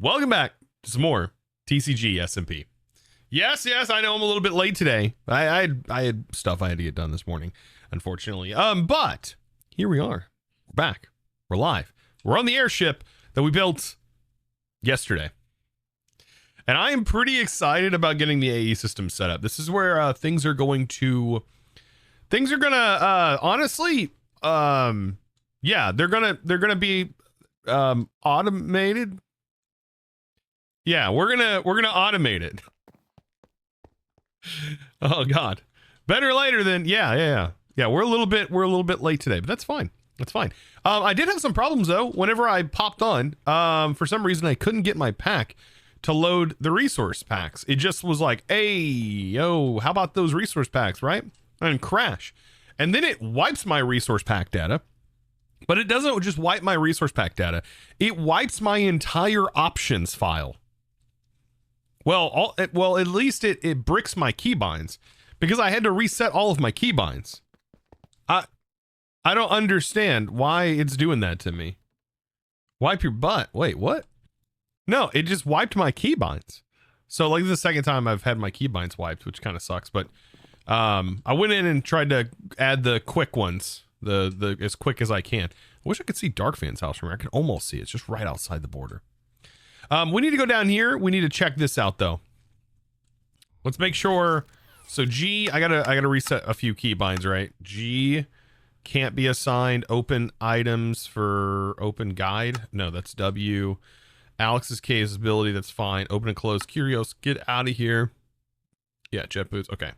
Welcome back to some more TCG SMP. Yes, I know I'm a little bit late today. I had stuff I had to get done this morning, unfortunately. But here we are. We're back. We're live. We're on the airship that we built yesterday. And I am pretty excited about getting the AE system set up. This is where things are gonna honestly, yeah, they're gonna be automated. Yeah, we're gonna automate it. Oh God, better later than yeah. We're a little bit late today, but that's fine. That's fine. I did have some problems though. Whenever I popped on, for some reason I couldn't get my pack to load the resource packs. It just was like, hey, yo, how about those resource packs, right? And crash. And then it wipes my resource pack data. But it doesn't just wipe my resource pack data. It wipes my entire options file. Well, at least it bricks my keybinds because I had to reset all of my keybinds. I don't understand why it's doing that to me. Wipe your butt. Wait, what? No, it just wiped my keybinds. So like this is the second time I've had my keybinds wiped, which kind of sucks. But I went in and tried to add the quick ones, the as quick as I can. I wish I could see Darkfan's house from here. I can almost see it. It's just right outside the border. We need to go down here. We need to check this out though. Let's make sure. So G, I gotta reset a few keybinds, right? G can't be assigned open items for open guide. No, that's W. Alex's capability, that's fine. Open and close. Curios, get out of here. Yeah, jet boots. Okay.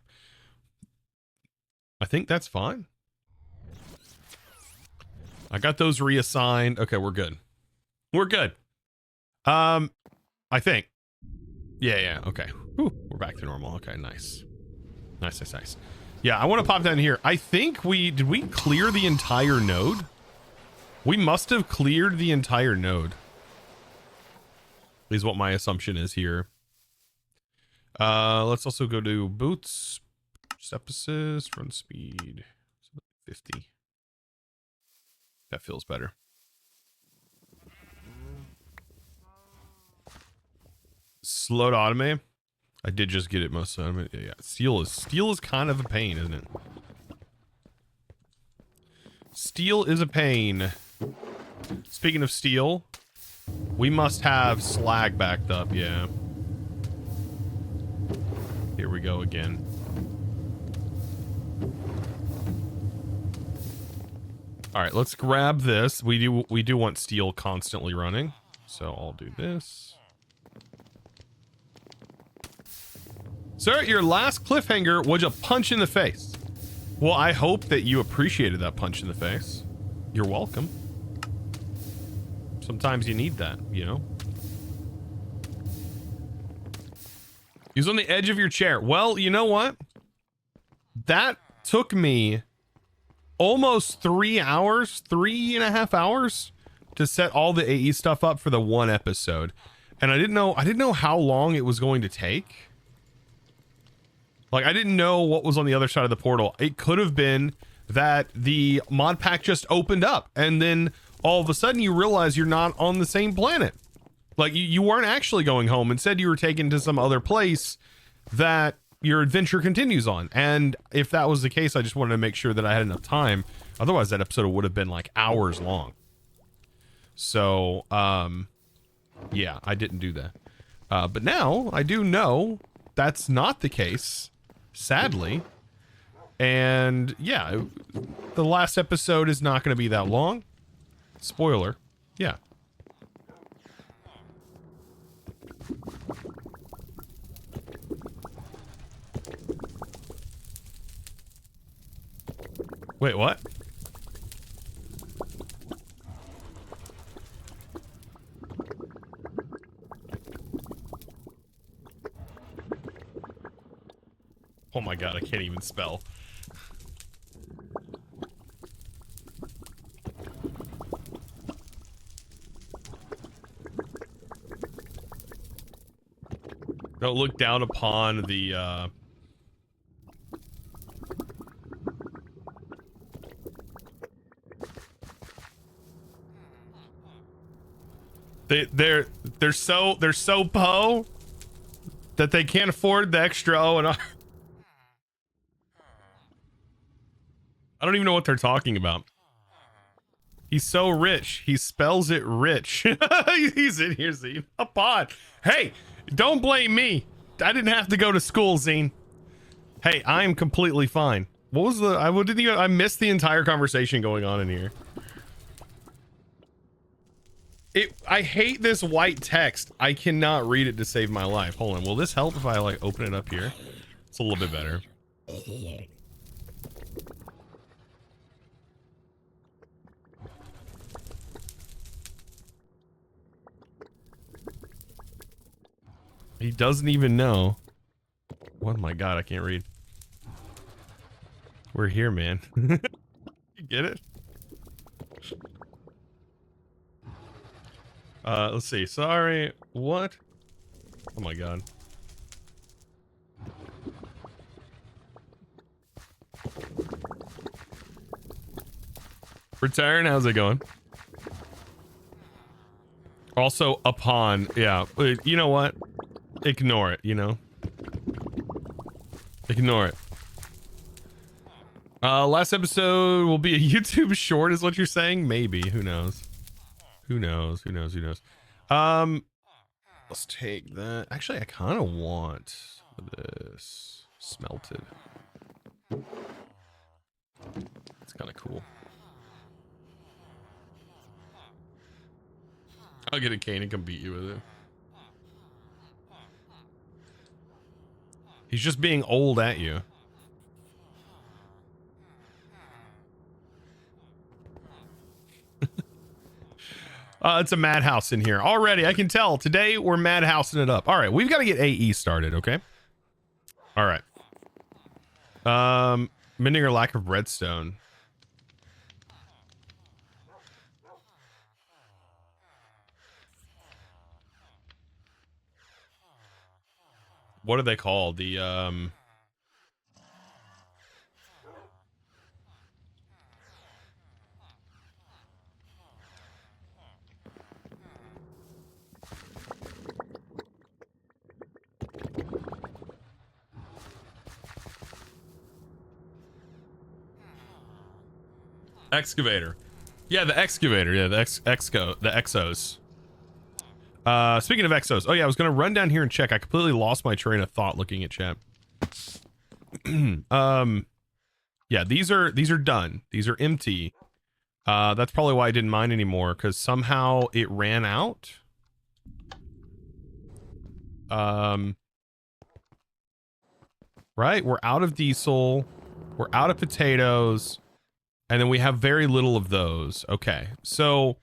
I think that's fine. I got those reassigned. Okay, we're good. We're good. I think. Yeah, okay. Whew, we're back to normal. Okay, nice. Nice. Yeah, I want to pop down here. I think did we clear the entire node? We must have cleared the entire node. Is what my assumption is here. Let's also go to boots, step assist, run speed, 50. That feels better. Slow to automate. I did just get it most of it. Yeah, steel is kind of a pain, isn't it? Steel is a pain. Speaking of steel, we must have slag backed up. Yeah. Here we go again. All right, let's grab this. We do want steel constantly running, so I'll do this. Sir, your last cliffhanger was a punch in the face. Well, I hope that you appreciated that punch in the face. You're welcome. Sometimes you need that, you know? He's on the edge of your chair. Well, you know what? That took me almost 3 hours, 3.5 hours to set all the AE stuff up for the one episode. And I didn't know how long it was going to take. Like, I didn't know what was on the other side of the portal. It could have been that the mod pack just opened up and then all of a sudden you realize you're not on the same planet. Like you weren't actually going home. Instead, you were taken to some other place that your adventure continues on. And if that was the case, I just wanted to make sure that I had enough time. Otherwise, that episode would have been like hours long. So, yeah, I didn't do that. But now I do know that's not the case, sadly. And yeah, the last episode is not going to be that long. Spoiler. Yeah. Wait, what? Oh my God, I can't even spell. Don't look down upon the They're so po that they can't afford the extra O and R. I don't even know what they're talking about. He's so rich. He spells it rich. He's in here, Zine. A pod. Hey, don't blame me. I didn't have to go to school, Zine. Hey, I am completely fine. What was the... I missed the entire conversation going on in here. I hate this white text. I cannot read it to save my life. Hold on. Will this help if I, like, open it up here? It's a little bit better. He doesn't even know. Oh my god, I can't read. We're here, man. You get it? Let's see. Sorry. What? Oh my god. Return, how's it going? Also, upon, yeah. You know what? Ignore it, you know? Ignore it. Last episode will be a YouTube short is what you're saying? Maybe. Who knows? Who knows? Who knows? Who knows? Let's take that. Actually, I kind of want this smelted. It's kind of cool. I'll get a cane and come beat you with it. He's just being old at you. It's a madhouse in here. Already, I can tell. Today, we're madhousing it up. All right, we've got to get AE started, okay? All right. Mending or lack of redstone. What are they called? The, excavator. Yeah, the excavator. Yeah, the exos. Speaking of exos. Oh yeah, I was gonna run down here and check. I completely lost my train of thought looking at chat. Yeah, these are done. These are empty. That's probably why I didn't mine anymore, because somehow it ran out. Right, we're out of diesel, we're out of potatoes, and then we have very little of those. Okay, so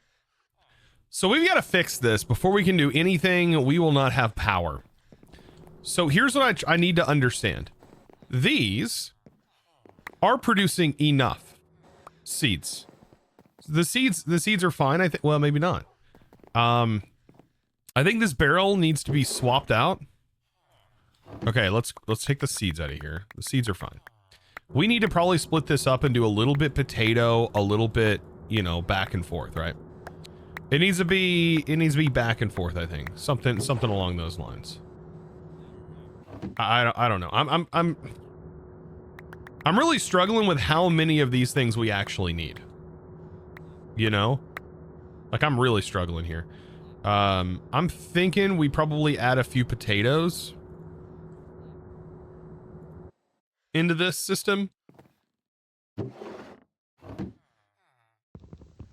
we've got to fix this before we can do anything. We will not have power. So here's what I need to understand. These are producing enough seeds. The seeds are fine. I think, well, maybe not. I think this barrel needs to be swapped out. Okay, let's take the seeds out of here. The seeds are fine. We need to probably split this up and do a little bit potato, a little bit, you know, back and forth, right? It needs to be back and forth, I think. Something along those lines. I don't know. I'm really struggling with how many of these things we actually need. You know? Like, I'm really struggling here. I'm thinking we probably add a few potatoes into this system.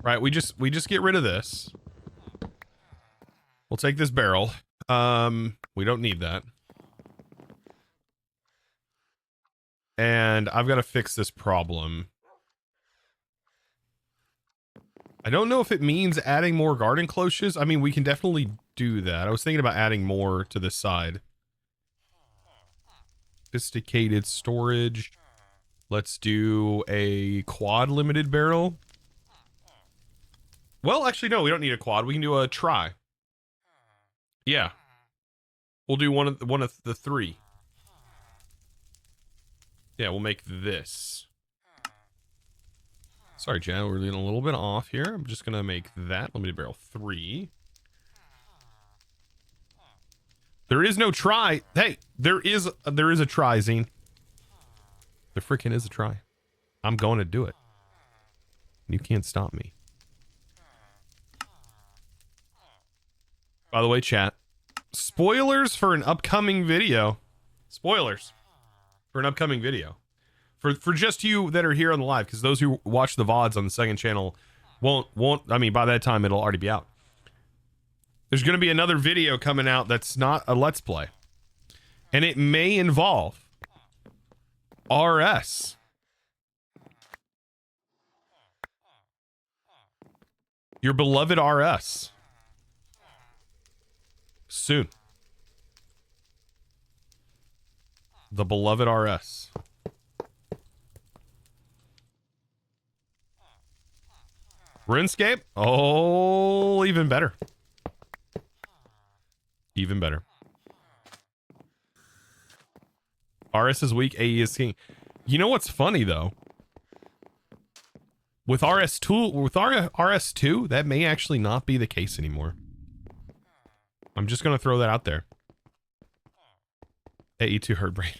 Right, we just get rid of this. We'll take this barrel. We don't need that. And I've got to fix this problem. I don't know if it means adding more garden cloches. I mean, we can definitely do that. I was thinking about adding more to this side. Sophisticated storage. Let's do a quad limited barrel. Well, actually, no, we don't need a quad. We can do a tri. Yeah. We'll do one of the three. Yeah, we'll make this. Sorry, Jan, we're getting a little bit off here. I'm just gonna make that limited barrel 3. There is no try. Hey, there is a try, Zine. There freaking is a try. I'm going to do it. You can't stop me. By the way, chat, spoilers for an upcoming video. Spoilers for an upcoming video. For just you that are here on the live, because those who watch the VODs on the second channel won't, I mean, by that time it'll already be out. There's going to be another video coming out that's not a Let's Play. And it may involve RS. Your beloved RS. Soon. The beloved RS. RuneScape? Oh, even better. Even better. RS is weak, AE is king. You know what's funny though? With RS2, that may actually not be the case anymore. I'm just gonna throw that out there. AE2 herd brain.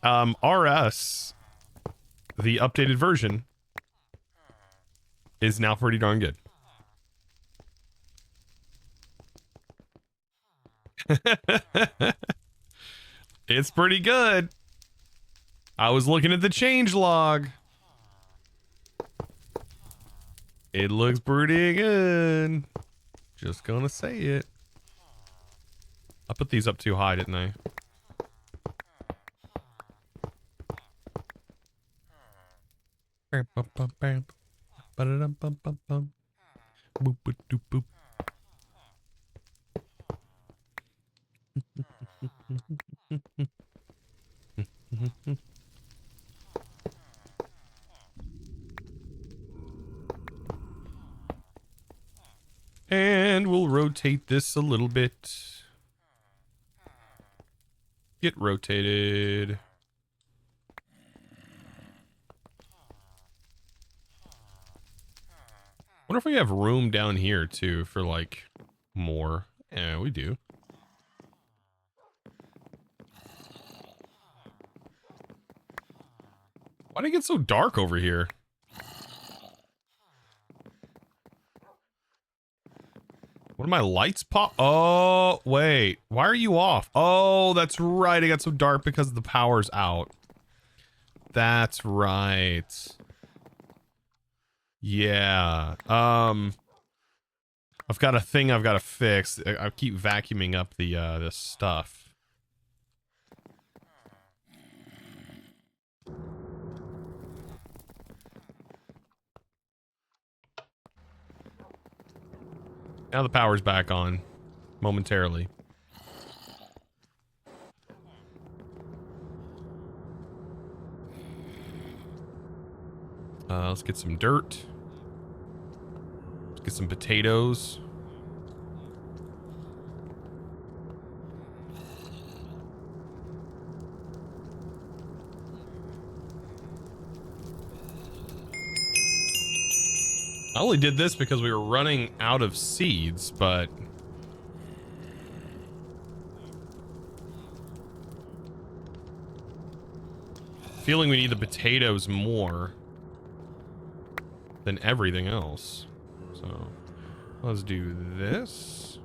RS, the updated version, is now pretty darn good. It's pretty good. I was looking at the change log. It looks pretty good. Just gonna say it. I put these up too high, didn't I? Boop, boop, doop, boop. And we'll rotate this a little bit. Get rotated. Wonder if we have room down here too for like more. Yeah, we do. Why did it get so dark over here? What are my lights pop? Oh, wait. Why are you off? Oh, that's right. It got so dark because the power's out. That's right. Yeah. I've got a thing I've got to fix. I keep vacuuming up the this stuff. Now the power's back on momentarily. Let's get some dirt. Let's get some potatoes. I only did this because we were running out of seeds, but feeling we need the potatoes more than everything else. So let's do this.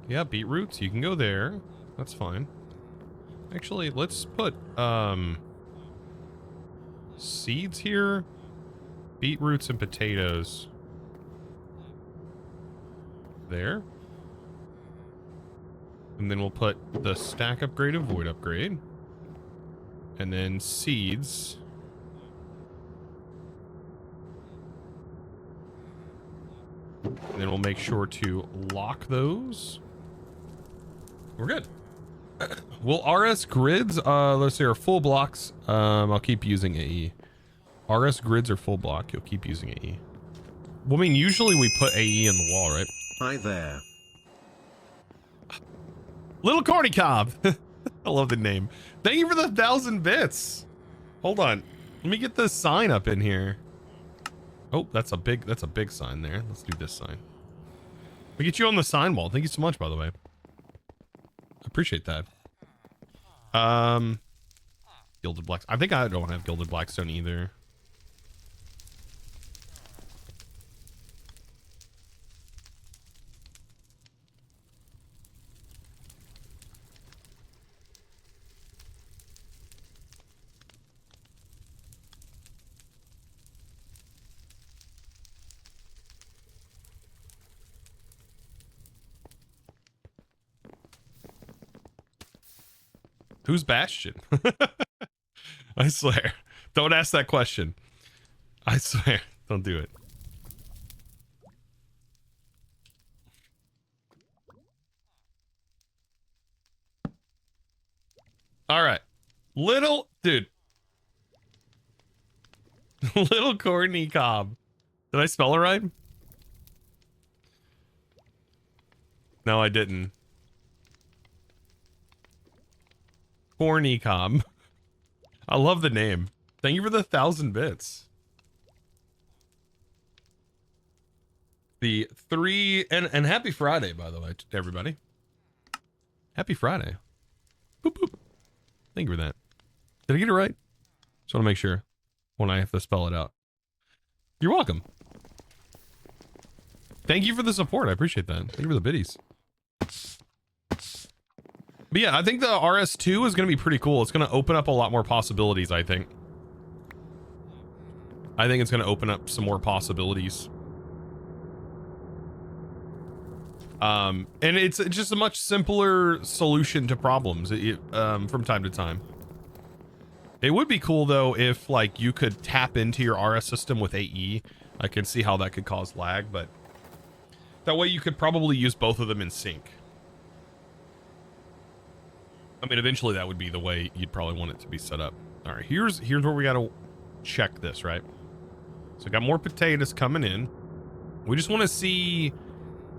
Yeah, beetroots, you can go there. That's fine. Actually, let's put seeds here. Beetroots and potatoes. There. And then we'll put the stack upgrade and void upgrade. And then seeds. And then we'll make sure to lock those. We're good. Will RS grids, let's say, are full blocks. I'll keep using AE. RS grids are full block. You'll keep using AE. Well, I mean, usually we put AE in the wall, right? Hi there. Little Corny Cob. I love the name. Thank you for the 1,000 bits. Hold on. Let me get the sign up in here. Oh, that's a big sign there. Let's do this sign. We get you on the sign wall. Thank you so much, by the way. Appreciate that. Gilded black. I think I don't have gilded blackstone either. Who's Bastion? I swear. Don't ask that question. I swear. Don't do it. All right. Little dude. Little corny cob. Did I spell it right? No, I didn't. Corny cob. I love the name. Thank you for the 1,000 bits. The 3 and happy Friday, by the way, to everybody. Happy Friday. Boop boop. Thank you for that. Did I get it right? Just want to make sure when I have to spell it out. You're welcome. Thank you for the support. I appreciate that. Thank you for the biddies. But yeah, I think the RS2 is going to be pretty cool. It's going to open up a lot more possibilities, I think. I think it's going to open up some more possibilities. And it's just a much simpler solution to problems from time to time. It would be cool, though, if, like, you could tap into your RS system with AE. I can see how that could cause lag, but that way you could probably use both of them in sync. I mean, eventually that would be the way you'd probably want it to be set up. All right, here's where we got to check this, right? So got more potatoes coming in. We just want to see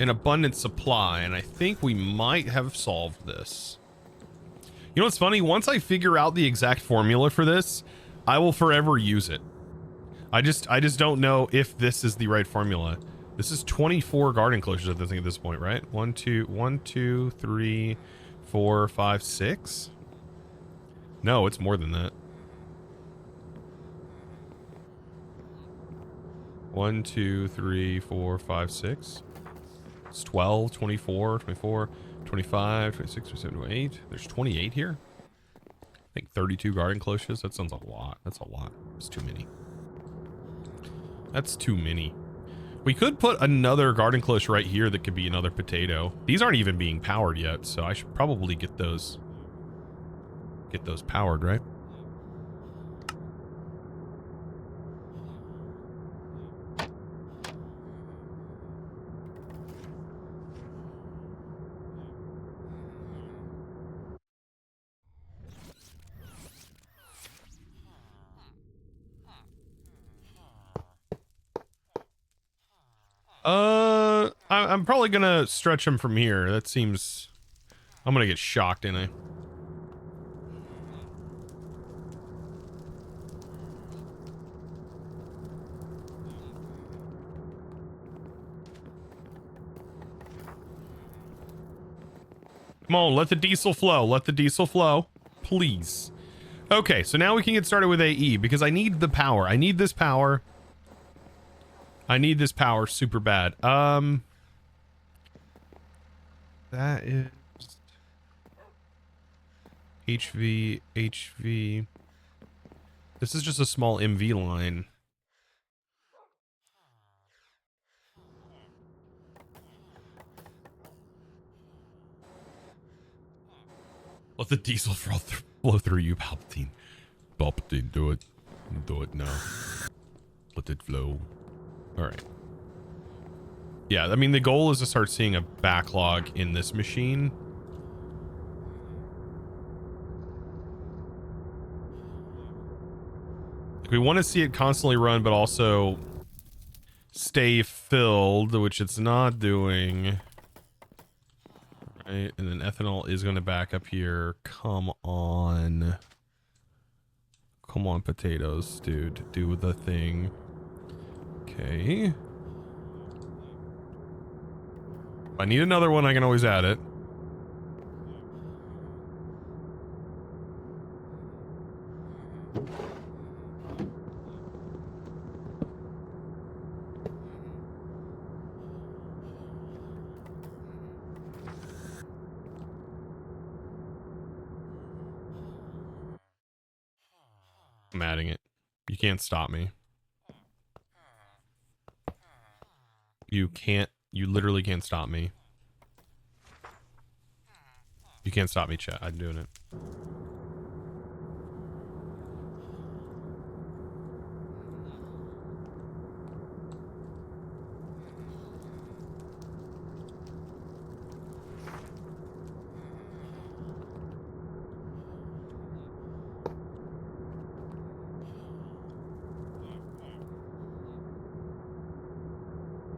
an abundant supply, and I think we might have solved this. You know what's funny? Once I figure out the exact formula for this, I will forever use it. I just don't know if this is the right formula. This is 24 garden enclosures, I think, at this point, right? 1, 2, 3, 4, 5, 6. No, it's more than that. 1, 2, 3, 4, 5, 6. It's 12, 24, 24, 25, 26, 27, 28. There's 28 here. I think 32 garden enclosures. That sounds a lot. That's a lot. It's too many. That's too many. We could put another garden enclosure right here that could be another potato. These aren't even being powered yet, so I should probably get those powered, right? I'm probably gonna stretch him from here. That seems... I'm gonna get shocked, ain't I? Come on, let the diesel flow. Let the diesel flow. Please. Okay, so now we can get started with AE, because I need the power. I need this power. I need this power super bad. That is HV. This is just a small MV line. Let the diesel flow through you, Palpatine. Palpatine, do it. Do it now. Let it flow. All right. Yeah, I mean, the goal is to start seeing a backlog in this machine. We want to see it constantly run, but also stay filled, which it's not doing. Right, and then ethanol is going to back up here. Come on. Come on, potatoes, dude. Do the thing. Okay. If I need another one, I can always add it. I'm adding it. You can't stop me. You literally can't stop me. You can't stop me, chat. I'm doing it.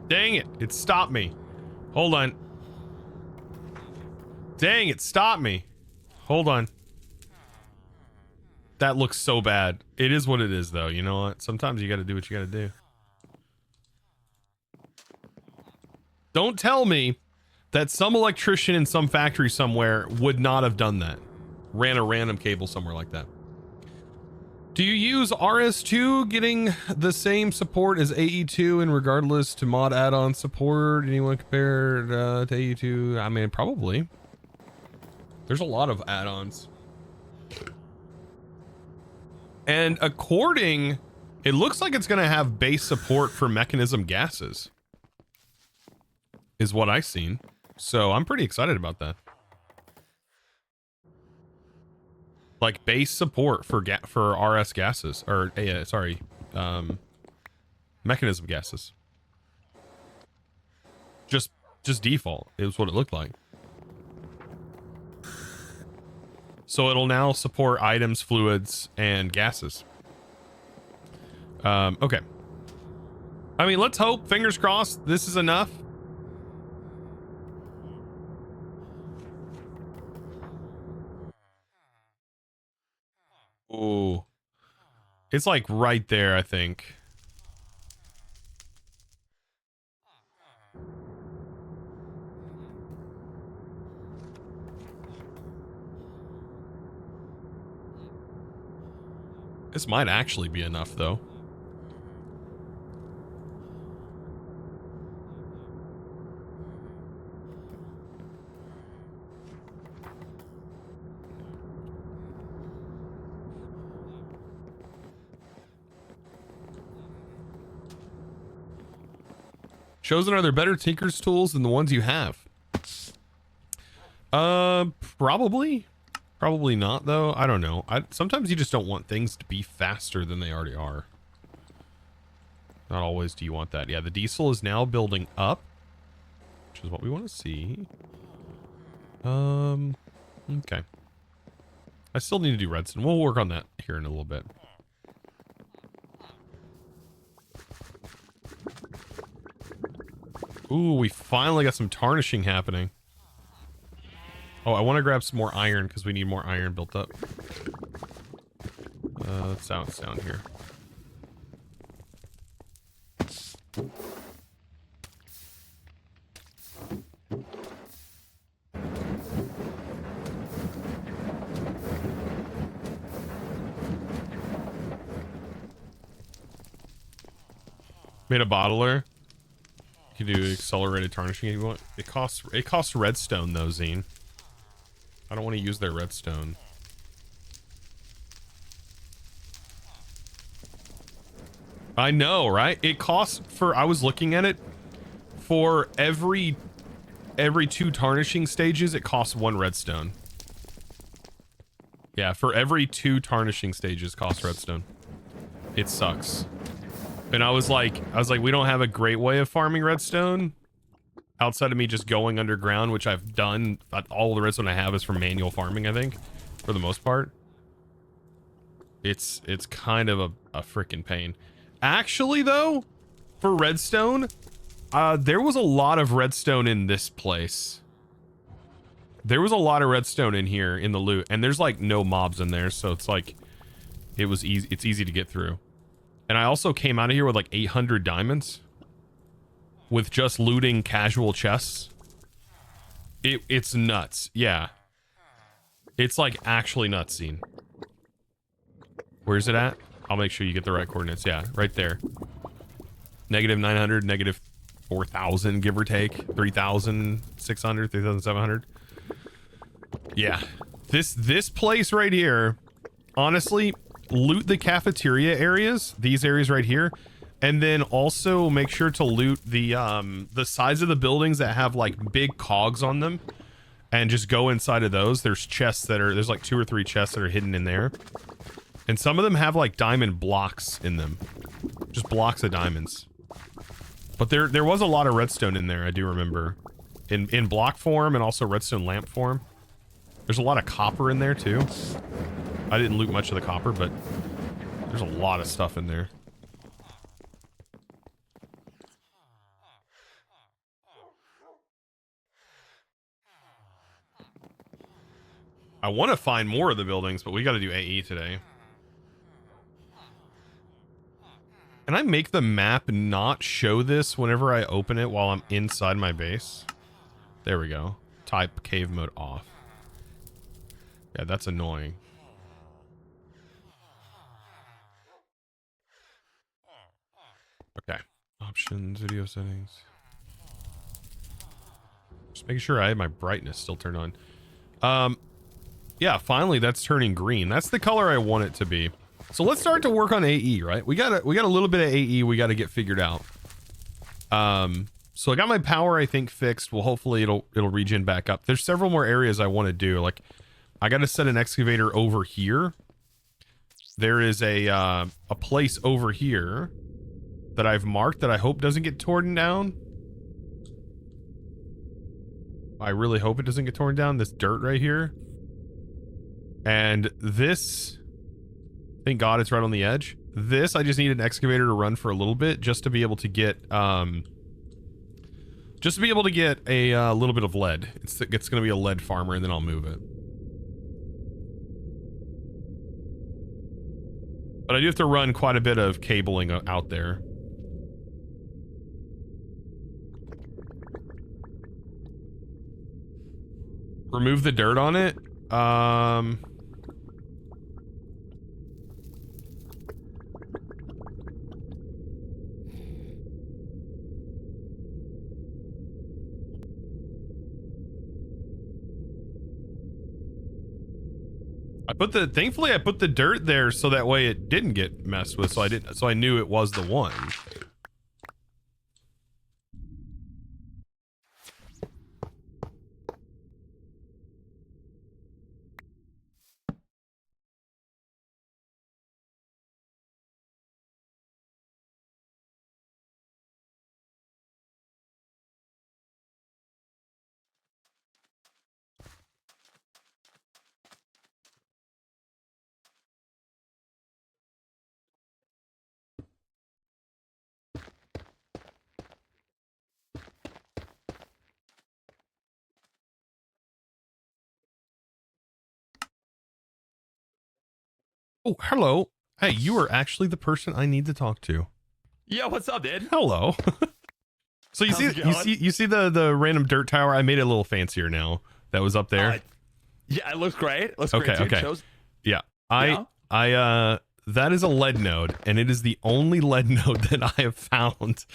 Dang it. It stopped me. Hold on. Dang it. Stopped me. Hold on. That looks so bad. It is what it is, though. You know what? Sometimes you got to do what you got to do. Don't tell me that some electrician in some factory somewhere would not have done that. Ran a random cable somewhere like that. Do you use RS2 getting the same support as AE2 and regardless to mod add-on support? Anyone compared to AE2? I mean, probably. There's a lot of add-ons. And it looks like it's going to have base support for mechanism gases. Is what I've seen. So I'm pretty excited about that. Like base support for RS gases or mechanism gases. Just default. It was what it looked like. So it'll now support items, fluids, and gases. Okay. I mean, let's hope, fingers crossed, this is enough. Ooh. It's like right there, I think. This might actually be enough, though. Chosen, are there better Tinker's tools than the ones you have? Probably. Probably not, though. I don't know. Sometimes you just don't want things to be faster than they already are. Not always do you want that. Yeah, the diesel is now building up, which is what we want to see. Okay. I still need to do redstone. We'll work on that here in a little bit. Ooh, we finally got some tarnishing happening. Oh, I want to grab some more iron because we need more iron built up. Let's down here. Made a bottler. You can do accelerated tarnishing if you want. It costs redstone though, Zine. I don't want to use their redstone. I know, right? It costs I was looking at it, for every 2 tarnishing stages, it costs 1 redstone. Yeah, for every 2 tarnishing stages costs redstone. It sucks. And I was like, we don't have a great way of farming redstone outside of me just going underground, which I've done. All the redstone I have is from manual farming, I think, for the most part. It's kind of a freaking pain. Actually, though, for redstone, there was a lot of redstone in this place. There was a lot of redstone in here in the loot, and there's like no mobs in there, so it's like it's easy to get through. And I also came out of here with like 800 diamonds with just looting casual chests. It's nuts. Yeah. It's like actually nuts, scene. Where's it at? I'll make sure you get the right coordinates. Yeah, right there. -900, -4,000, give or take. 3,600, 3,700. Yeah. This place right here, honestly, loot the cafeteria areas, these areas right here, and then also make sure to loot the sides of the buildings that have like big cogs on them, and just go inside of those. There's chests there's like 2 or 3 chests that are hidden in there, and some of them have like diamond blocks in them, just blocks of diamonds. But there was a lot of redstone in there, I do remember, in block form and also redstone lamp form. There's a lot of copper in there too. I didn't loot much of the copper, but there's a lot of stuff in there. I want to find more of the buildings, but we got to do AE today. Can I make the map not show this whenever I open it while I'm inside my base? There we go. Type cave mode off. Yeah, that's annoying. Okay. Options, video settings. Just making sure I have my brightness still turned on. Yeah, finally that's turning green. That's the color I want it to be. So let's start to work on AE, right? We got a little bit of AE we got to get figured out. So I got my power, I think, fixed. Well, hopefully it'll regen back up. There's several more areas I want to do. Like, I got to set an excavator over here. There is a place over here that I've marked that I hope doesn't get torn down. I really hope it doesn't get torn down. This dirt right here. And this, thank God it's right on the edge. This, I just need an excavator to run for a little bit just to be able to get, a little bit of lead. It's going to be a lead farmer, and then I'll move it. But I do have to run quite a bit of cabling out there. Remove the dirt on it. Thankfully I put the dirt there so that way it didn't get messed with, so I knew it was the one. Oh, hello. Hey, you are actually the person I need to talk to. Yo, what's up, dude? Hello. So you see the random dirt tower? I made it a little fancier now. That was up there. Yeah, it looks great. It looks great. Okay. Yeah. That is a lead node, and it is the only lead node that I have found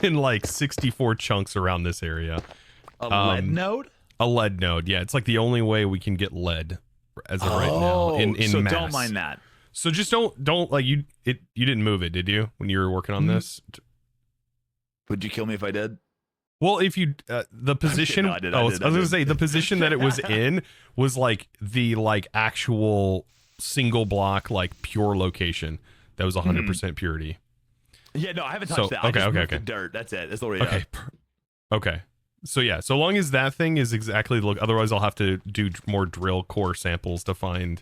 in like 64 chunks around this area. A lead node? A lead node. Yeah, it's like the only way we can get lead as of right now in so mass. Don't mind that. So just don't like you didn't move it, did you, when you were working on this? Would you kill me if I did? Well, if you the position, I was gonna say the position that it was in was like the actual single block pure location that was 100% purity. Yeah, no, I haven't touched that. Okay. The dirt. That's it. That's the okay. Okay. So yeah, so long as that thing is exactly otherwise I'll have to do more drill core samples to find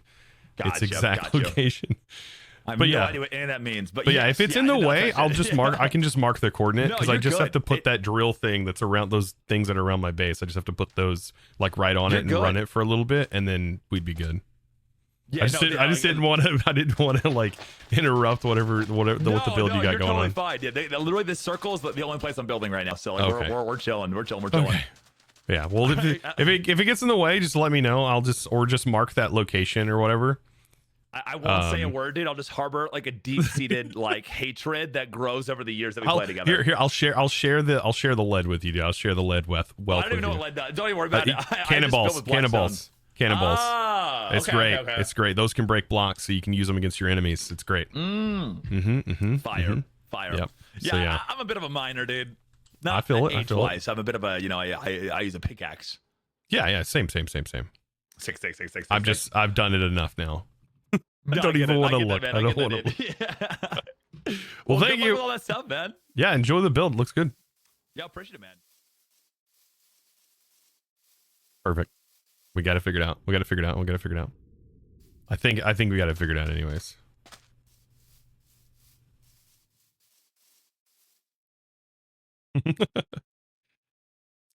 its exact location. I have no idea what any of that means. But yeah, if it's in the way, I'll just mark. I can just mark the coordinate because I just have to put that drill thing that's around those things that are around my base. I just have to put those right on it and run it for a little bit, and then we'd be good. Yeah, I just didn't want to interrupt what the build you got going totally on. Fine. Yeah, literally this circle is the only place I'm building right now. So we're chilling. We're chilling. Okay. Yeah. Well, if it gets in the way, just let me know. I'll just mark that location or whatever. I won't say a word, dude. I'll just harbor a deep-seated hatred that grows over the years that we play together. Here, I'll share the lead with you, dude. I'll share the lead wealth. I don't even know what lead does. Don't even worry about it. Cannonballs. Cannonballs. Ah, It's okay, great. okay, okay. It's great. Those can break blocks, so you can use them against your enemies. It's great. Fire. Yep. Yeah, So, yeah. I'm a bit of a miner, dude. Not I feel it. I feel it. age-wise. I'm a bit of a, I use a pickaxe. Yeah. Same. Six. I've done it enough now. I No, don't get even it. want to get look. that, I man. don't get want that to. in. Yeah. Well, thank good luck you. with all that stuff, man. Yeah, enjoy the build. Looks good. Yeah, appreciate it, man. Perfect. We got to figure it out. We got to figure it out. I think we got to figure it out anyways.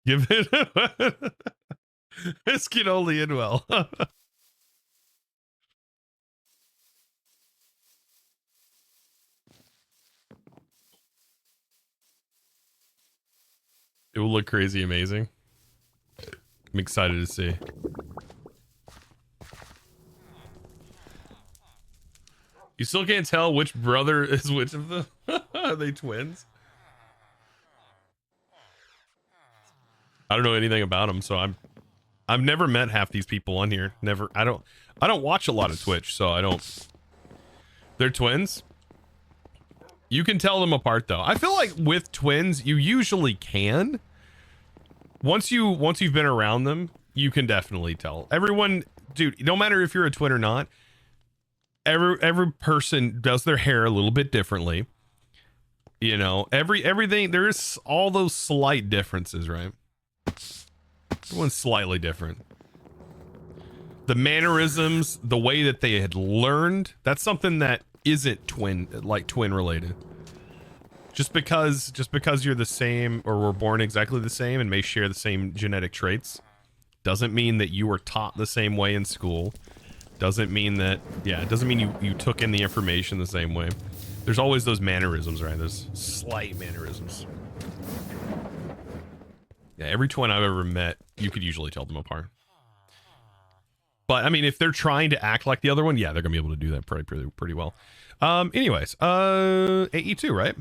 Give it. This can only end well. It will look crazy amazing. I'm excited to see. You still can't tell which brother is which of them? Are they twins? I don't know anything about them, so I've never met half these people on here. Never. I don't watch a lot of Twitch, so I don't. They're twins. You can tell them apart though. I feel like with twins, you usually can. Once you've been around them, you can definitely tell. Everyone, dude, no matter if you're a twin or not, every person does their hair a little bit differently. You know, everything, there's all those slight differences, right? Everyone's slightly different. The mannerisms, the way that they had learned, that's something that isn't twin related. Just because you're the same or were born exactly the same and may share the same genetic traits doesn't mean that you were taught the same way in school. Doesn't mean that, yeah, it doesn't mean you took in the information the same way. There's always those mannerisms, right? Those slight mannerisms. Yeah, every twin I've ever met, you could usually tell them apart. But I mean, if they're trying to act like the other one, yeah, they're gonna be able to do that pretty well. Anyways, AE2, right?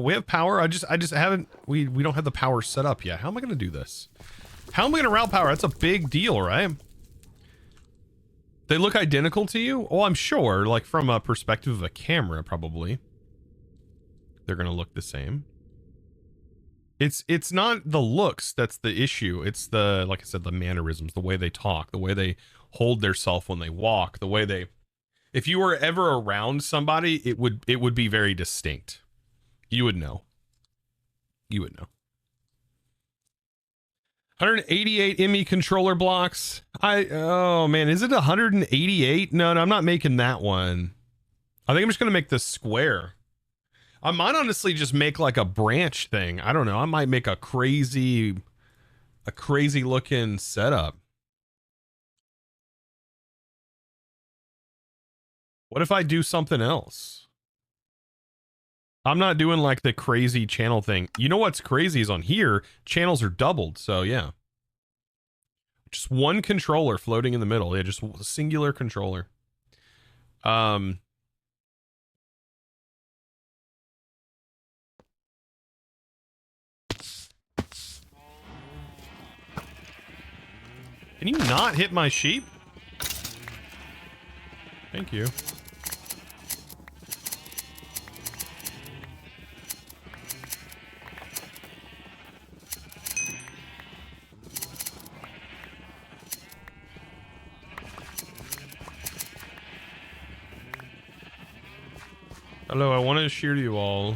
We have power. I just haven't. We don't have the power set up yet. How am I gonna do this? How am I gonna route power? That's a big deal, right? They look identical to you? Oh, I'm sure. Like from a perspective of a camera, probably. They're gonna look the same. It's not the looks that's the issue. It's the, like I said, the mannerisms, the way they talk, the way they hold their self when they walk, the way they. If you were ever around somebody, it would be very distinct. You would know. You would know. 188 ME controller blocks. Oh man, is it 188? No, I'm not making that one. I think I'm just gonna make this square. I might honestly just make like a branch thing. I don't know. I might make a crazy looking setup. What if I do something else? I'm not doing like the crazy channel thing. You know what's crazy is on here, channels are doubled. So yeah. Just one controller floating in the middle. Yeah, just a singular controller. Can you not hit my sheep? Thank you. Hello, I want to shear you all.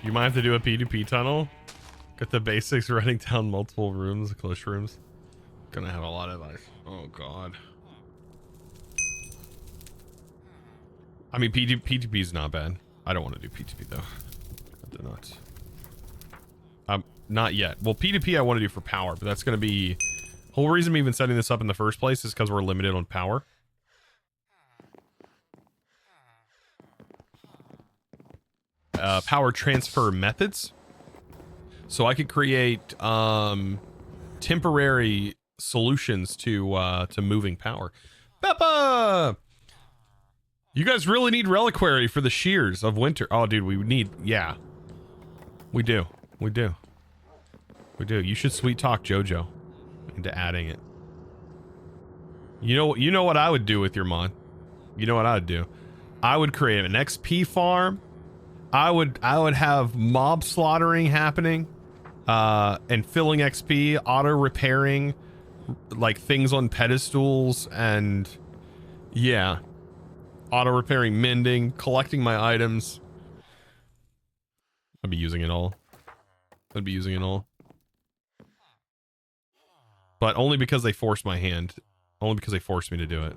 You might have to do a P2P tunnel. Got the basics, running down multiple rooms, close rooms. Gonna have a lot of ice. Oh god. I mean, P2P is not bad. I don't want to do P2P though. I do not. Not yet. Well, P2P I want to do for power, but that's gonna be. Whole reason I'm even setting this up in the first place is because we're limited on power. Power transfer methods. So I could create temporary solutions to moving power. Peppa! You guys really need reliquary for the shears of winter. Oh, dude, we need, yeah. We do. You should sweet talk JoJo into adding it. You know what I would do with your mod. You know what I would do. I would create an XP farm. I would have mob slaughtering happening, and filling XP, auto repairing, like things on pedestals, and yeah, auto repairing, mending, collecting my items. I'd be using it all. I'd be using it all. But only because they forced my hand. Only because they forced me to do it.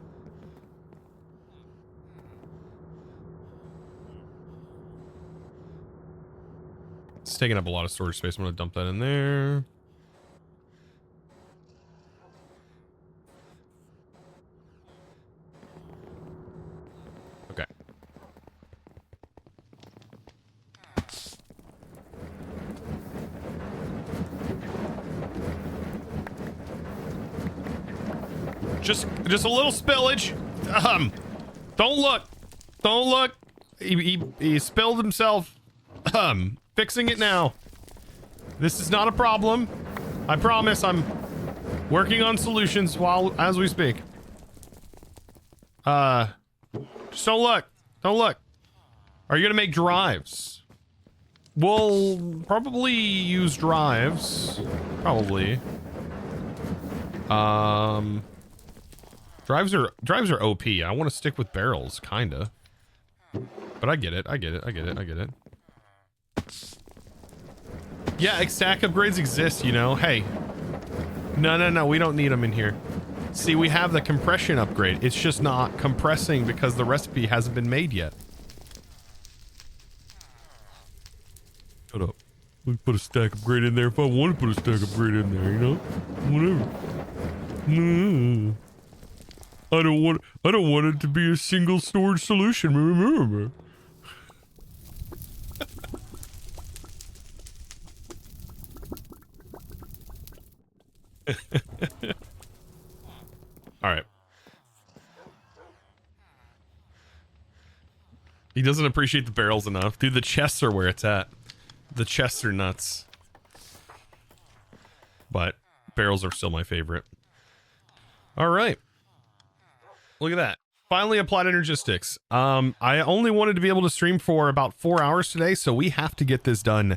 It's taking up a lot of storage space. I'm gonna dump that in there. Okay. Just a little spillage. Don't look. Don't look. He spilled himself. Fixing it now. This is not a problem. I promise. I'm working on solutions as we speak. Just don't look. Don't look. Are you gonna make drives? We'll probably use drives. Probably. Drives are OP. I want to stick with barrels, kinda. But I get it. I get it. Yeah, stack upgrades exist, you know. Hey. No, we don't need them in here. See, we have the compression upgrade. It's just not compressing because the recipe hasn't been made yet. Shut up. We put a stack upgrade in there if I want to put a stack upgrade in there, you know? Whatever. No. I don't want it to be a single storage solution. Remember. All right. He doesn't appreciate the barrels enough. Dude, the chests are where it's at. The chests are nuts. But barrels are still my favorite. All right. Look at that. Finally applied energistics. I only wanted to be able to stream for about 4 hours today, so we have to get this done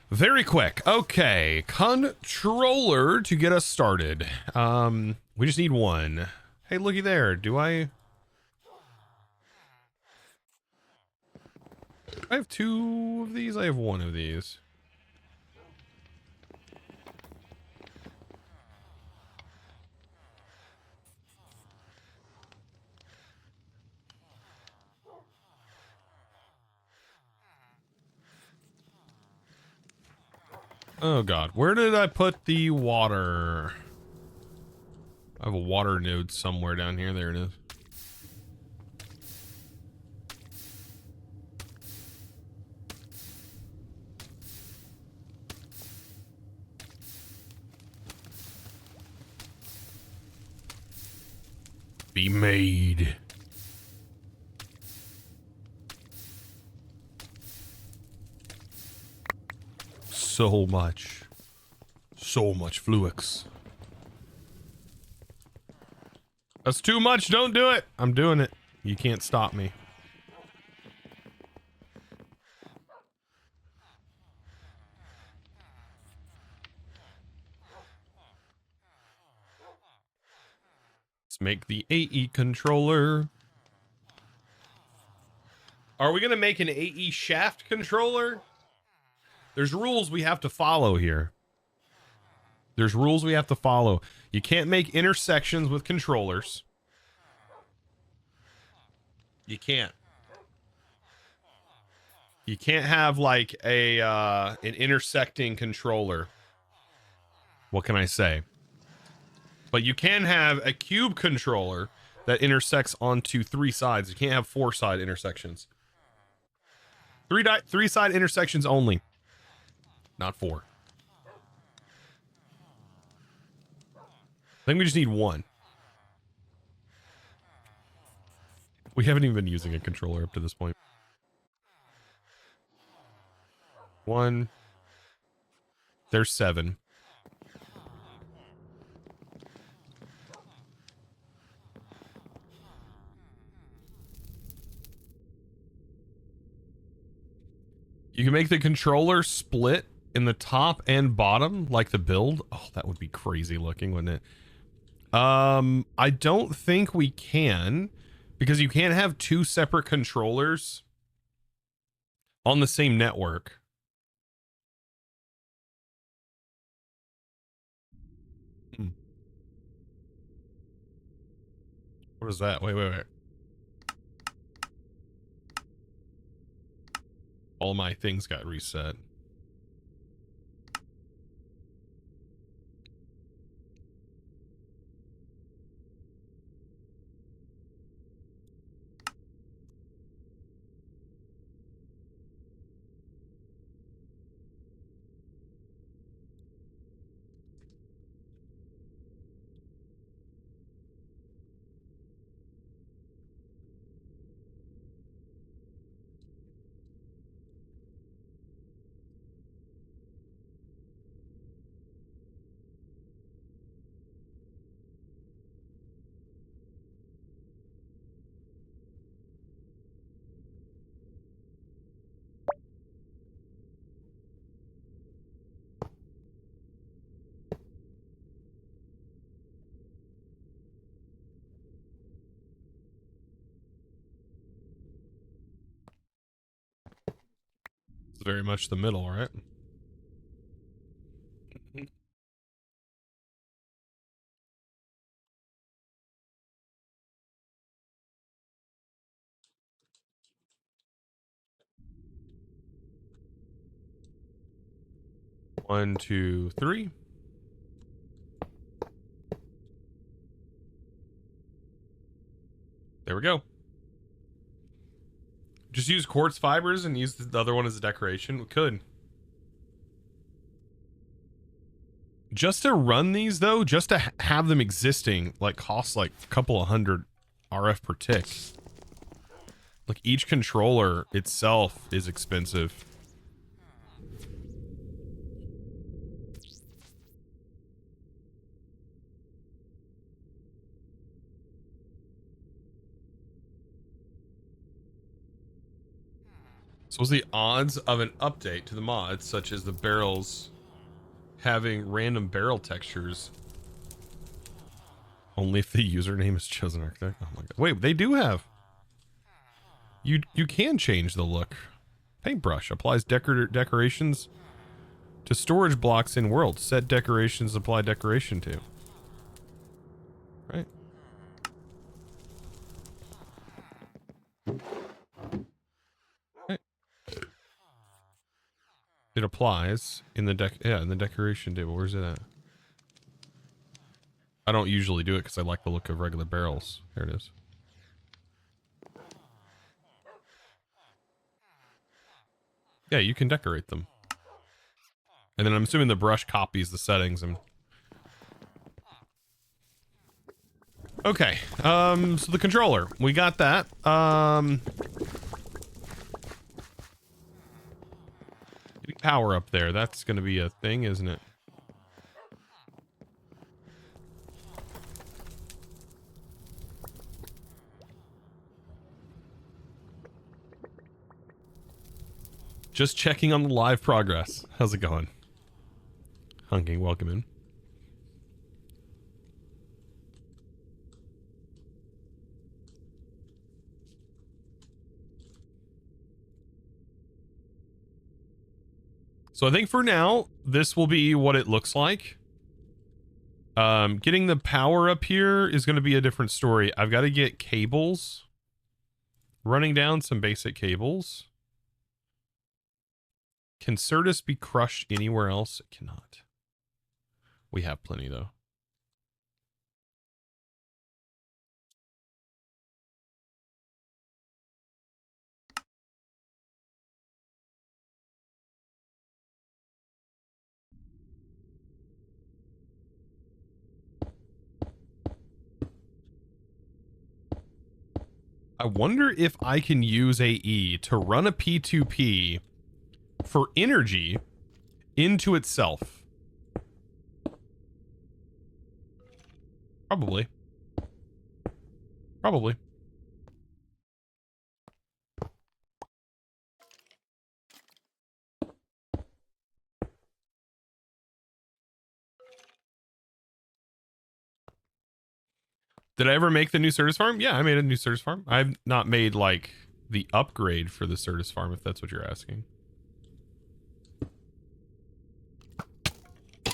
very quick. Okay, controller to get us started. We just need one. Hey, looky there. Do I have 2 of these? I have 1 of these. Oh god, where did I put the water? I have a water node somewhere down here. There it is. Be made. So much Fluix. That's too much. Don't do it. I'm doing it. You can't stop me. Let's make the AE controller. Are we gonna make an AE shaft controller? There's rules we have to follow here. There's rules we have to follow. You can't make intersections with controllers. You can't. You can't have like a an intersecting controller. What can I say? But you can have a cube controller that intersects onto 3 sides. You can't have 4 side intersections. 3 side intersections only. Not 4. I think we just need 1. We haven't even been using a controller up to this point. 1. There's 7. You can make the controller split in the top and bottom, like the build. Oh, that would be crazy looking, wouldn't it? I don't think we can, because you can't have two separate controllers on the same network. What is that? Wait. All my things got reset. It's very much the middle, right? One, two, three. There we go. Just use quartz fibers and use the other one as a decoration. We could. Just to run these, though, just to have them existing, like, costs like a couple of hundred RF per tick. Like, each controller itself is expensive. So what's the odds of an update to the mods, such as the barrels having random barrel textures? Only if the username is chosen architect. Oh my god. Wait, they do have. You can change the look. Paintbrush applies decorations to storage blocks in world. Set decorations apply decoration to. Right. Right. It applies in the in the decoration table. Where's it at? I don't usually do it because I like the look of regular barrels. There it is. Yeah, you can decorate them. And then I'm assuming the brush copies the settings and okay. So the controller, we got that. Getting power up there, that's gonna be a thing, isn't it? Just checking on the live progress. How's it going? Hunking, welcome in. So I think for now, this will be what it looks like. Getting the power up here is going to be a different story. I've got to get cables. Running down some basic cables. Can Certus be crushed anywhere else? It cannot. We have plenty, though. I wonder if I can use AE to run a P2P for energy into itself. Probably. Probably. Did I ever make the new Certus farm? Yeah, I made a new Certus farm. I've not made like the upgrade for the Certus farm, if that's what you're asking. Do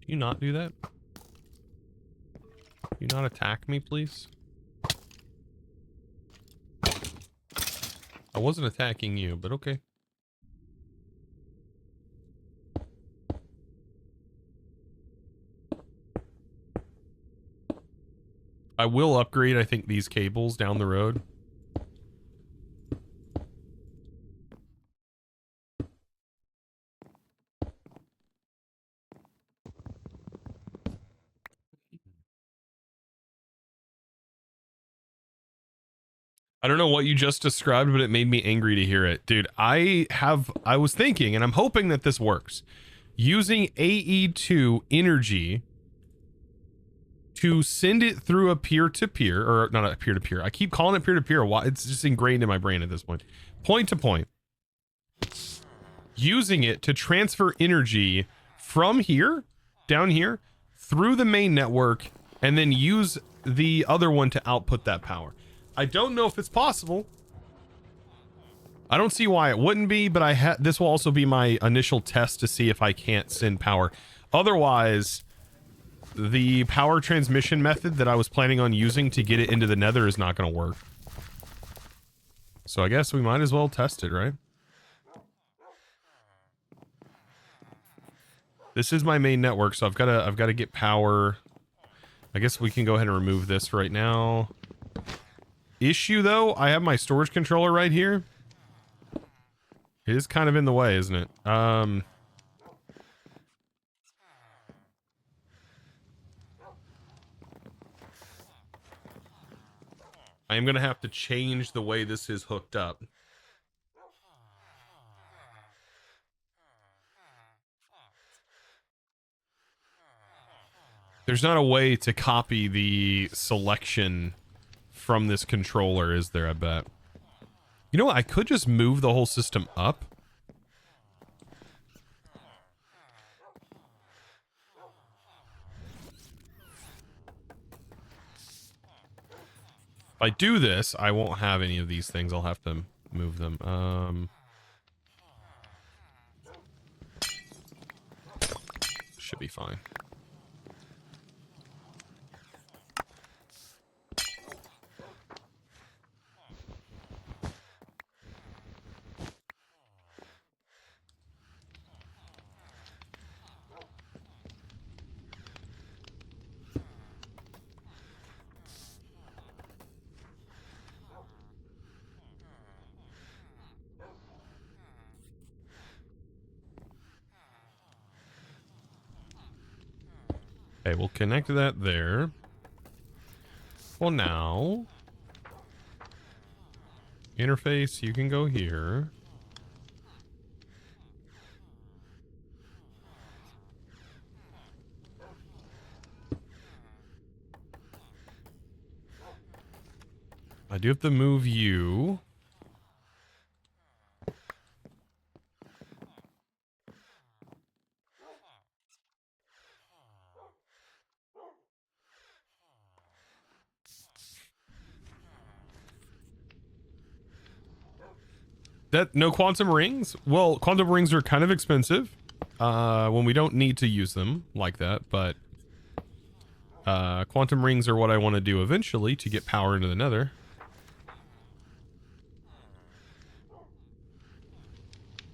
you not do that? Do you not attack me, please? I wasn't attacking you, but okay. I will upgrade, I think, these cables down the road. I don't know what you just described, but it made me angry to hear it. Dude, I was thinking, and I'm hoping that this works, using AE2 energy to send it through a peer-to-peer, or not a peer-to-peer. I keep calling it peer-to-peer. It's just ingrained in my brain at this point. Point-to-point. Using it to transfer energy from here, down here, through the main network, and then use the other one to output that power. I don't know if it's possible. I don't see why it wouldn't be, but this will also be my initial test to see if I can't send power. Otherwise, the power transmission method that I was planning on using to get it into the nether is not going to work. So I guess we might as well test it, right? This is my main network, so I've got to get power. I guess we can go ahead and remove this right now. Issue though, I have my storage controller right here. It is kind of in the way, isn't it? I am gonna have to change the way this is hooked up. There's not a way to copy the selection from this controller, is there? I bet. You know what? I could just move the whole system up. If I do this, I won't have any of these things. I'll have to move them. Should be fine. Okay, we'll connect that there. Well, now, interface, you can go here. I do have to move you. No quantum rings? Well, quantum rings are kind of expensive when we don't need to use them like that, but quantum rings are what I want to do eventually to get power into the nether.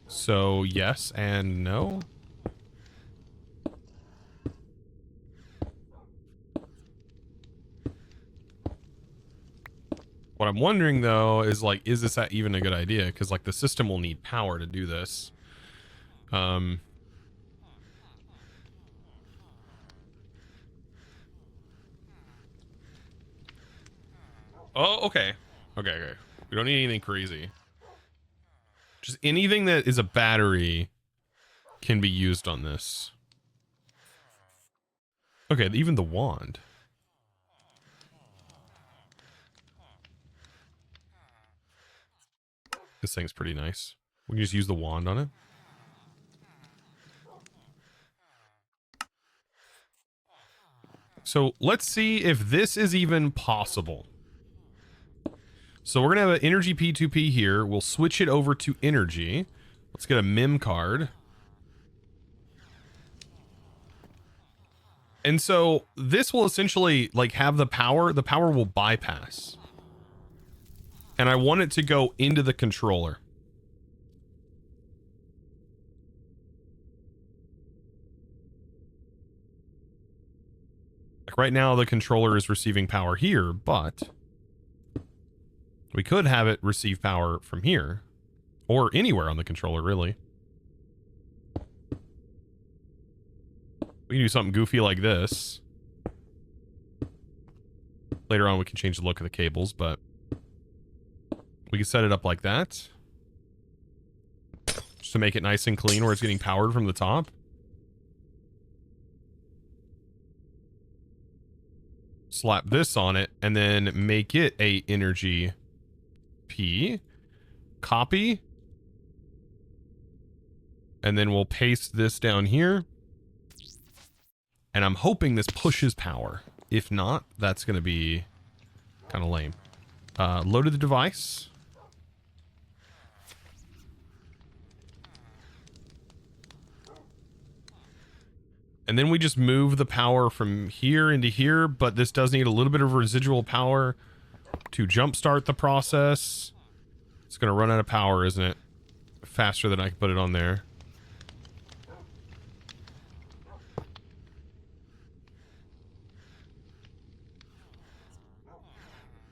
So yes and no. What I'm wondering though is like, is this even a good idea? Because like the system will need power to do this. Oh, okay. Okay. We don't need anything crazy. Just anything that is a battery can be used on this. Okay, even the wand. This thing's pretty nice. We can just use the wand on it. So let's see if this is even possible. So we're going to have an energy P2P here. We'll switch it over to energy. Let's get a MIM card. And so this will essentially like have the power will bypass. And I want it to go into the controller. Like right now the controller is receiving power here, but we could have it receive power from here or anywhere on the controller, really. We can do something goofy like this. Later on, we can change the look of the cables, but we can set it up like that. Just to make it nice and clean where it's getting powered from the top. Slap this on it and then make it a energy P. Copy. And then we'll paste this down here. And I'm hoping this pushes power. If not, that's going to be kind of lame. Loaded the device. And then we just move the power from here into here, but this does need a little bit of residual power to jumpstart the process. It's going to run out of power, isn't it? Faster than I can put it on there.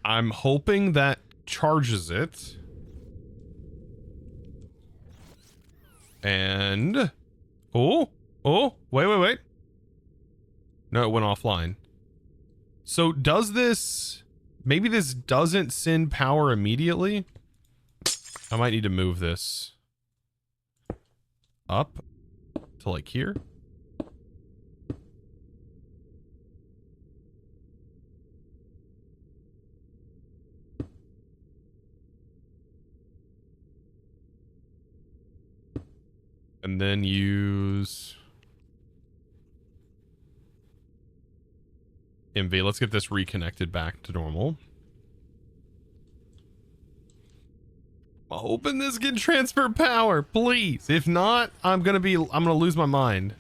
I'm hoping that charges it. And... Oh, wait. No, it went offline. So does this... Maybe this doesn't send power immediately? I might need to move this up to like here. And then use MV. Let's get this reconnected back to normal. I'm hoping this can transfer power, please. If not, I'm gonna lose my mind.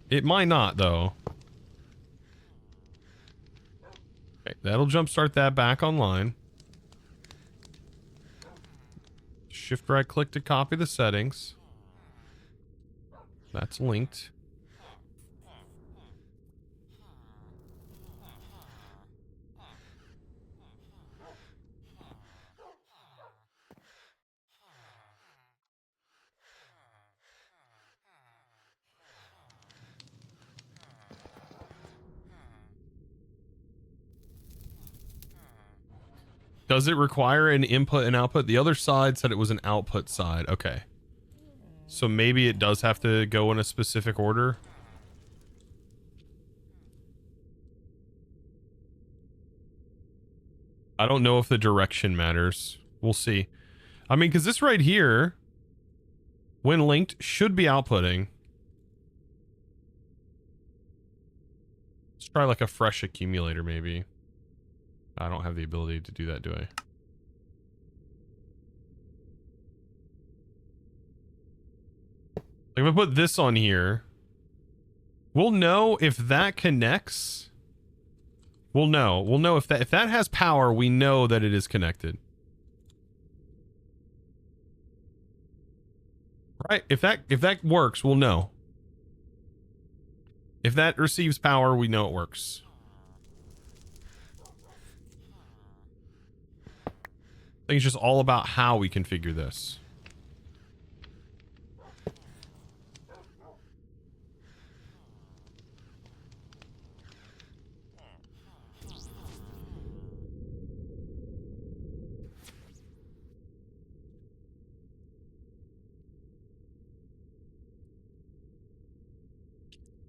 It might not though. Okay, that'll jumpstart that back online. Shift right click to copy the settings. That's linked. Does it require an input and output? The other side said it was an output side. Okay. So maybe it does have to go in a specific order. I don't know if the direction matters. We'll see. I mean, because this right here, when linked, should be outputting. Let's try like a fresh accumulator maybe. I don't have the ability to do that, do I? Like if I put this on here, we'll know if that connects. We'll know if that has power, we know that it is connected. Right? If that works, we'll know. If that receives power, we know it works. I think it's just all about how we configure this.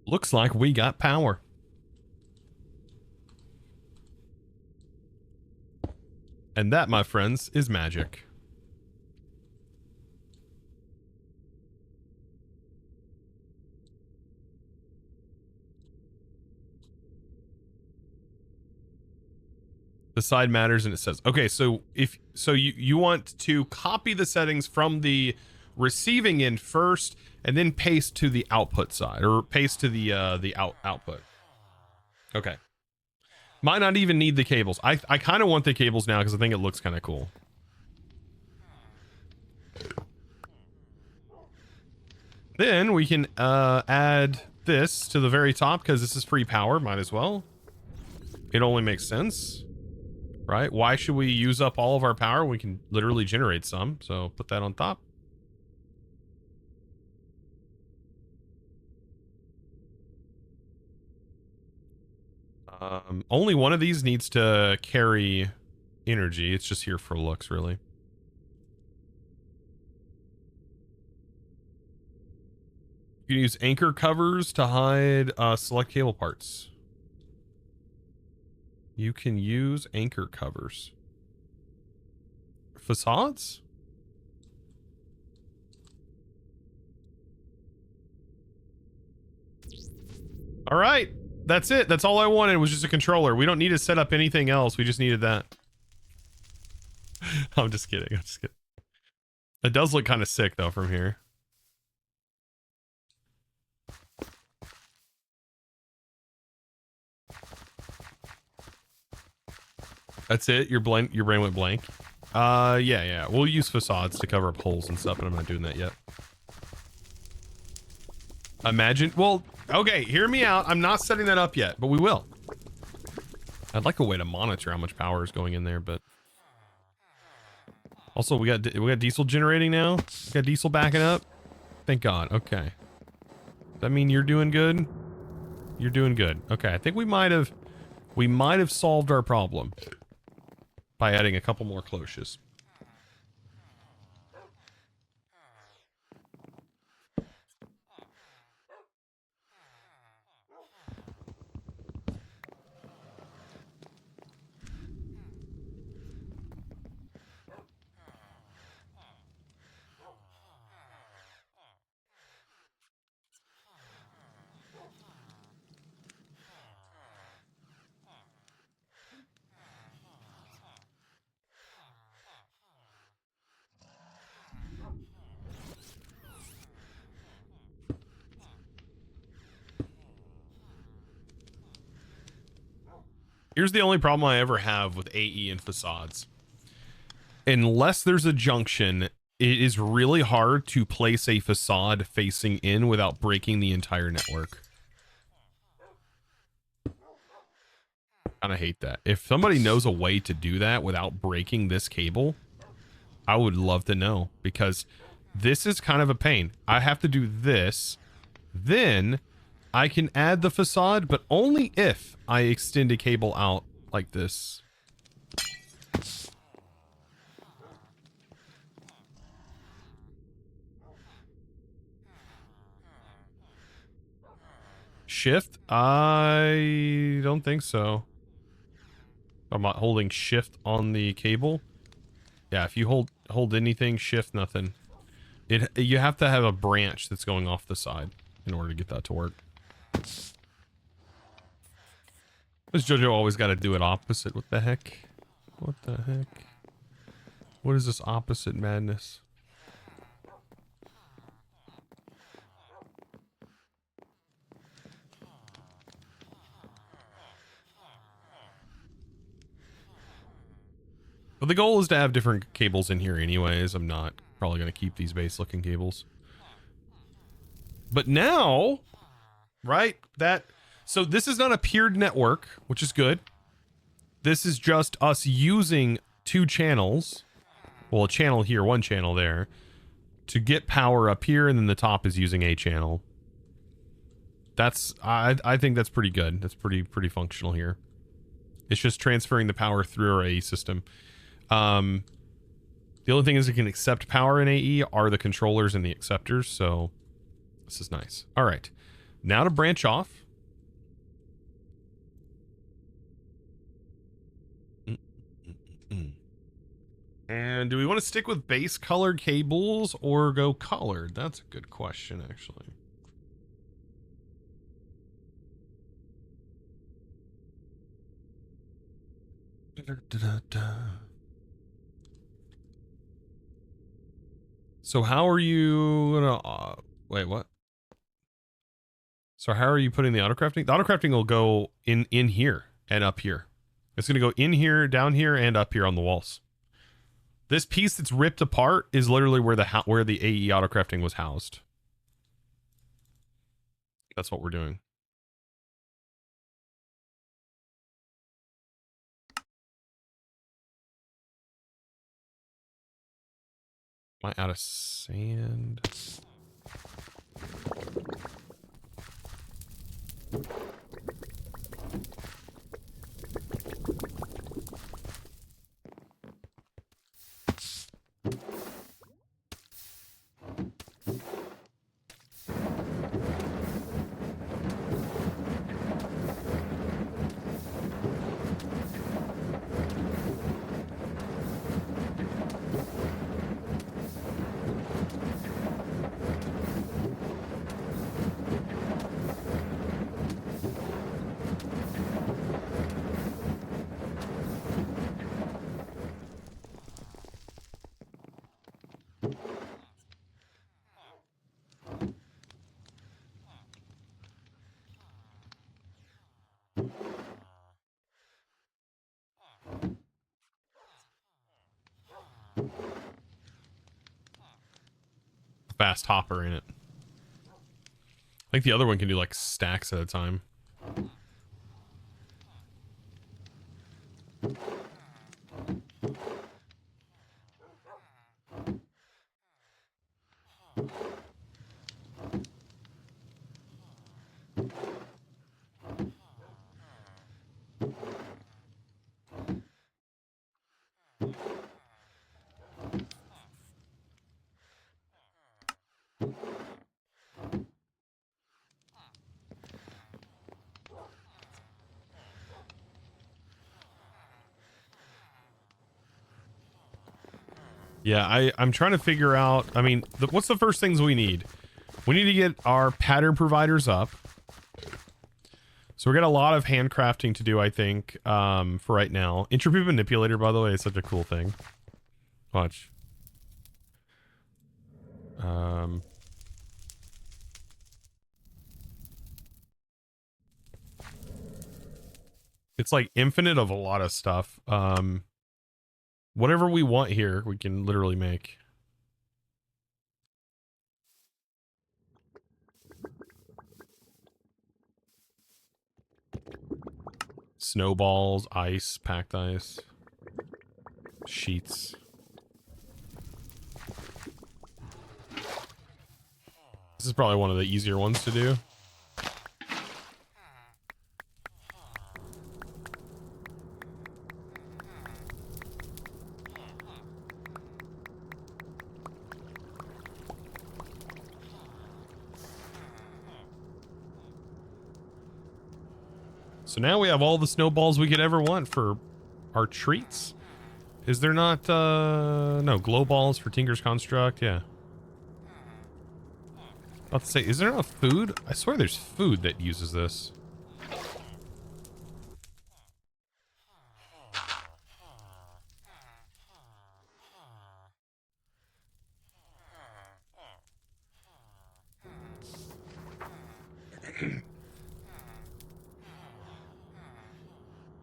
Looks like we got power. And that, my friends, is magic. The side matters, and it says, okay, so if you want to copy the settings from the receiving end first, and then paste to the output side, or paste to the output. Okay. Might not even need the cables. I kind of want the cables now because I think it looks kind of cool. Then we can add this to the very top because this is free power. Might as well. It only makes sense. Right? Why should we use up all of our power? We can literally generate some. So put that on top. Only one of these needs to carry energy. It's just here for looks, really. You can use anchor covers to hide select cable parts. You can use anchor covers. Facades? All right. That's it. That's all I wanted was just a controller. We don't need to set up anything else. We just needed that. I'm just kidding. I'm just kidding. It does look kind of sick, though, from here. That's it? Your brain went blank? Yeah. We'll use facades to cover up holes and stuff, but I'm not doing that yet. Imagine... Well, okay, hear me out. I'm not setting that up yet, but we will. I'd like a way to monitor how much power is going in there, but... Also, we got diesel generating now. We got diesel backing up. Thank God. Okay. Does that mean you're doing good? You're doing good. Okay, I think we might have solved our problem by adding a couple more cloches. Here's the only problem I ever have with AE and facades. Unless there's a junction, it is really hard to place a facade facing in without breaking the entire network. I kind of hate that. If somebody knows a way to do that without breaking this cable, I would love to know, because this is kind of a pain. I have to do this, then I can add the facade, but only if I extend a cable out like this. Shift? I don't think so. I'm not holding shift on the cable. Yeah, if you hold anything, shift, nothing. You have to have a branch that's going off the side in order to get that to work. This JoJo always got to do it opposite. What the heck? What the heck? What is this opposite madness? But the goal is to have different cables in here anyways. I'm not probably going to keep these base looking cables. But now, right, so this is not a peered network, which is good. This is just us using two channels. Well, a channel here, one channel there, to get power up here, and then the top is using a channel. I think that's pretty good. That's pretty functional here. It's just transferring the power through our AE system. The only thing is it can accept power in AE are the controllers and the acceptors, so this is nice. All right, now to branch off. And do we want to stick with base colored cables or go colored? That's a good question, actually. So how are you gonna wait, what? So how are you putting the autocrafting? The autocrafting will go in here and up here. It's gonna go in here, down here, and up here on the walls. This piece that's ripped apart is literally where the AE autocrafting was housed. That's what we're doing. Am I out of sand? Fast hopper in it. I think the other one can do like stacks at a time. Yeah, I'm trying to figure out, I mean, what's the first things we need? We need to get our pattern providers up. So we got a lot of handcrafting to do, I think, for right now. Entropy manipulator, by the way, is such a cool thing. Watch. It's like infinite of a lot of stuff. Whatever we want here, we can literally make. Snowballs, ice, packed ice, sheets. This is probably one of the easier ones to do. So now we have all the snowballs we could ever want for our treats. Is there not, no, glow balls for Tinker's Construct? Yeah. About to say, is there enough food? I swear there's food that uses this.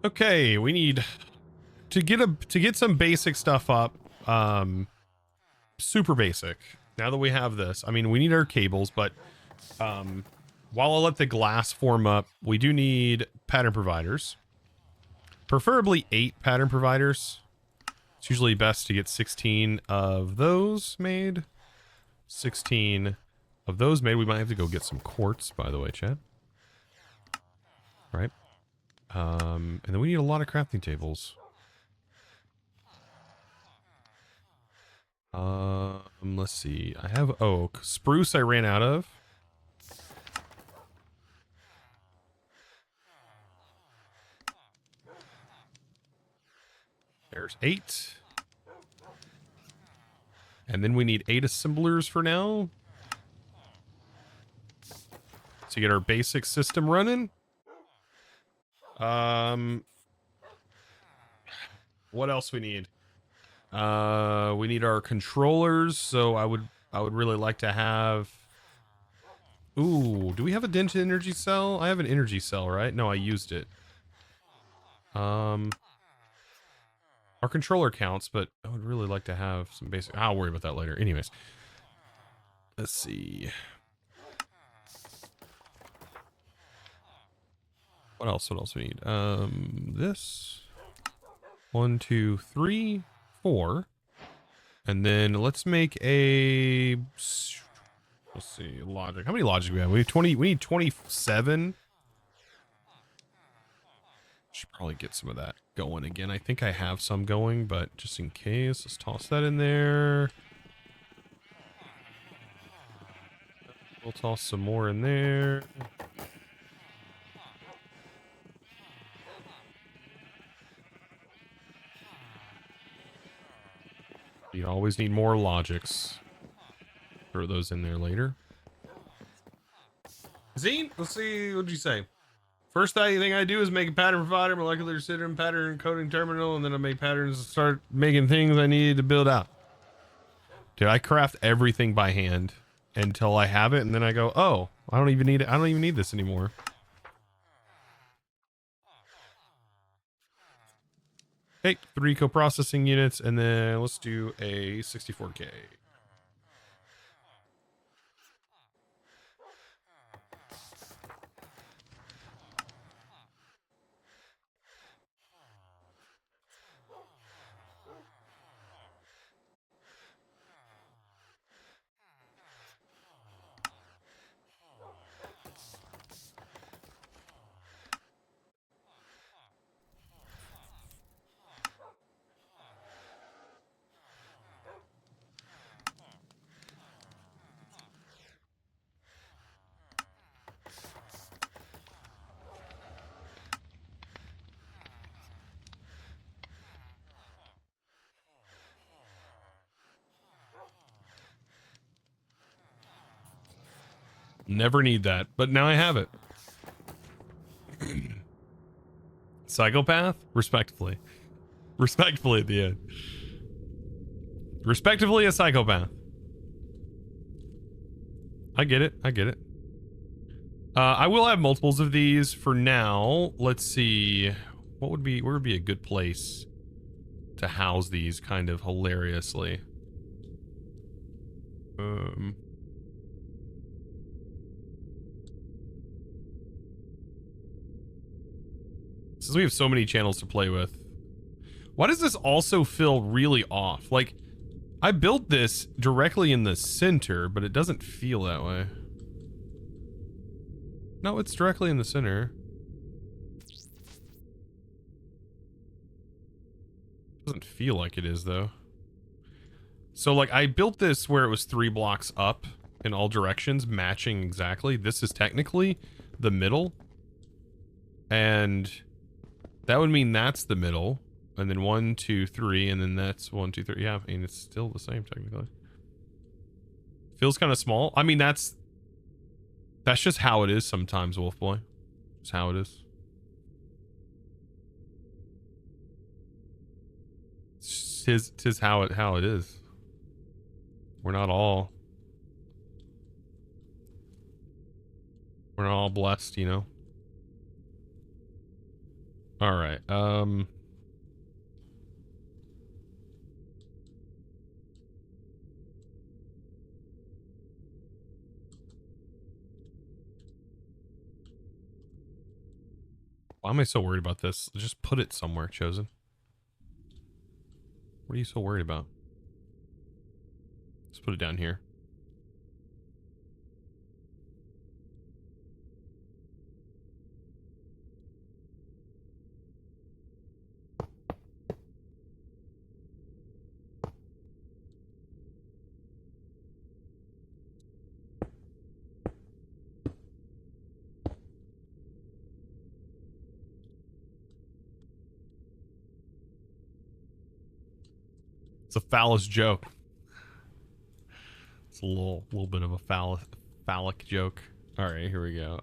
Okay, we need to get some basic stuff up. Super basic. Now that we have this, I mean, we need our cables, but while I'll let the glass form up, we do need pattern providers. Preferably 8 pattern providers. It's usually best to get 16 of those made. 16 of those made. We might have to go get some quartz, by the way, Chad. Right. And then we need a lot of crafting tables. Let's see. I have oak. Spruce I ran out of. There's 8. And then we need 8 assemblers for now. To get our basic system running. What else we need? We need our controllers. So I would really like to have. Ooh, do we have a dented energy cell? I have an energy cell, right? No, I used it. Our controller counts, but I would really like to have some basic. I'll worry about that later. Anyways, let's see. What else? What else we need? This. 1, 2, 3, 4, and then let's make a. Let's see, logic. How many logic do we have? We have 20. We need 27. Should probably get some of that going again. I think I have some going, but just in case, let's toss that in there. We'll toss some more in there. You always need more logics. Throw those in there later. Zine, let's see. What'd you say? First thing I do is make a pattern provider, molecular system, pattern coding terminal, and then I make patterns and start making things I need to build out. Dude, I craft everything by hand until I have it, and then I go, oh, I don't even need it. I don't even need this anymore. Okay, 3 coprocessing units, and then let's do a 64K. Never need that, but now I have it. Psychopath? Respectfully. Respectfully at the end. Respectively a psychopath. I get it. I get it. I will have multiples of these for now. Let's see. Where would be a good place to house these kind of hilariously? Since we have so many channels to play with. Why does this also feel really off? Like, I built this directly in the center, but it doesn't feel that way. No, it's directly in the center. Doesn't feel like it is, though. So, like, I built this where it was 3 blocks up in all directions, matching exactly. This is technically the middle. And that would mean that's the middle. And then 1, 2, 3, and then that's 1, 2, 3. Yeah, I mean, it's still the same, technically. Feels kind of small. I mean, that's just how it is sometimes, Wolfboy. It's how it is. Tis how it is. We're not all blessed, you know. All right. Why am I so worried about this? Just put it somewhere, Chosen. What are you so worried about? Let's put it down here. It's a phallus joke. It's a little bit of a phallic joke. All right, here we go.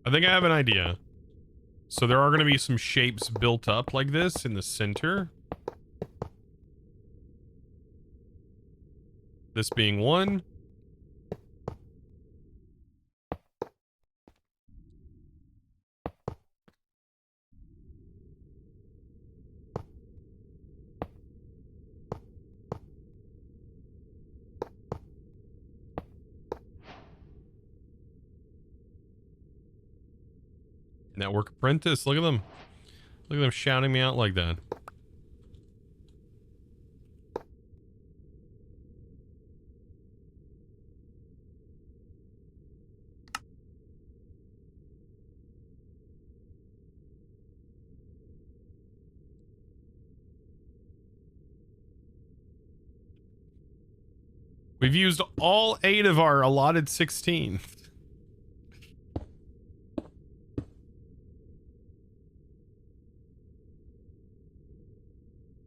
I think I have an idea. So there are going to be some shapes built up like this in the center. This being one. Network apprentice, look at them. Look at them shouting me out like that. We've used all 8 of our allotted 16.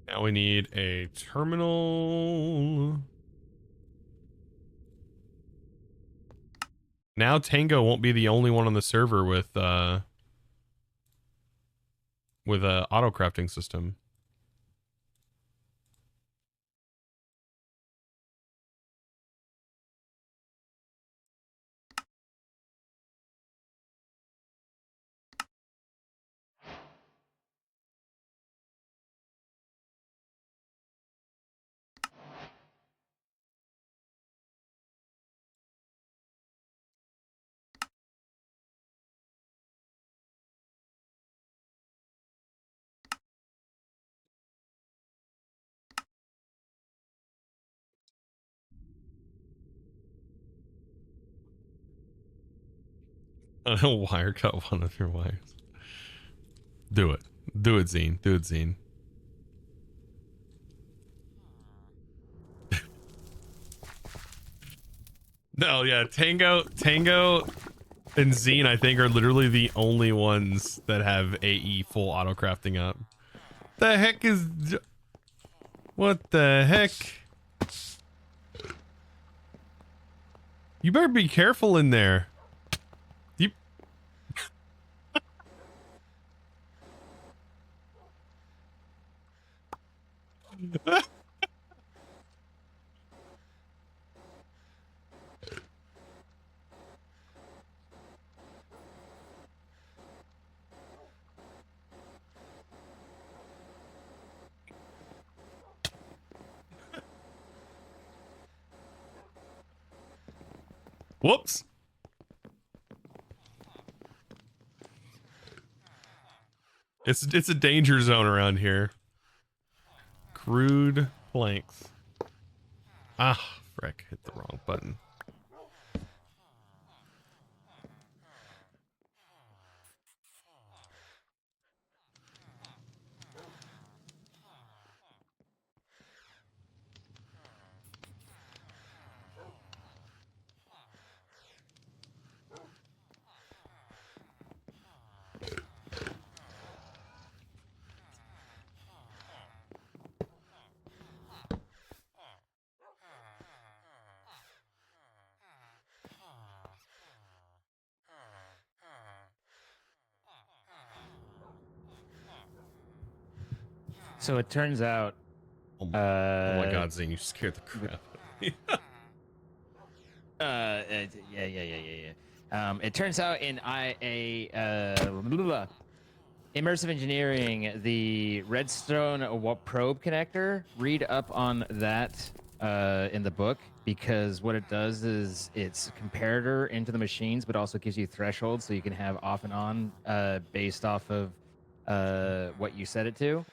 Now we need a terminal. Now Tango won't be the only one on the server with a auto-crafting system. Wire cut one of your wires. Do it. Do it, Zine. Do it, Zine. No, yeah, Tango and Zine, I think, are literally the only ones that have AE full auto crafting up. The heck is... What the heck? You better be careful in there. You... Whoops. It's a danger zone around here. Crude planks. Ah, frick, hit the wrong button. So it turns out. Oh my God, Zane, you scared the crap out of me. Yeah. It turns out in immersive engineering, the redstone probe connector. Read up on that in the book, because what it does is it's a comparator into the machines, but also gives you thresholds so you can have off and on based off of what you set it to.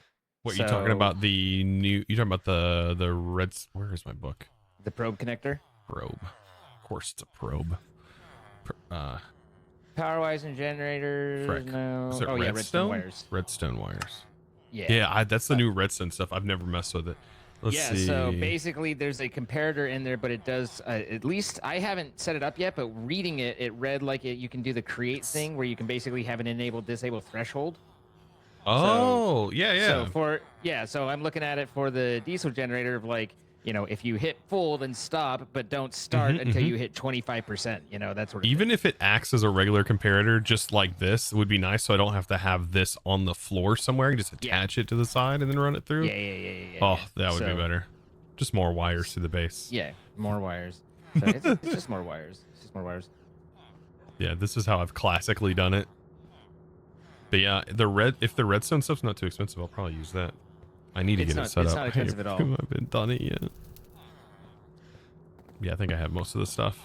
What you talking about? The new? You talking about the red? Where is my book? The probe connector. Probe. Of course, it's a probe. Power wires and generators. Frick. No. Is it Oh redstone? yeah, redstone wires. Redstone wires. Yeah. Yeah, that's the new redstone stuff. I've never messed with it. Let's see. So basically there's a comparator in there, but it does, at least I haven't set it up yet, but reading it, it read like you can do the create thing where you can basically have an enable disable threshold. Oh, yeah. So so I'm looking at it for the diesel generator of like, you know, if you hit full, then stop, but don't start until you hit 25%. You know, that sort of Even thing. if it acts as a regular comparator, just like this, it would be nice. So I don't have to have this on the floor somewhere. You just attach it to the side and then run it through. Yeah. Oh, that would be better. Just more wires to the base. Yeah, more wires. So it's just more wires. It's just more wires. Yeah, this is how I've classically done it. But yeah, if the redstone stuff's not too expensive, I'll probably use that. I need to get it set up. It's not expensive at all. I haven't done it yet. Yeah, I think I have most of the stuff.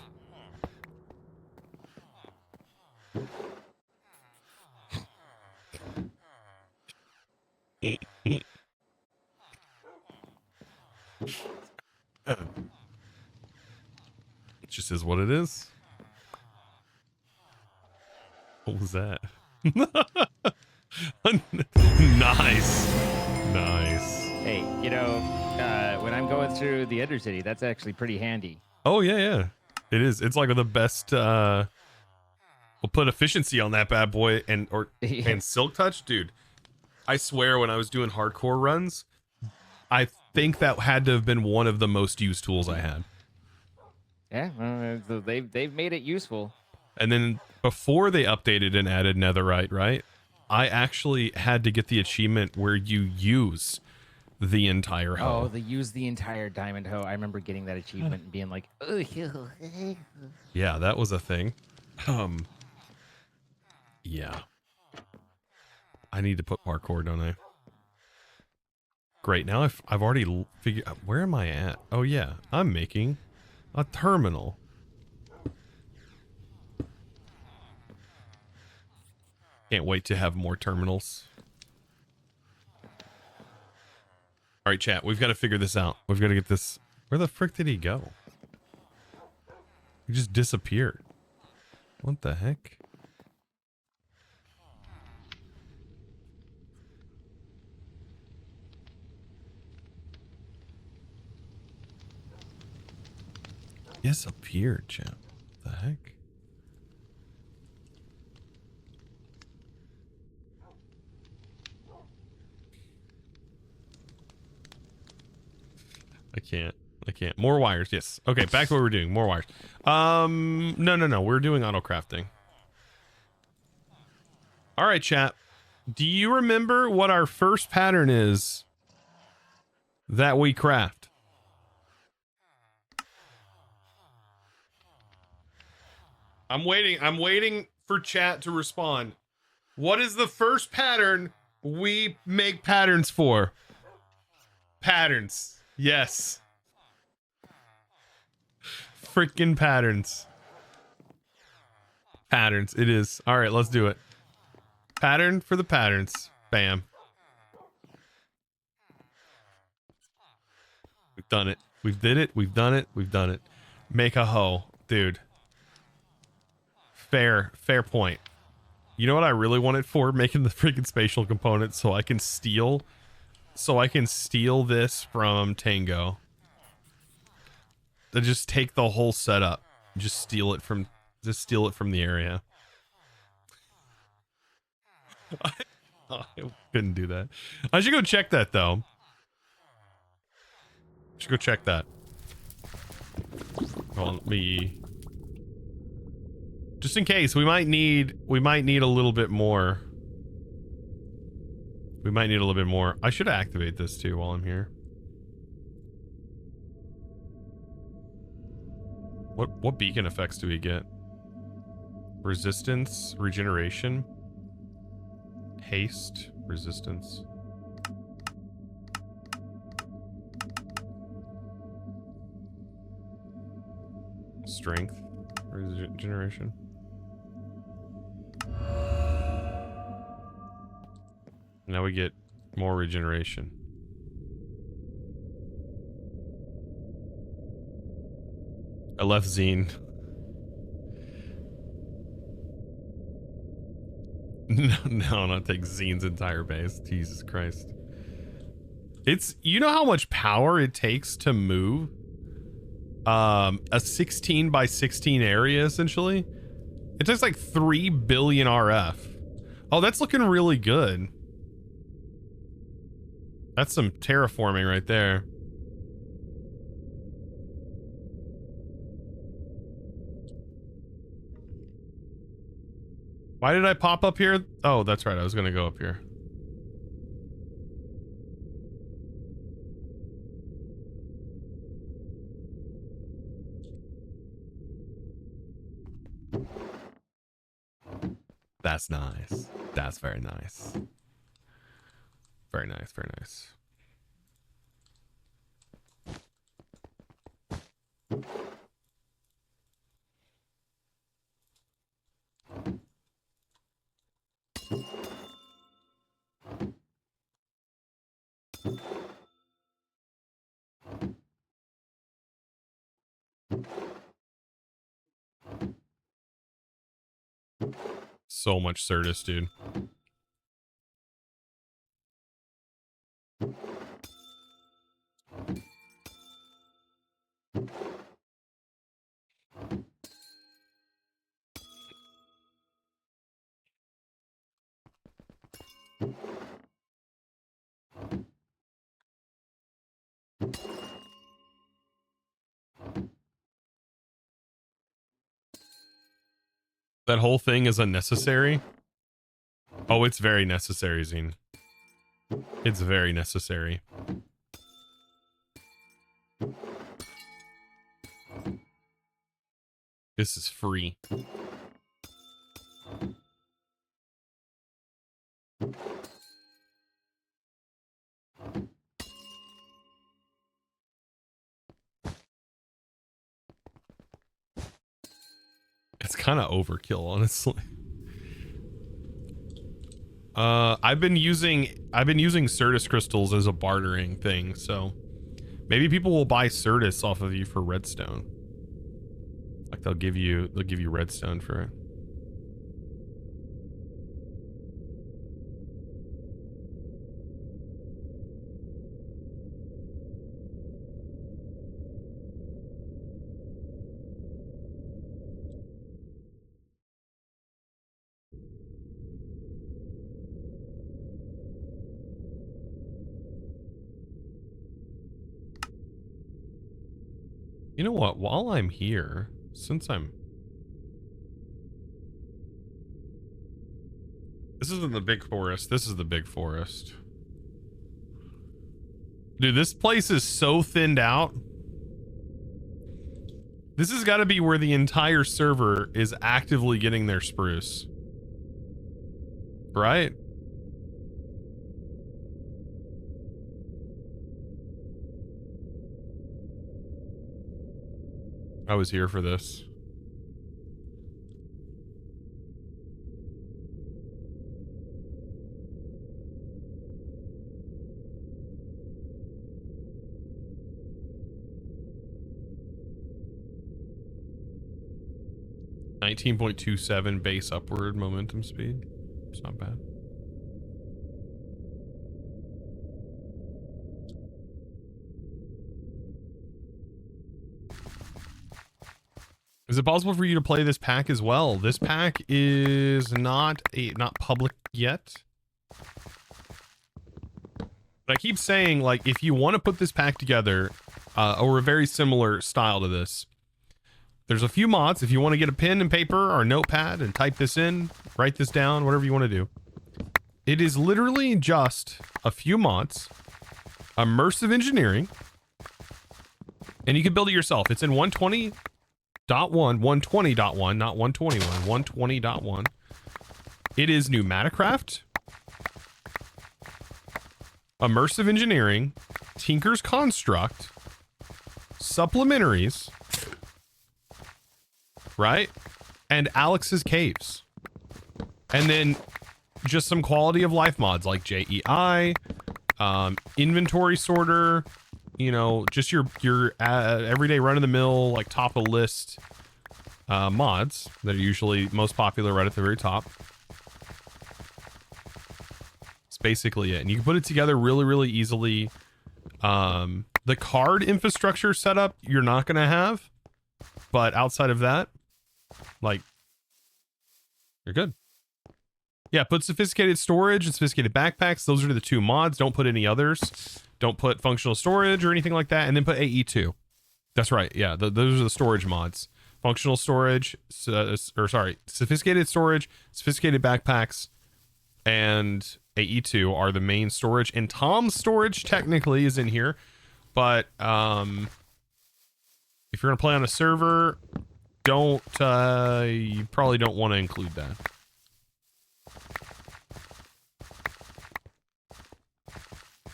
It just is what it is. What was that? Nice. Hey, you know, when I'm going through the Undercity, that's actually pretty handy. Oh yeah. It is. It's like the best. We'll put efficiency on that bad boy and silk touch, dude. I swear, when I was doing hardcore runs, I think that had to have been one of the most used tools I had. Yeah, well, they've made it useful. And then before they updated and added netherite, right? I actually had to get the achievement where you use the entire hoe. Oh, they use the entire diamond hoe. I remember getting that achievement and being like, oh, yeah, that was a thing. Yeah. I need to put parkour, don't I? Great. Now I've already figured out, where am I at? Oh yeah, I'm making a terminal. Can't wait to have more terminals. All right, chat, we've got to figure this out. We've got to get this. Where the frick did he go? He just disappeared. What the heck? Disappeared, chat. What the heck? I can't. More wires, yes. Okay, back to what we're doing. More wires. No. We're doing autocrafting. All right, chat. Do you remember what our first pattern is that we craft? I'm waiting for chat to respond. What is the first pattern we make patterns for? Patterns. Yes. Freaking patterns. Patterns. It is. All right, let's do it. Pattern for the patterns. Bam. We've done it. We've did it. We've done it. We've done it. Make a hoe. Dude. Fair point. You know what I really want it for? Making the freaking spatial component so I can steal this from Tango. To just take the whole setup. Just steal it from the area. I couldn't do that. I should go check that though. Should go check that. Hold on, let me. Just in case, we might need a little bit more. We might need a little bit more. I should activate this too while I'm here. What beacon effects do we get? Resistance, regeneration, haste, resistance. Strength, regeneration. Now we get more regeneration. I left Zine. No, not take Zine's entire base. Jesus Christ. It's, you know how much power it takes to move a 16 by 16 area, essentially? It takes like 3 billion RF. Oh, that's looking really good. That's some terraforming right there. Why did I pop up here? Oh, that's right. I was going to go up here. That's nice. That's very nice. Very nice. Very nice. So much Certus, dude. That whole thing is unnecessary. Oh, it's very necessary, Zine. It's very necessary. This is free. It's kind of overkill, honestly. I've been using Certus crystals as a bartering thing, so maybe people will buy Certus off of you for redstone. Like they'll give you redstone for it. You know what? While I'm here, since I'm... This isn't the big forest. This is the big forest. Dude, this place is so thinned out. This has got to be where the entire server is actively getting their spruce. Right? I was here for this. .27 base upward momentum speed. It's not bad. Is it possible for you to play this pack as well? This pack is not public yet. But I keep saying, like, if you want to put this pack together, or a very similar style to this, there's a few mods. If you want to get a pen and paper or a notepad and type this in, write this down, whatever you want to do. It is literally just a few mods, immersive engineering, and you can build it yourself. It's in 120.1, 120.1, not 121, 120.1. It is PneumaticCraft, immersive engineering, Tinker's Construct, supplementaries, right? And Alex's Caves. And then just some quality of life mods like JEI, inventory sorter, you know, just your everyday run-of-the-mill, like top-of-list mods that are usually most popular right at the very top. It's basically it. And you can put it together really, really easily. The card infrastructure setup you're not going to have, but outside of that, like, you're good. Yeah, put sophisticated storage and sophisticated backpacks. Those are the two mods. Don't put any others. Don't put functional storage or anything like that. And then put AE2. That's right. Yeah, those are the storage mods. functional storage, sophisticated storage, sophisticated backpacks, and AE2 are the main storage. And Tom's storage technically is in here, but if you're gonna play on a server, you probably don't want to include that.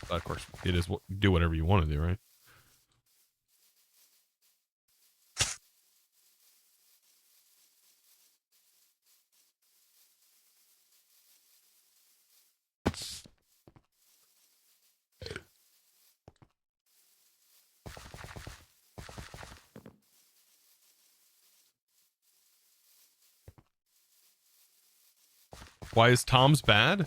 But of course, it is do whatever you want to do, right? Why is Tom's bad?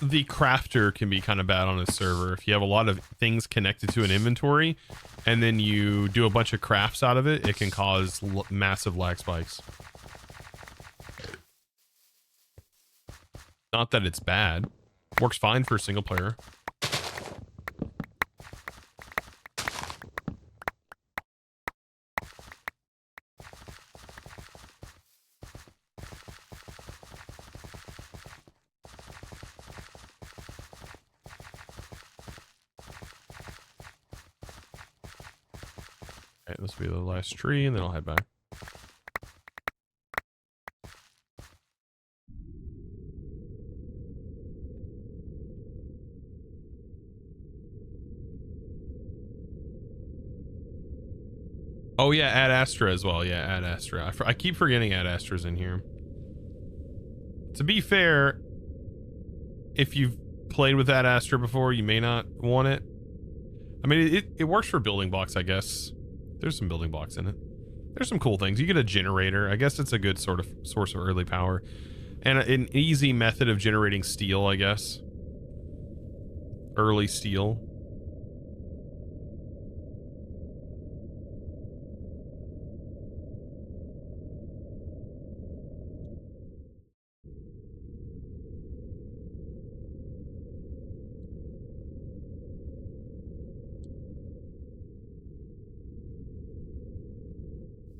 The crafter can be kind of bad on a server. If you have a lot of things connected to an inventory and then you do a bunch of crafts out of it, it can cause massive lag spikes. Not that it's bad. Works fine for single player. Okay, this will be the last tree, and then I'll head back. Oh yeah, Ad Astra as well. Yeah, Ad Astra. I keep forgetting Ad Astra's in here. To be fair, if you've played with Ad Astra before, you may not want it. I mean, it works for building blocks, I guess. There's some building blocks in it. There's some cool things. You get a generator. I guess it's a good sort of source of early power. And an easy method of generating steel, I guess. Early steel.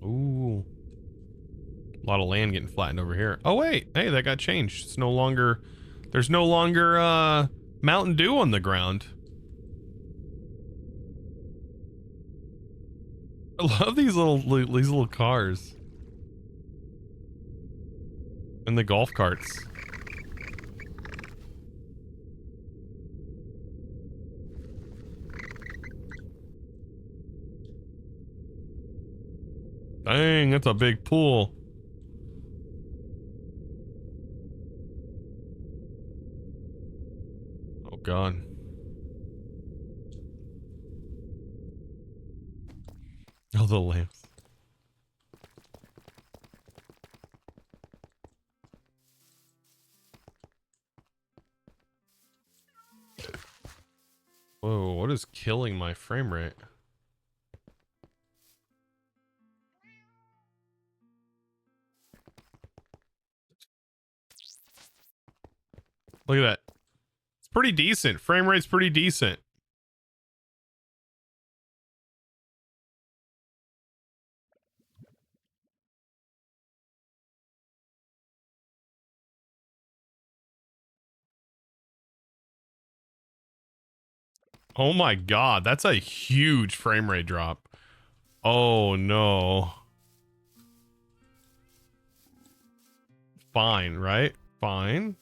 Ooh. A lot of land getting flattened over here. Oh wait, hey, that got changed. It's no longer, there's no longer Mountain Dew on the ground. I love these little cars. And the golf carts. Dang, that's a big pool. Oh God. Oh, the lamps. Whoa, what is killing my frame rate? Look at that. It's pretty decent. Frame rate's pretty decent. Oh my God, that's a huge frame rate drop. Oh no. Fine, right? Fine.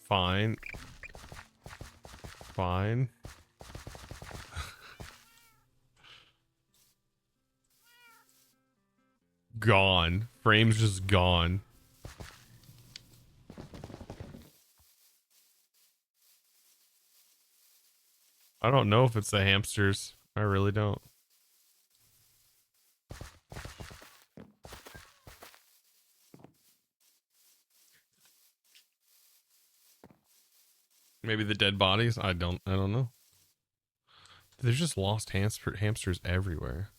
Fine. Fine. Gone. Frame's just gone. I don't know if it's the hamsters. I really don't. Maybe the dead bodies? I don't know. There's just lost hamsters everywhere.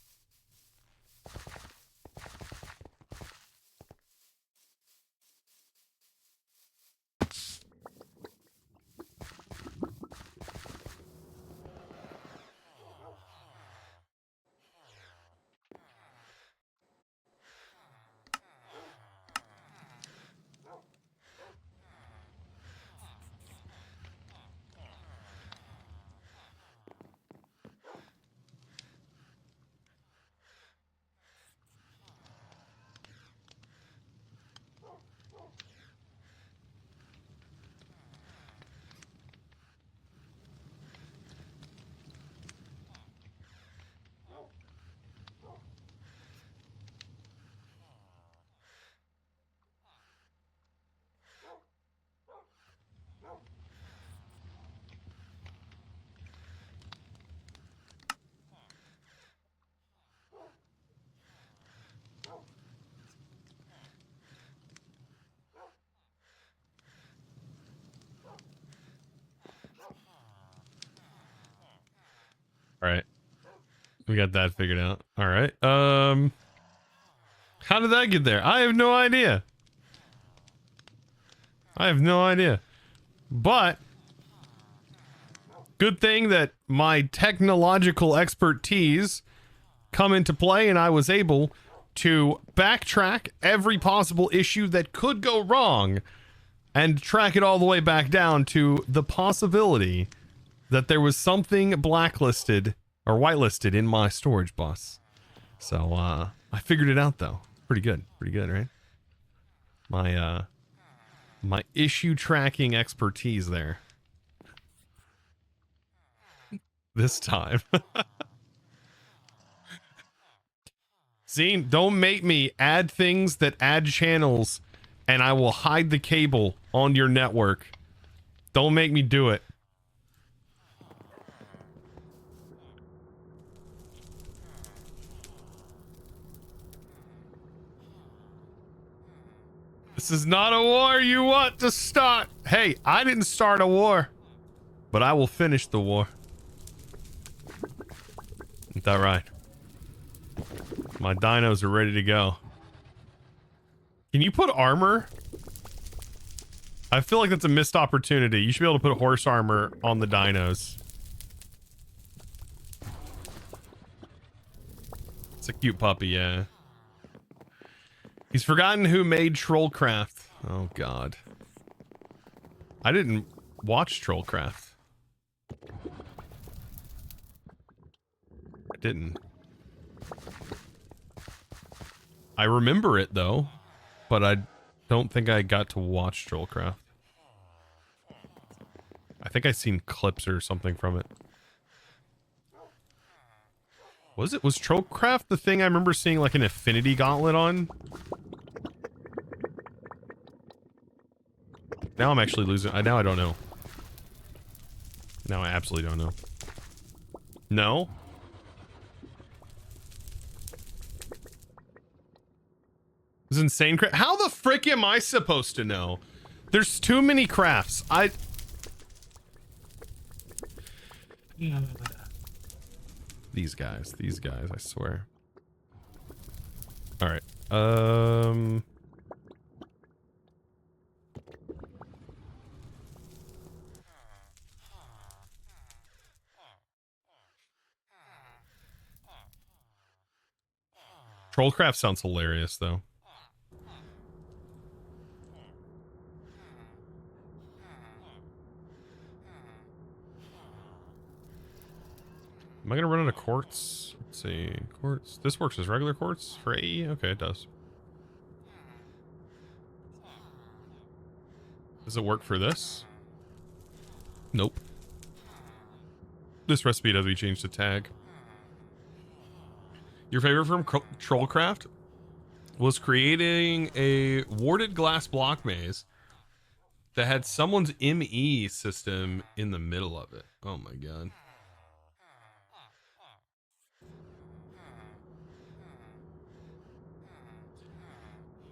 We got that figured out. All right. How did that get there? I have no idea. I have no idea. But good thing that my technological expertise come into play and I was able to backtrack every possible issue that could go wrong and track it all the way back down to the possibility that there was something blacklisted or whitelisted in my storage bus. So I figured it out though. Pretty good, right? My issue tracking expertise there. This time. See, don't make me add things that add channels and I will hide the cable on your network. Don't make me do it. This is not a war you want to start. Hey, I didn't start a war, but I will finish the war. Isn't that right? My dinos are ready to go. Can you put armor? I feel like that's a missed opportunity. You should be able to put horse armor on the dinos. It's a cute puppy, yeah. He's forgotten who made Trollcraft. Oh, God. I didn't watch Trollcraft. I didn't. I remember it, though. But I don't think I got to watch Trollcraft. I think I seen clips or something from it. Was Trollcraft the thing I remember seeing like an affinity gauntlet on? Now I'm actually losing. Now I don't know. Now I absolutely don't know. No? This is insane. How the frick am I supposed to know? There's too many crafts. These guys, I swear. All right. Trollcraft sounds hilarious, though. Am I gonna run out of quartz? Let's see. Quartz. This works as regular quartz for AE? Okay, it does. Does it work for this? Nope. This recipe doesn't change to tag. Your favorite from Trollcraft was creating a warded glass block maze that had someone's ME system in the middle of it. Oh my god.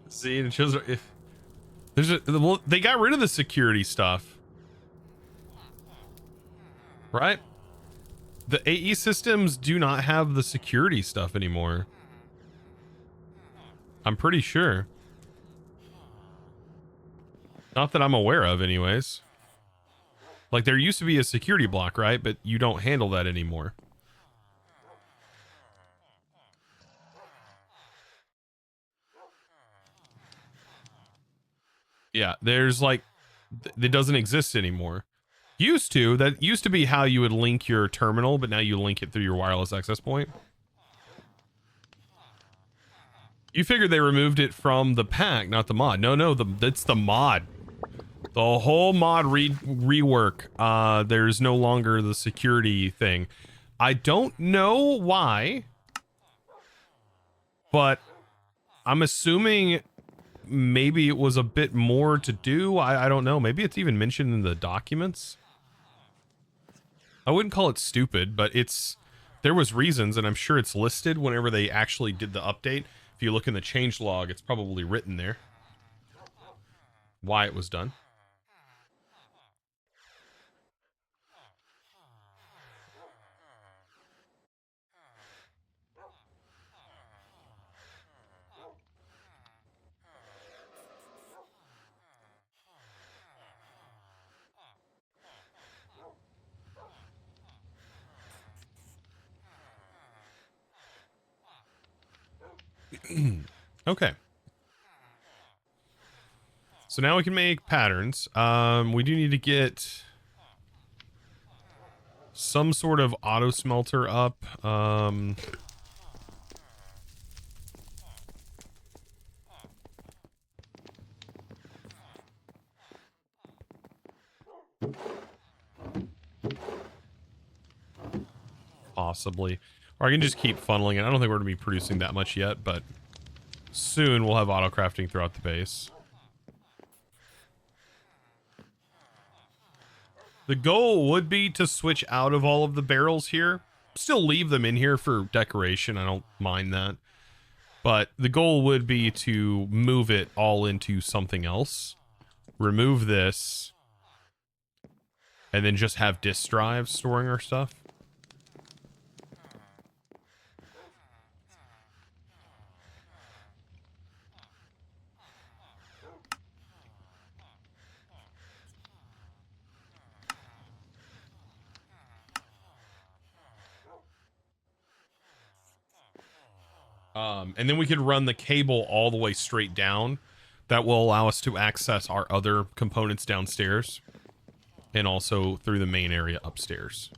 See, it shows if there's a well, they got rid of the security stuff, right? The AE systems do not have the security stuff anymore. I'm pretty sure. Not that I'm aware of, anyways. Like there used to be a security block, right? But you don't handle that anymore. Yeah, there's like, it doesn't exist anymore. That used to be how you would link your terminal, but now you link it through your wireless access point. You figured they removed it from the pack, not the mod. No, it's the mod. The whole mod rework. There's no longer the security thing. I don't know why, but I'm assuming maybe it was a bit more to do. I don't know. Maybe it's even mentioned in the documents. I wouldn't call it stupid, but there was reasons, and I'm sure it's listed whenever they actually did the update. If you look in the change log, it's probably written there why it was done. Okay. So now we can make patterns. We do need to get some sort of auto smelter up. Possibly. Or I can just keep funneling it. I don't think we're going to be producing that much yet, but soon we'll have auto-crafting throughout the base. The goal would be to switch out of all of the barrels here. Still leave them in here for decoration. I don't mind that. But the goal would be to move it all into something else. Remove this. And then just have disk drives storing our stuff. And then we could run the cable all the way straight down. That will allow us to access our other components downstairs. And also through the main area upstairs.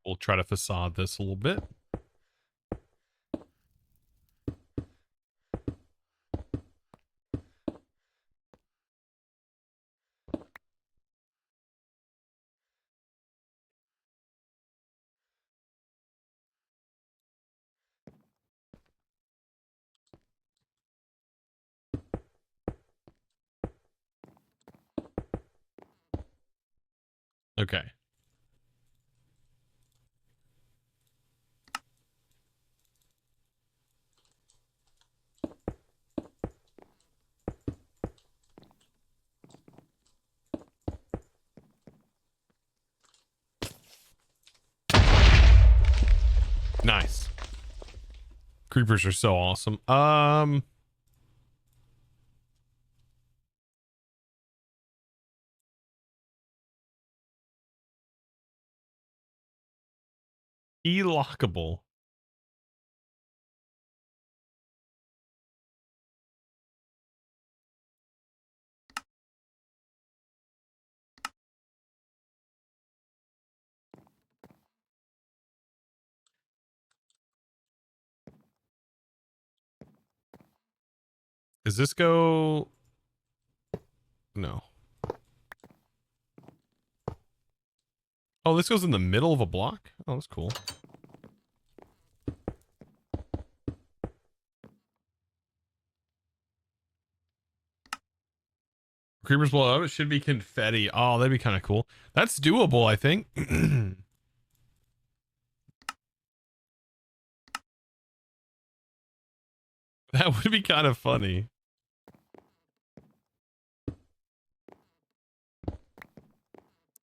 We'll try to facade this a little bit. Okay. Nice. Creepers are so awesome. Lockable. Does this go? No. Oh, this goes in the middle of a block? Oh, that's cool. Creepers blow up. It should be confetti. Oh, that'd be kind of cool. That's doable, I think. That would be kind of funny.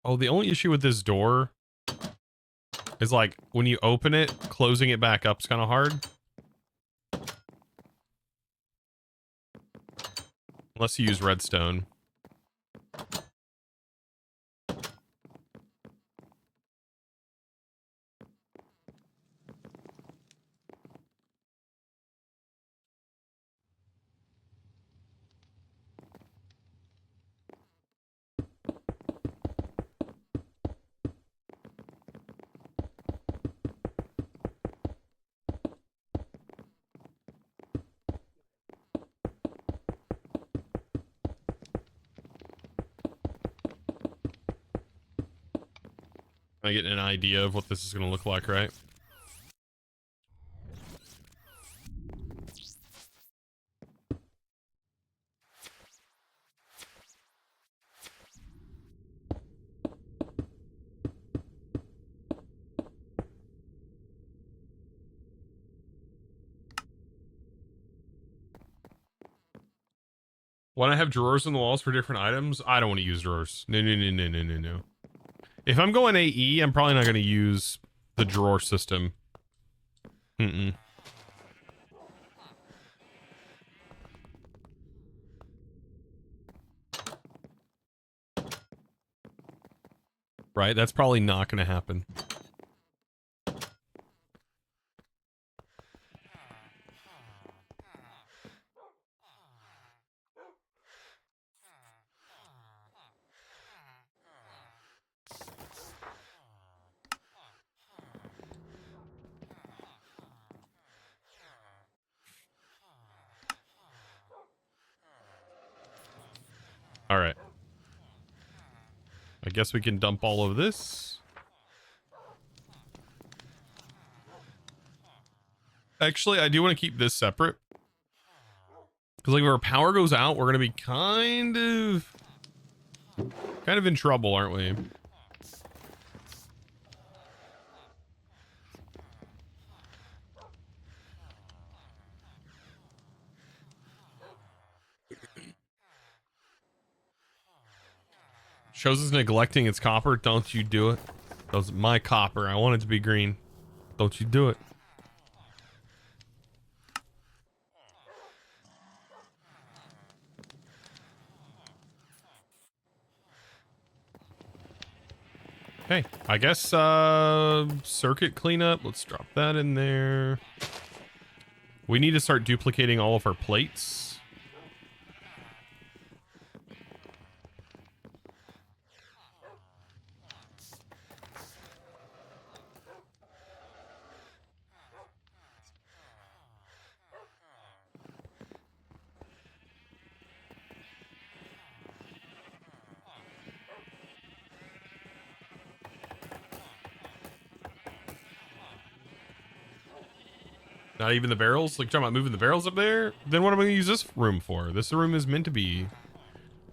Oh, the only issue with this door is like when you open it, closing it back up is kind of hard. Unless you use redstone. I get an idea of what this is going to look like, right? Want to have drawers on the walls for different items? I don't want to use drawers. No, no, no, no, no, no, no. If I'm going AE, I'm probably not going to use the drawer system. Mm-mm. Right? That's probably not going to happen. All right. I guess we can dump all of this. Actually, I do want to keep this separate. Because like if our power goes out, we're going to be kind of in trouble, aren't we? Shows us neglecting its copper. Don't you do it. That's my copper. I want it to be green. Don't you do it. Okay, I guess circuit cleanup. Let's drop that in there. We need to start duplicating all of our plates. Not even the barrels? Like, you're talking about moving the barrels up there? Then what am I going to use this room for? This room is meant to be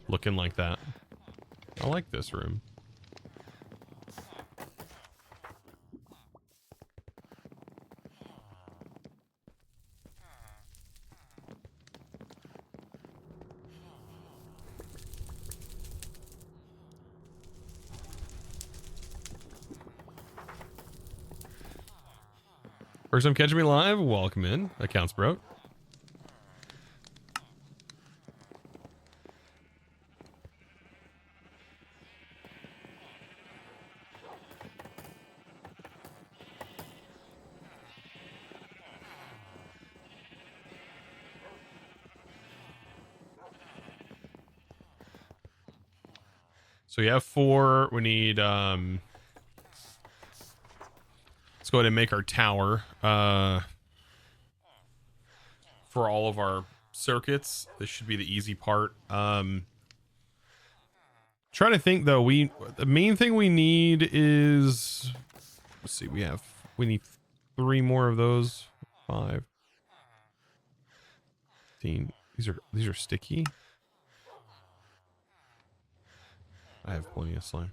looking like that. I like this room. First time catching me live, welcome in. Accounts broke. So we have 4. We need let's go ahead and make our tower for all of our circuits. This should be the easy part. Trying to think though, the main thing we need is, let's see, we need 3 more of those. 5, 15. These are sticky. I have plenty of slime.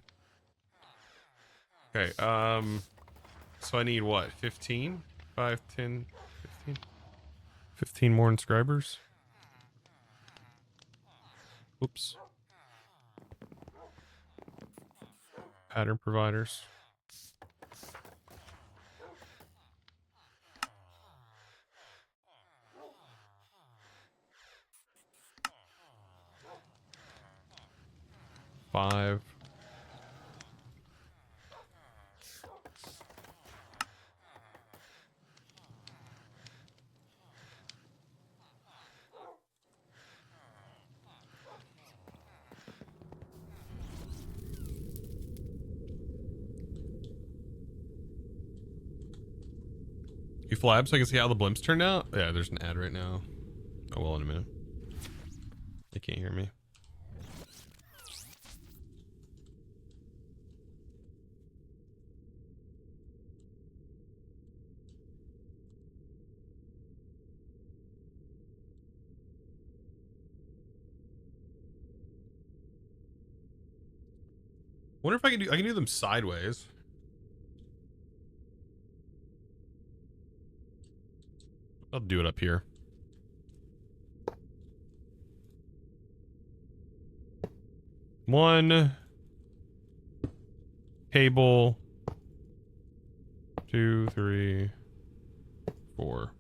Okay, so I need what? 15? 5, 10, 15? 15 more inscribers. Oops. Pattern providers. Five. You flab so I can see how the blimps turned out? Yeah, there's an ad right now. Oh, well, in a minute. They can't hear me. Wonder if I can do them sideways. I'll do it up here. One cable, 2, 3, 4.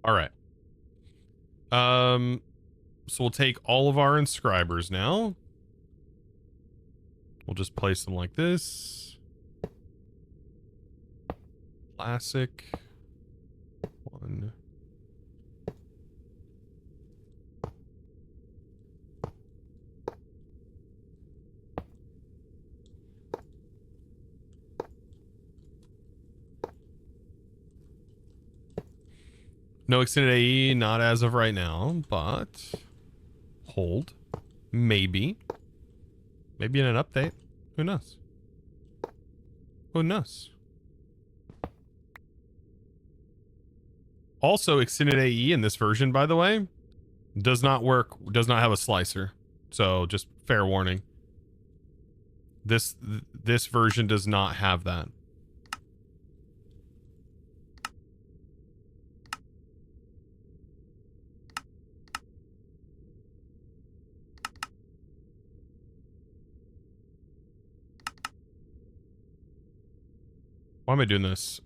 All right. So we'll take all of our inscribers now. We'll just place them like this. Classic. 1. No extended AE, not as of right now, but hold. Maybe. Maybe in an update. Who knows? Who knows? Also, extended AE in this version, by the way, does not work, does not have a slicer. So just fair warning. This version does not have that. Why am I doing this?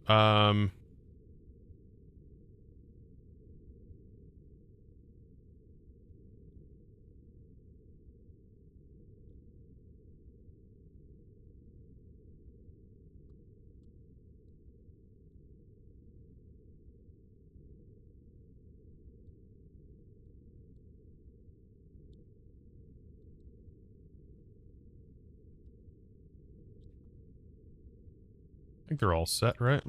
I think they're all set, right?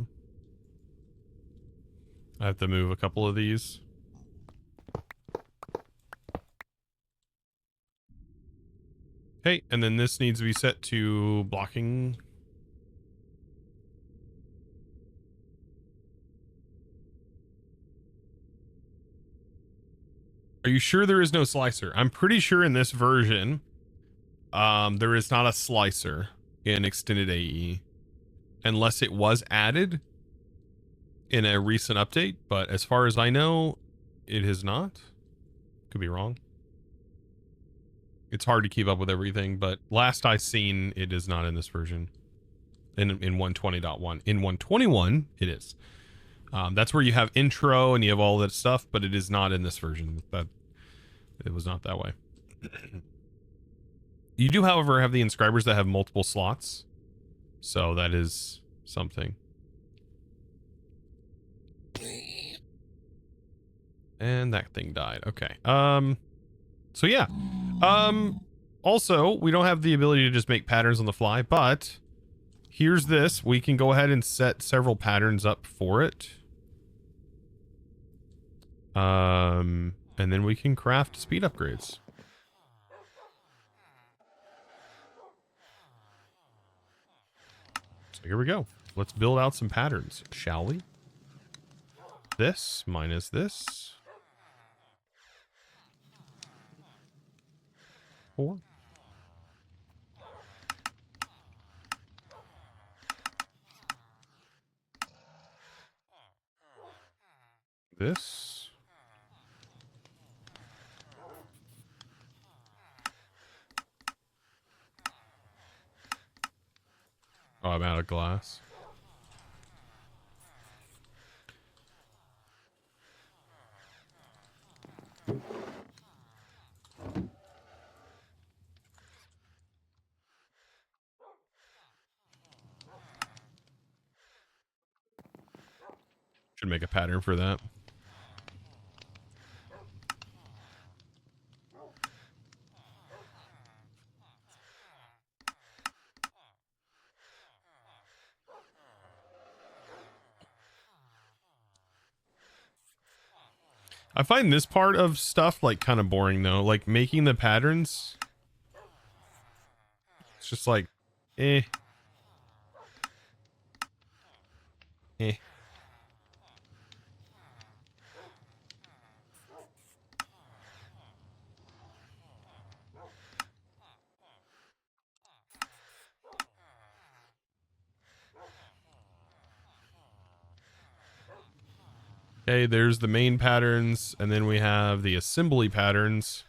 I have to move a couple of these. Okay, and then this needs to be set to blocking. Are you sure there is no slicer? I'm pretty sure in this version, there is not a slicer in extended AE. Unless it was added in a recent update, but as far as I know, it is not. Could be wrong. It's hard to keep up with everything, but last I seen, it is not in this version. In 120.1. In 121, it is. That's where you have intro and you have all that stuff, but it is not in this version. That it was not that way. You do, however, have the inscribers that have multiple slots. So that is something. And that thing died. Okay. So yeah. Also, we don't have the ability to just make patterns on the fly, but here's this. We can go ahead and set several patterns up for it. And then we can craft speed upgrades. So here we go. Let's build out some patterns, shall we? This minus this. 4. This. Oh, I'm out of glass. Should make a pattern for that. I find this part of stuff like kind of boring though. Like making the patterns. It's just like, eh. Eh. Okay, there's the main patterns, and then we have the assembly patterns.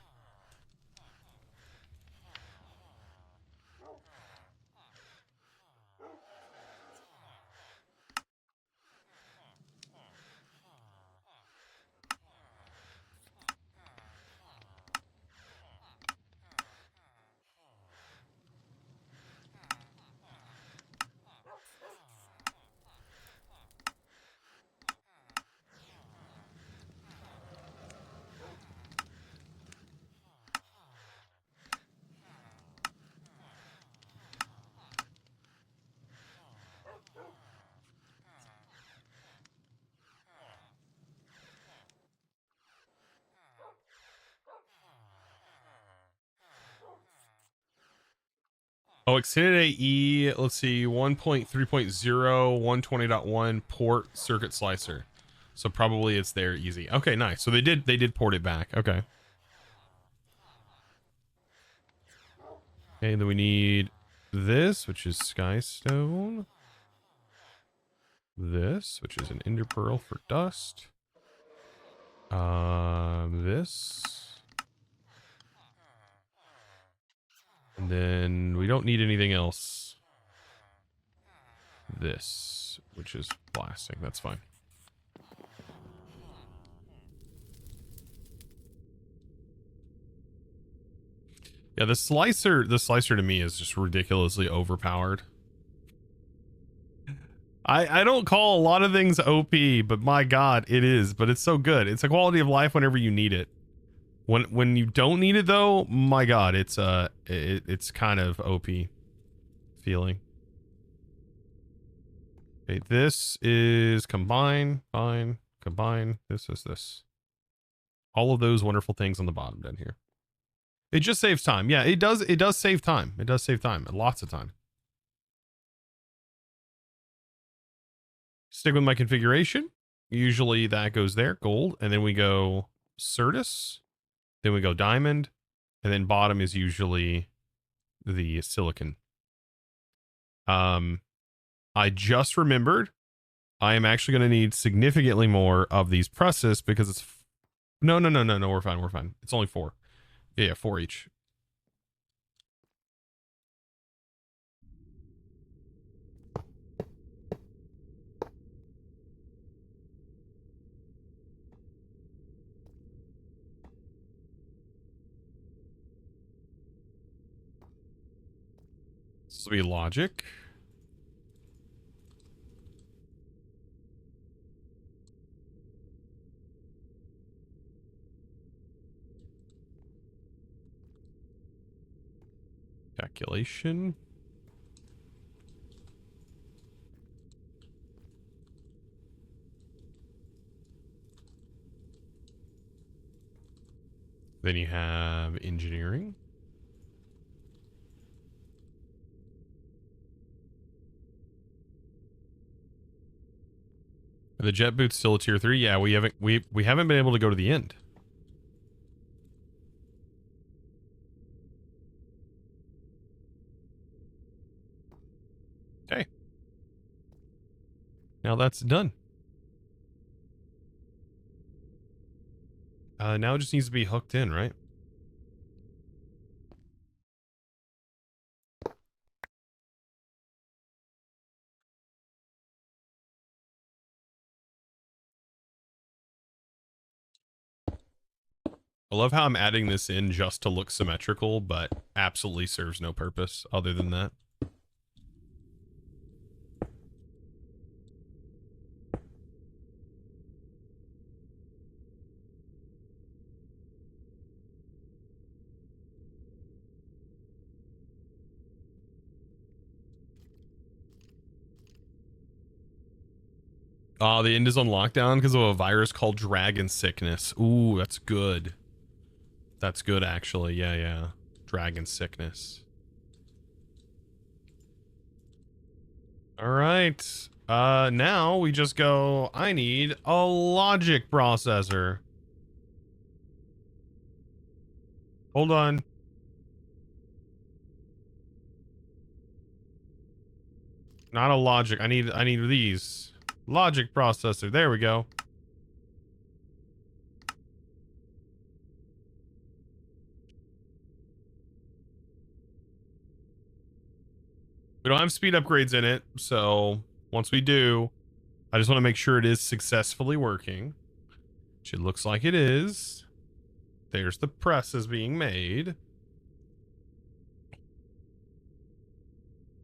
Oh, extended AE, let's see, 1.3.0, 120.1 port circuit slicer. So probably it's there easy. Okay, nice. So they did port it back. Okay. Okay, then we need this, which is Skystone. This, which is an Ender Pearl for dust. This. And then we don't need anything else. This, which is blasting. That's fine. Yeah, the slicer to me is just ridiculously overpowered. I don't call a lot of things OP, but my God, it is. But it's so good. It's a quality of life whenever you need it. When you don't need it though, my God, it's kind of OP feeling. Okay, this is combine, fine, combine. This is this. All of those wonderful things on the bottom down here. It just saves time. Yeah, it does. It does save time. It does save time. Lots of time. Stick with my configuration. Usually that goes there, gold, and then we go Certus, then we go diamond, and then bottom is usually the silicon. I just remembered I am actually going to need significantly more of these presses because it's no, we're fine. It's only 4. Yeah, 4 each. This will be logic. Calculation. Then you have engineering. Are the jet boots still a tier 3? Yeah, we haven't been able to go to the end. Okay. Now that's done. Now it just needs to be hooked in, right? I love how I'm adding this in just to look symmetrical, but absolutely serves no purpose other than that. The end is on lockdown because of a virus called dragon sickness. Ooh, that's good. That's good, actually. Yeah, yeah. Dragon sickness. All right. Now we just go, I need a logic processor. Hold on. Not a logic. I need these. Logic processor. There we go. We don't have speed upgrades in it, so once we do, I just want to make sure it is successfully working. Which it looks like it is. There's the presses being made.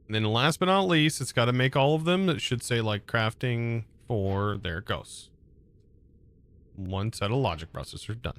And then last but not least, it's got to make all of them. It should say like crafting for, there it goes. One set of logic processors done.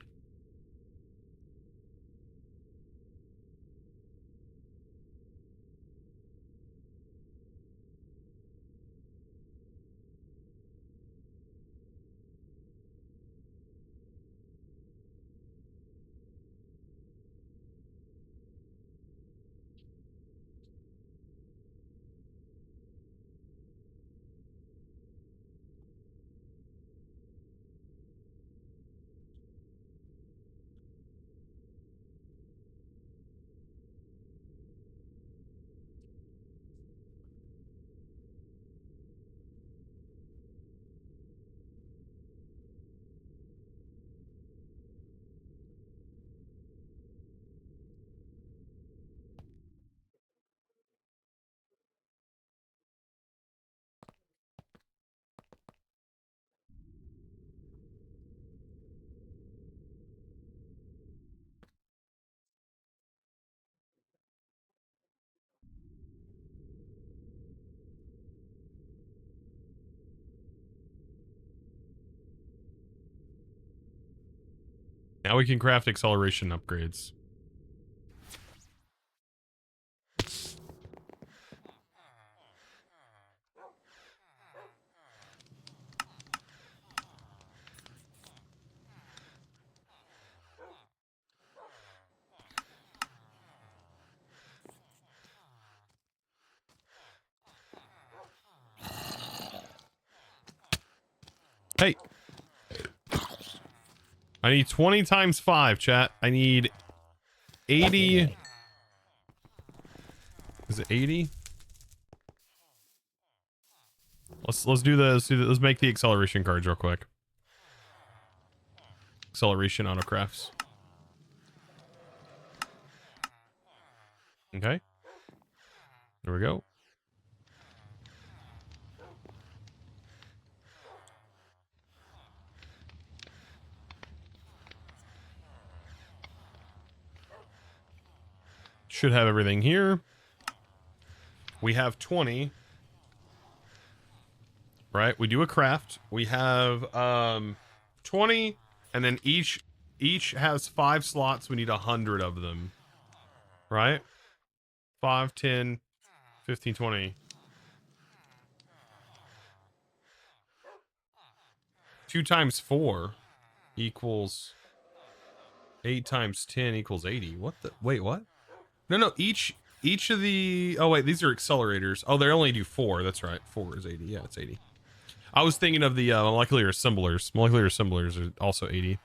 Now we can craft acceleration upgrades. Hey. I need 20 times 5, chat. I need 80. Is it 80? Let's do this. Let's make the acceleration cards real quick. Acceleration autocrafts. Okay. There we go. Should have everything here. We have 20. Right? We do a craft. We have 20, and then each has 5 slots. We need 100 of them. Right? 5, 10, 15, 20. 2 times 4 equals 8 times 10 equals 80. What the? Wait, what? No, each of the... Oh, wait, these are accelerators. Oh, they only do 4. That's right. 4 is 80. Yeah, it's 80. I was thinking of the molecular assemblers. Molecular assemblers are also 80.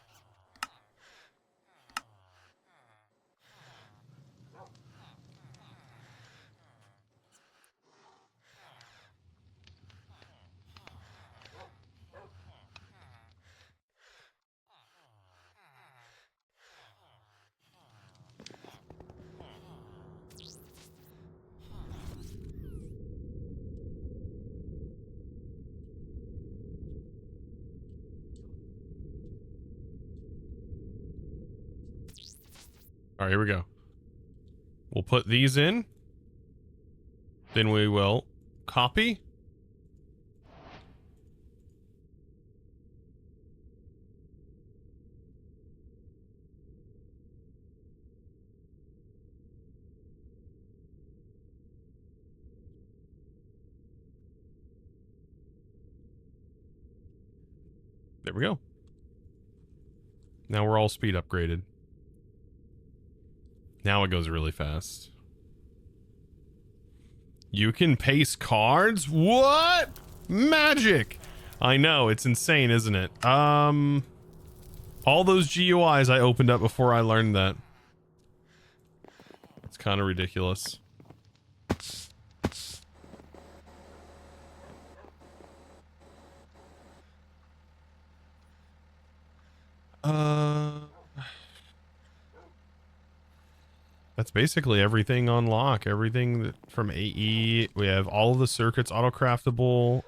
All right, here we go. We'll put these in. Then we will copy. There we go. Now we're all speed upgraded. Now it goes really fast. You can paste cards? What? Magic! I know, it's insane, isn't it? All those GUIs I opened up before I learned that. It's kind of ridiculous. That's basically everything on lock. Everything that, from AE. We have all of the circuits auto-craftable.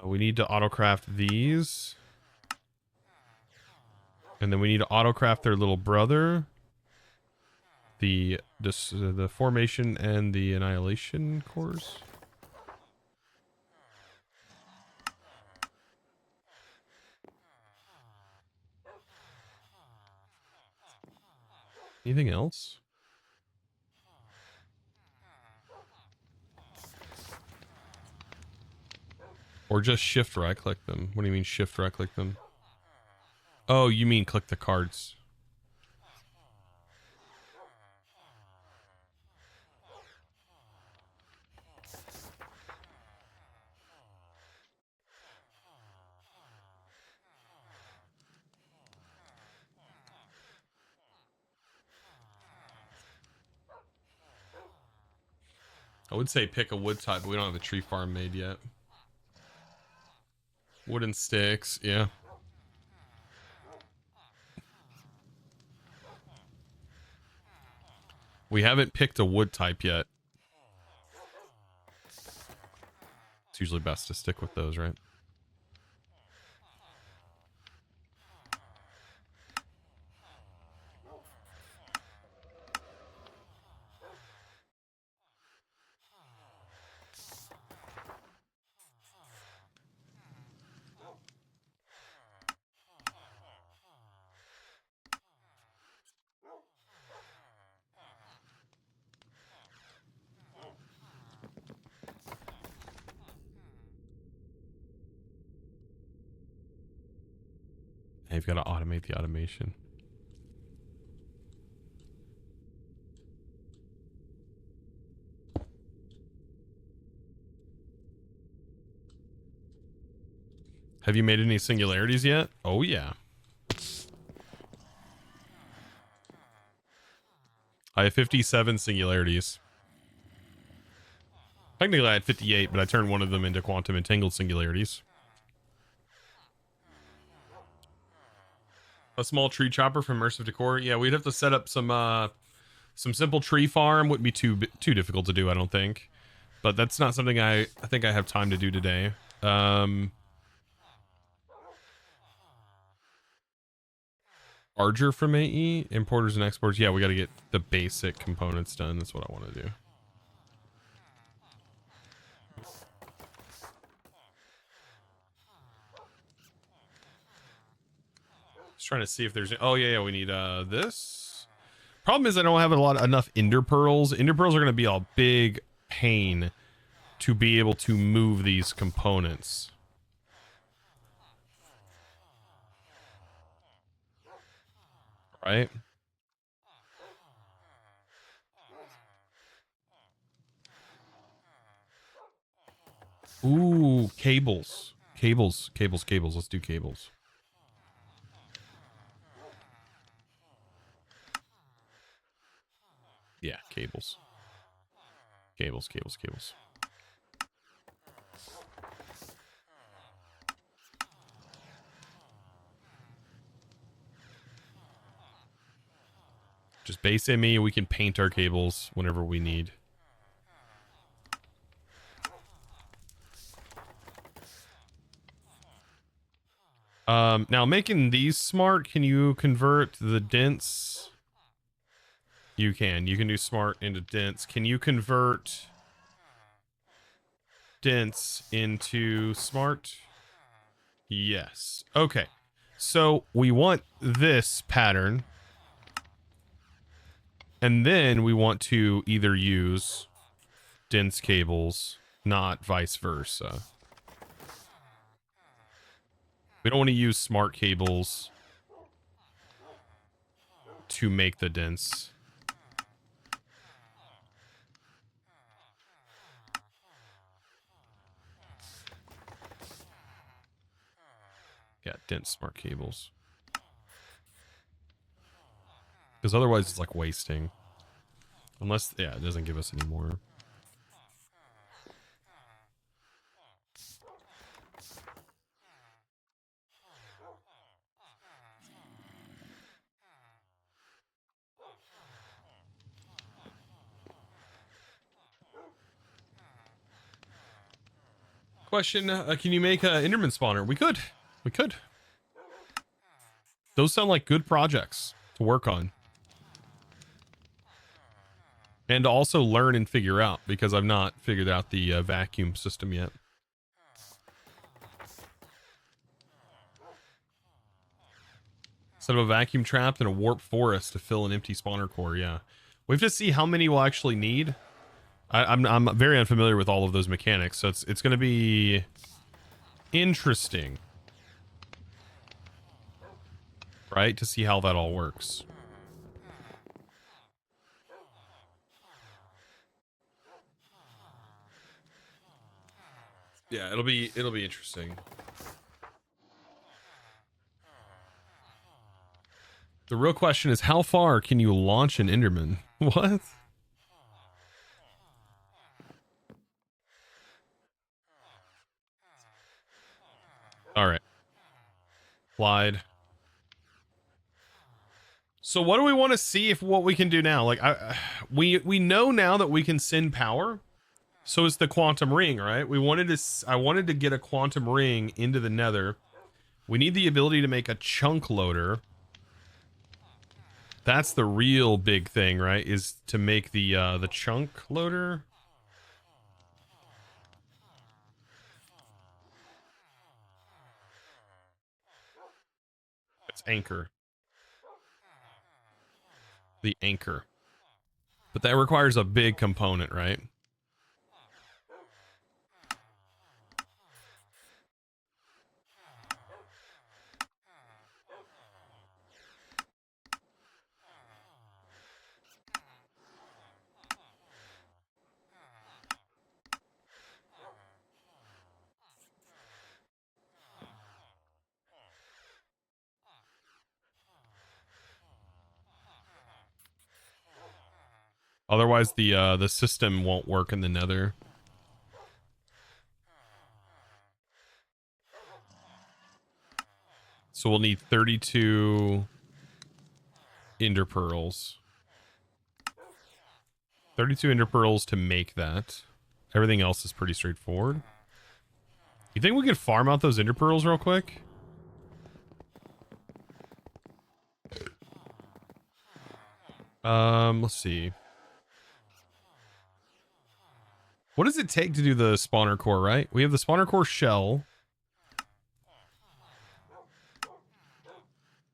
We need to auto-craft these. And then we need to auto-craft their little brother. The formation and the annihilation cores. Anything else? Or just shift right click them. What do you mean shift right click them? Oh, you mean click the cards. I would say pick a wood type, but we don't have a tree farm made yet. Wooden sticks, yeah. We haven't picked a wood type yet. It's usually best to stick with those, right? You've got to automate the automation. Have you made any singularities yet? Oh, yeah. I have 57 singularities. Technically, I had 58, but I turned one of them into quantum entangled singularities. A small tree chopper from Immersive Decor. Yeah, we'd have to set up some simple tree farm. Wouldn't be too difficult to do, I don't think. But that's not something I think I have time to do today. Arger from AE, importers and exporters. Yeah, we got to get the basic components done. That's what I want to do. Just trying to see if there's. Oh yeah, we need this. Problem is I don't have enough ender pearls. Ender pearls are going to be a big pain to be able to move these components. Right? Ooh, cables. Cables. Let's do cables. Yeah, cables. Cables. Just base ME, we can paint our cables whenever we need. Now making these smart, can you convert the dense? You can do smart into dense. Can you convert dense into smart? Yes. Okay. So we want this pattern. And then we want to either use dense cables, not vice versa. We don't want to use smart cables to make the dents. Yeah, dense smart cables. Because otherwise it's like wasting. Unless, yeah, it doesn't give us any more. Question, can you make an Enderman spawner? We could. We could. Those sound like good projects to work on. And to also learn and figure out, because I've not figured out the vacuum system yet. Instead of a vacuum trap and a warp forest to fill an empty spawner core, yeah. We have to see how many we'll actually need. I'm very unfamiliar with all of those mechanics, so it's going to be interesting, right, to see how that all works. Yeah, it'll be interesting. The real question is, how far can you launch an Enderman? What? All right. Applied. So what do we want to see if what we can do now? Like we know now that we can send power. So it's the quantum ring, right? I wanted to get a quantum ring into the Nether. We need the ability to make a chunk loader. That's the real big thing, right? Is to make the chunk loader. It's anchor. The anchor. But that requires a big component, right? Otherwise, the system won't work in the Nether. So we'll need 32 ender pearls. 32 ender pearls to make that. Everything else is pretty straightforward. You think we could farm out those ender pearls real quick? Let's see. What does it take to do the spawner core, right? We have the spawner core shell.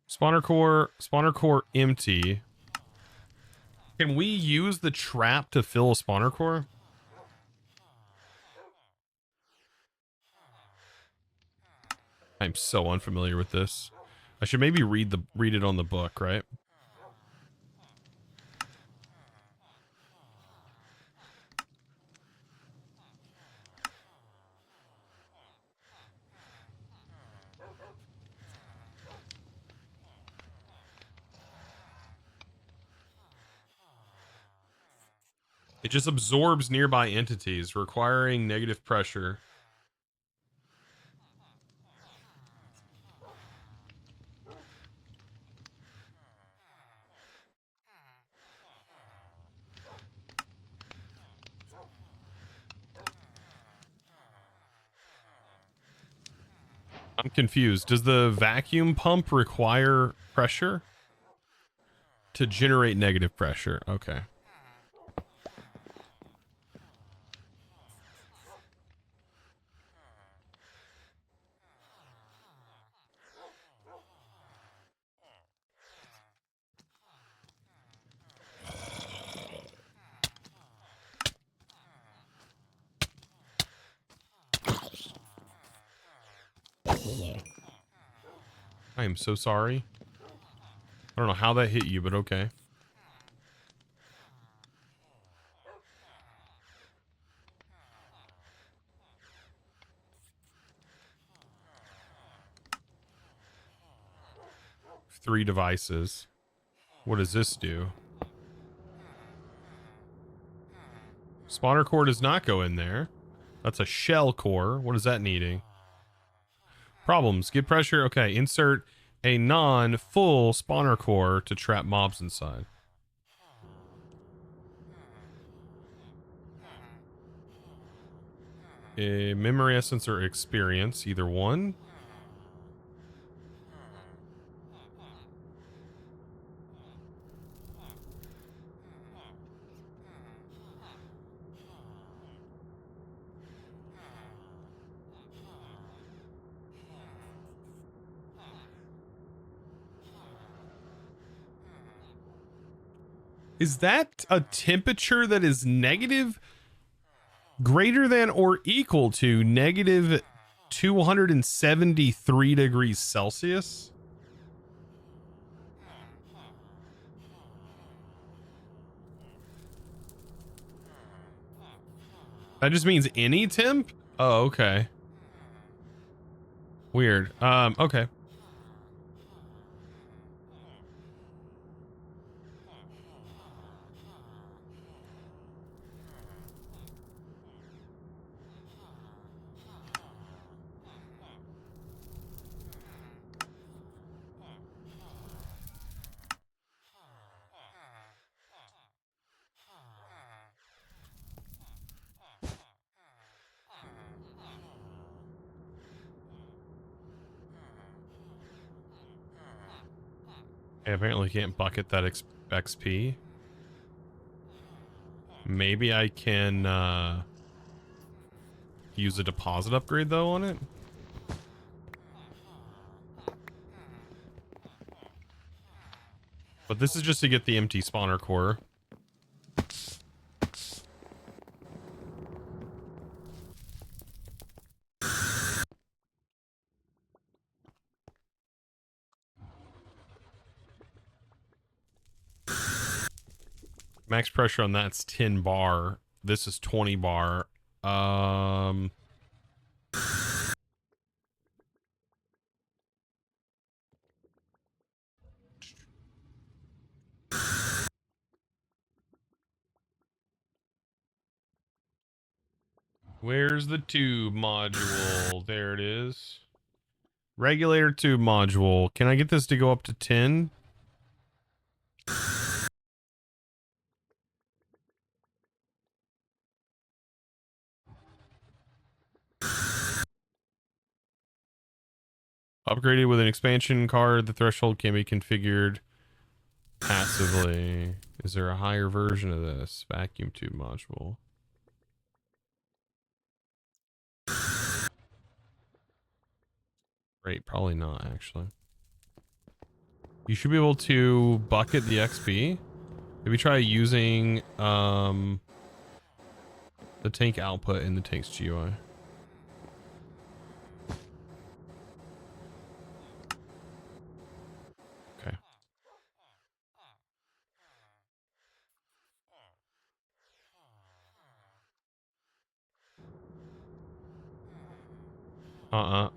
Spawner core empty. Can we use the trap to fill a spawner core? I'm so unfamiliar with this. I should maybe read it on the book, right? It just absorbs nearby entities, requiring negative pressure. I'm confused. Does the vacuum pump require pressure to generate negative pressure? Okay. I am so sorry. I don't know how that hit you, but okay. Three devices. What does this do? Spawner core does not go in there. That's a shell core. What is that needing? Problems. Give pressure. Okay, insert a non-full spawner core to trap mobs inside. A memory essence or experience, either one. Is that a temperature that is negative, greater than or equal to negative 273 degrees Celsius? That just means any temp? Oh, okay. Weird. Okay. I apparently can't bucket that XP. Maybe I can use a deposit upgrade though on it. But this is just to get the empty spawner core. Max pressure on that's 10 bar. This is 20 bar. Where's the tube module? There it is. Regulator tube module. Can I get this to go up to 10? Upgraded with an expansion card. The threshold can be configured passively. Is there a higher version of this? Vacuum tube module. Great, probably not actually. You should be able to bucket the XP. Maybe try using the tank output in the tank's GUI. Okay.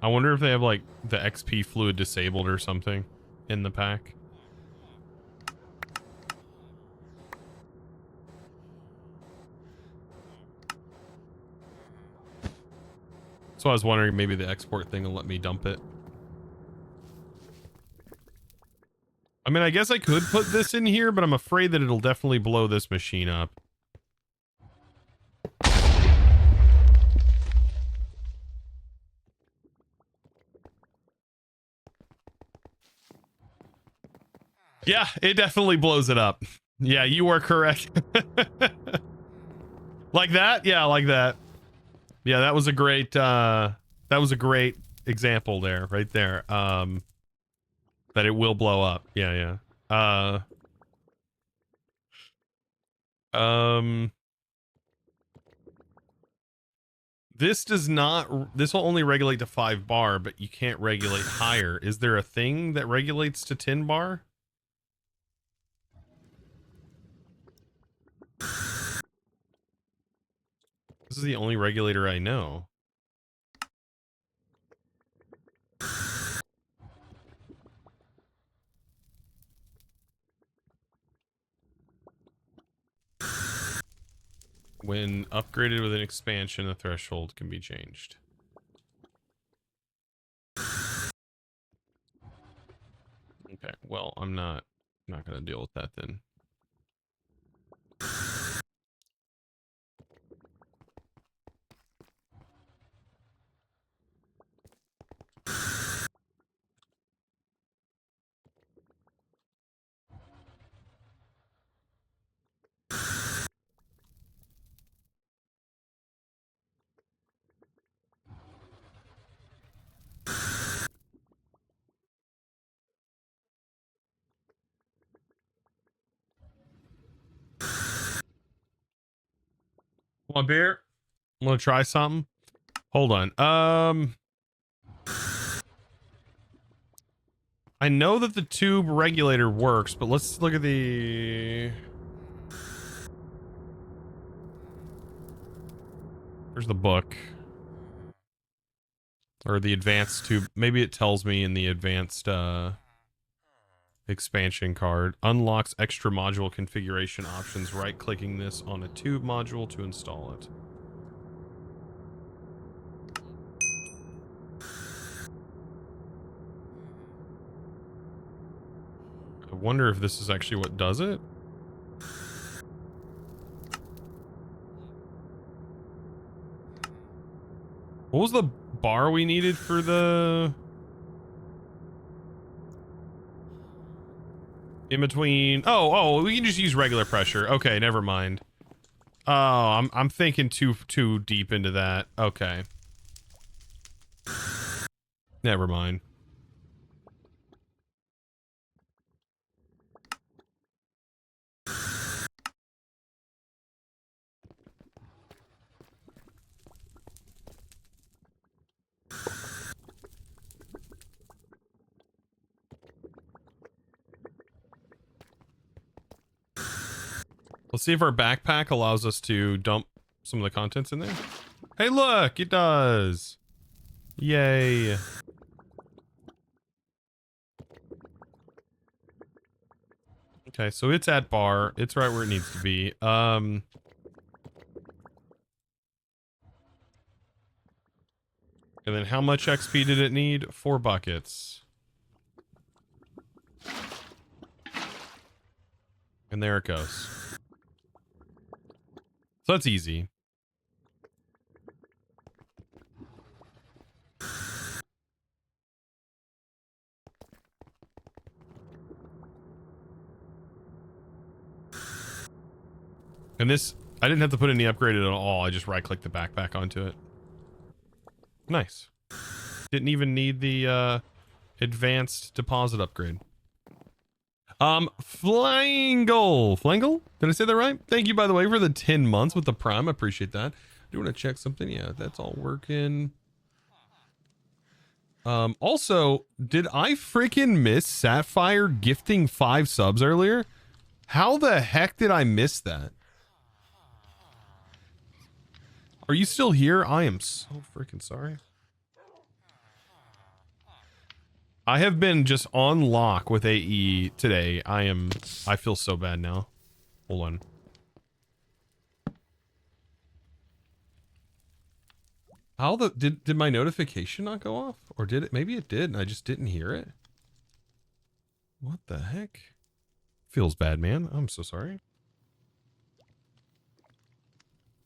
I wonder if they have like the XP fluid disabled or something in the pack. So I was wondering maybe the export thing will let me dump it. I mean, I guess I could put this in here, but I'm afraid that it'll definitely blow this machine up. Yeah, it definitely blows it up. Yeah, you are correct. Like that? Yeah, like that. Yeah, that was a great example there, right there. That it will blow up. Yeah, yeah. This does not, this will only regulate to 5 bar, but you can't regulate higher. Is there a thing that regulates to 10 bar? This is the only regulator I know. When upgraded with an expansion, the threshold can be changed. Okay, well, I'm not going to deal with that then. Want a beer? Want to try something? Hold on. I know that the tube regulator works, but let's look at the... There's the book. Or the advanced tube. Maybe it tells me in the advanced expansion card. Unlocks extra module configuration options. Right-clicking this on a tube module to install it. I wonder if this is actually what does it. What was the bar we needed for the... In between... Oh, we can just use regular pressure. Okay, never mind. Oh, I'm thinking too deep into that. Okay. Never mind. Let's see if our backpack allows us to dump some of the contents in there. Hey, look, it does. Yay. Okay, so it's at bar. It's right where it needs to be. And then how much XP did it need? 4 buckets. And there it goes. So that's easy. And this, I didn't have to put any upgrade at all. I just right-clicked the backpack onto it. Nice. Didn't even need the advanced deposit upgrade. Flangle. Flangle? Did I say that right? Thank you, by the way, for the 10 months with the Prime. I appreciate that. Do you want to check something? Yeah, that's all working. Also, did I freaking miss Sapphire gifting 5 subs earlier? How the heck did I miss that? Are you still here? I am so freaking sorry. I have been just on lock with AE today. I feel so bad now. Hold on. How the did my notification not go off? Or did it? Maybe it did and I just didn't hear it. What the heck? Feels bad, man. I'm so sorry. It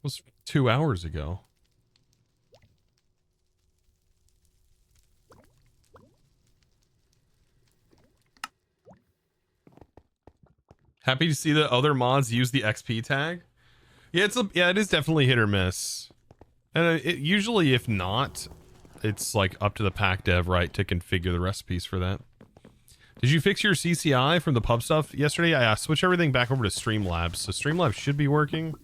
was 2 hours ago. Happy to see that other mods use the XP tag. Yeah, it is definitely hit or miss. And it usually, if not, it's like up to the pack dev, right, to configure the recipes for that. Did you fix your CCI from the pub stuff yesterday? I switched everything back over to Streamlabs, so Streamlabs should be working.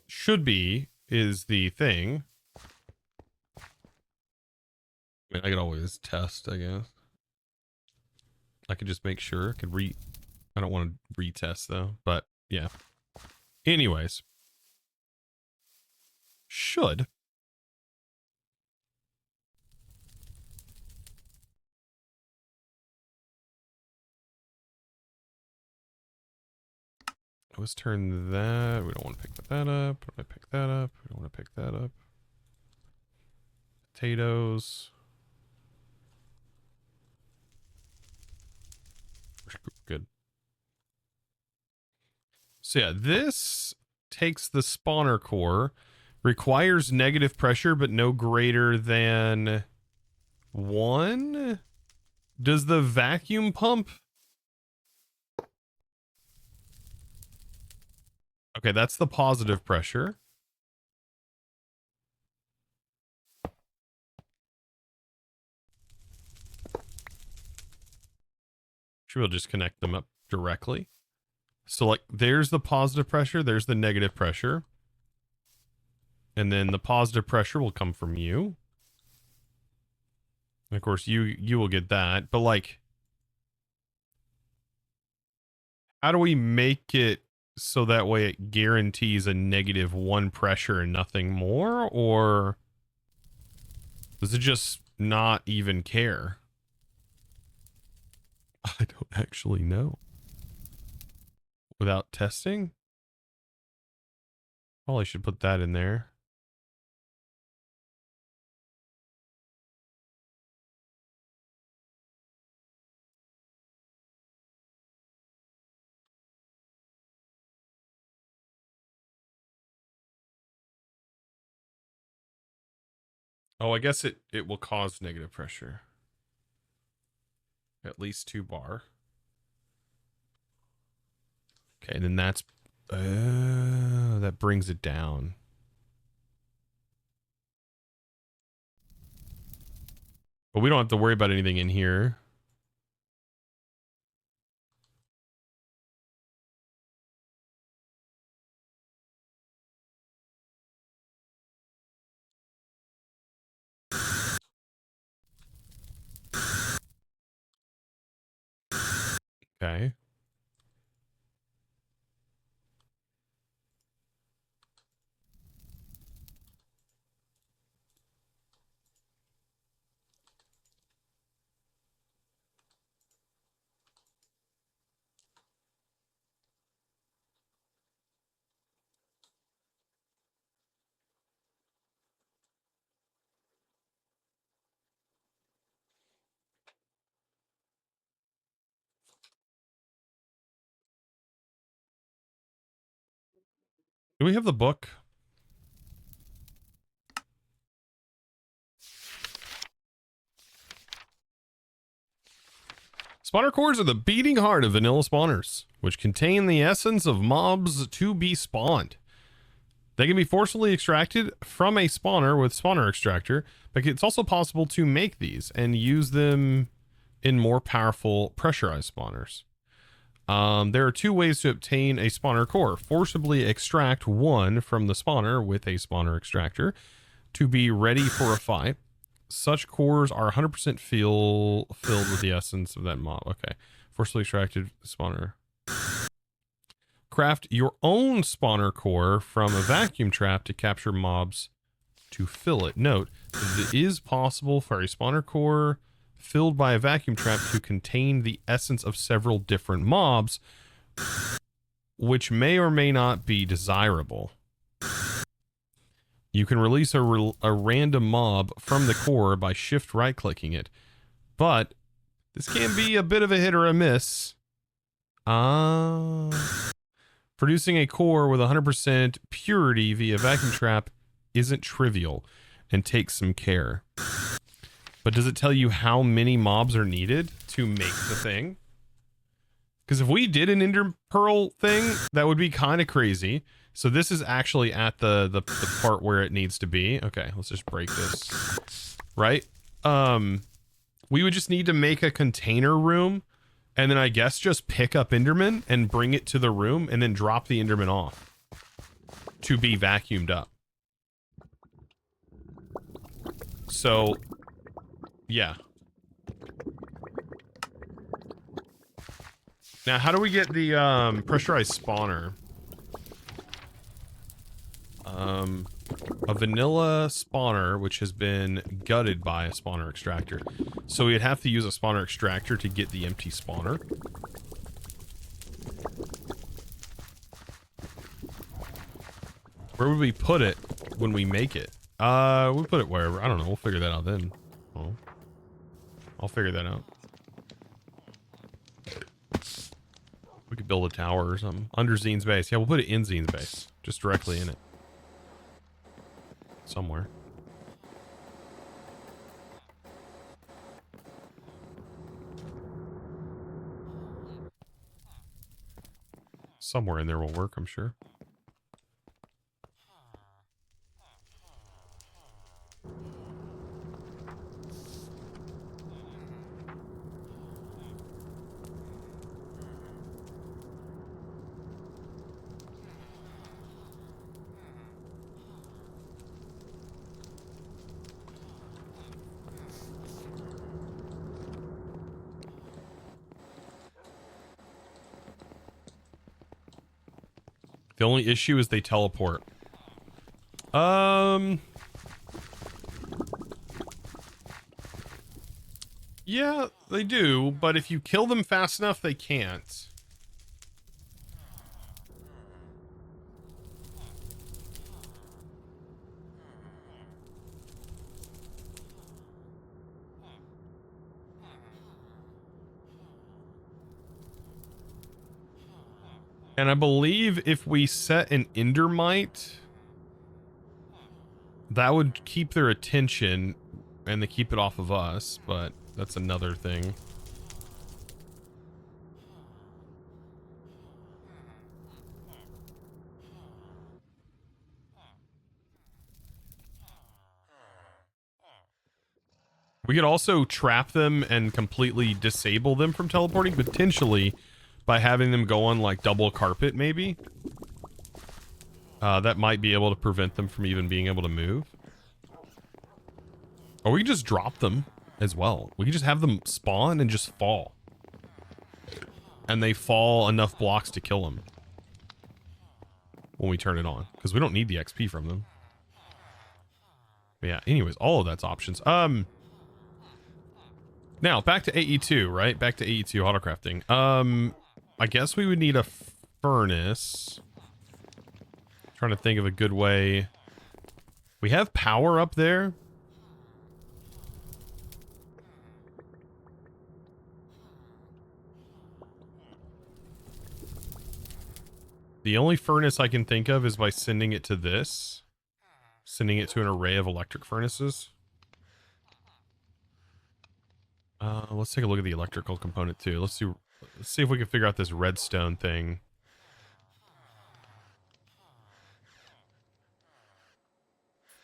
Should be. is the thing. I mean, I could always test, I guess. I could just make sure. I don't want to retest though, but yeah. Anyways. Should. Let's turn that. We don't want to pick that up. We don't want to pick that up. We don't want to pick that up. Potatoes. Good. So yeah, this takes the spawner core, requires negative pressure, but no greater than 1. Does the vacuum pump? Okay, that's the positive pressure. Should we'll just connect them up directly. So like there's the positive pressure, there's the negative pressure. And then the positive pressure will come from you. And of course you will get that, but like how do we make it so that way it guarantees a -1 pressure and nothing more? Or does it just not even care? I don't actually know. Without testing? Probably should put that in there. Oh, I guess it will cause negative pressure. At least 2 bar. Okay, and then that's that brings it down. But we don't have to worry about anything in here. Okay. Do we have the book? Spawner cores are the beating heart of vanilla spawners, which contain the essence of mobs to be spawned. They can be forcibly extracted from a spawner with spawner extractor, but it's also possible to make these and use them in more powerful pressurized spawners. There are 2 ways to obtain a spawner core. Forcibly extract one from the spawner with a spawner extractor to be ready for a fight. Such cores are 100% filled with the essence of that mob. Okay. Forcibly extracted spawner. Craft your own spawner core from a vacuum trap to capture mobs to fill it. Note that it is possible for a spawner core filled by a vacuum trap to contain the essence of several different mobs, which may or may not be desirable. You can release a random mob from the core by shift right clicking it, but this can be a bit of a hit or a miss. Producing a core with 100% purity via vacuum trap isn't trivial and takes some care. But does it tell you how many mobs are needed to make the thing? Because if we did an Ender Pearl thing, that would be kind of crazy. So this is actually at the part where it needs to be. Okay, let's just break this. Right? We would just need to make a container room, and then I guess just pick up Enderman and bring it to the room and then drop the Enderman off to be vacuumed up. So, yeah. Now, how do we get the pressurized spawner? A vanilla spawner, which has been gutted by a spawner extractor. So we'd have to use a spawner extractor to get the empty spawner. Where would we put it when we make it? We'll put it wherever. I don't know. We'll figure that out then. Oh, I'll figure that out. We could build a tower or something. Under Zine's base. Yeah, we'll put it in Zine's base. Just directly in it. Somewhere. Somewhere in there will work, I'm sure. The only issue is they teleport. Yeah, they do, but if you kill them fast enough, they can't. And I believe if we set an Endermite, that would keep their attention and they keep it off of us, but that's another thing. We could also trap them and completely disable them from teleporting, potentially by having them go on like double carpet, maybe. That might be able to prevent them from even being able to move. Or we can just drop them as well. We can just have them spawn and just fall. And they fall enough blocks to kill them when we turn it on. Because we don't need the XP from them. But yeah, anyways, all of that's options. Now, back to AE2, right? Back to AE2 Autocrafting. I guess we would need a furnace. Trying to think of a good way. We have power up there. The only furnace I can think of is by sending it to this. Sending it to an array of electric furnaces. Let's take a look at the electrical component too. Let's see if we can figure out this redstone thing.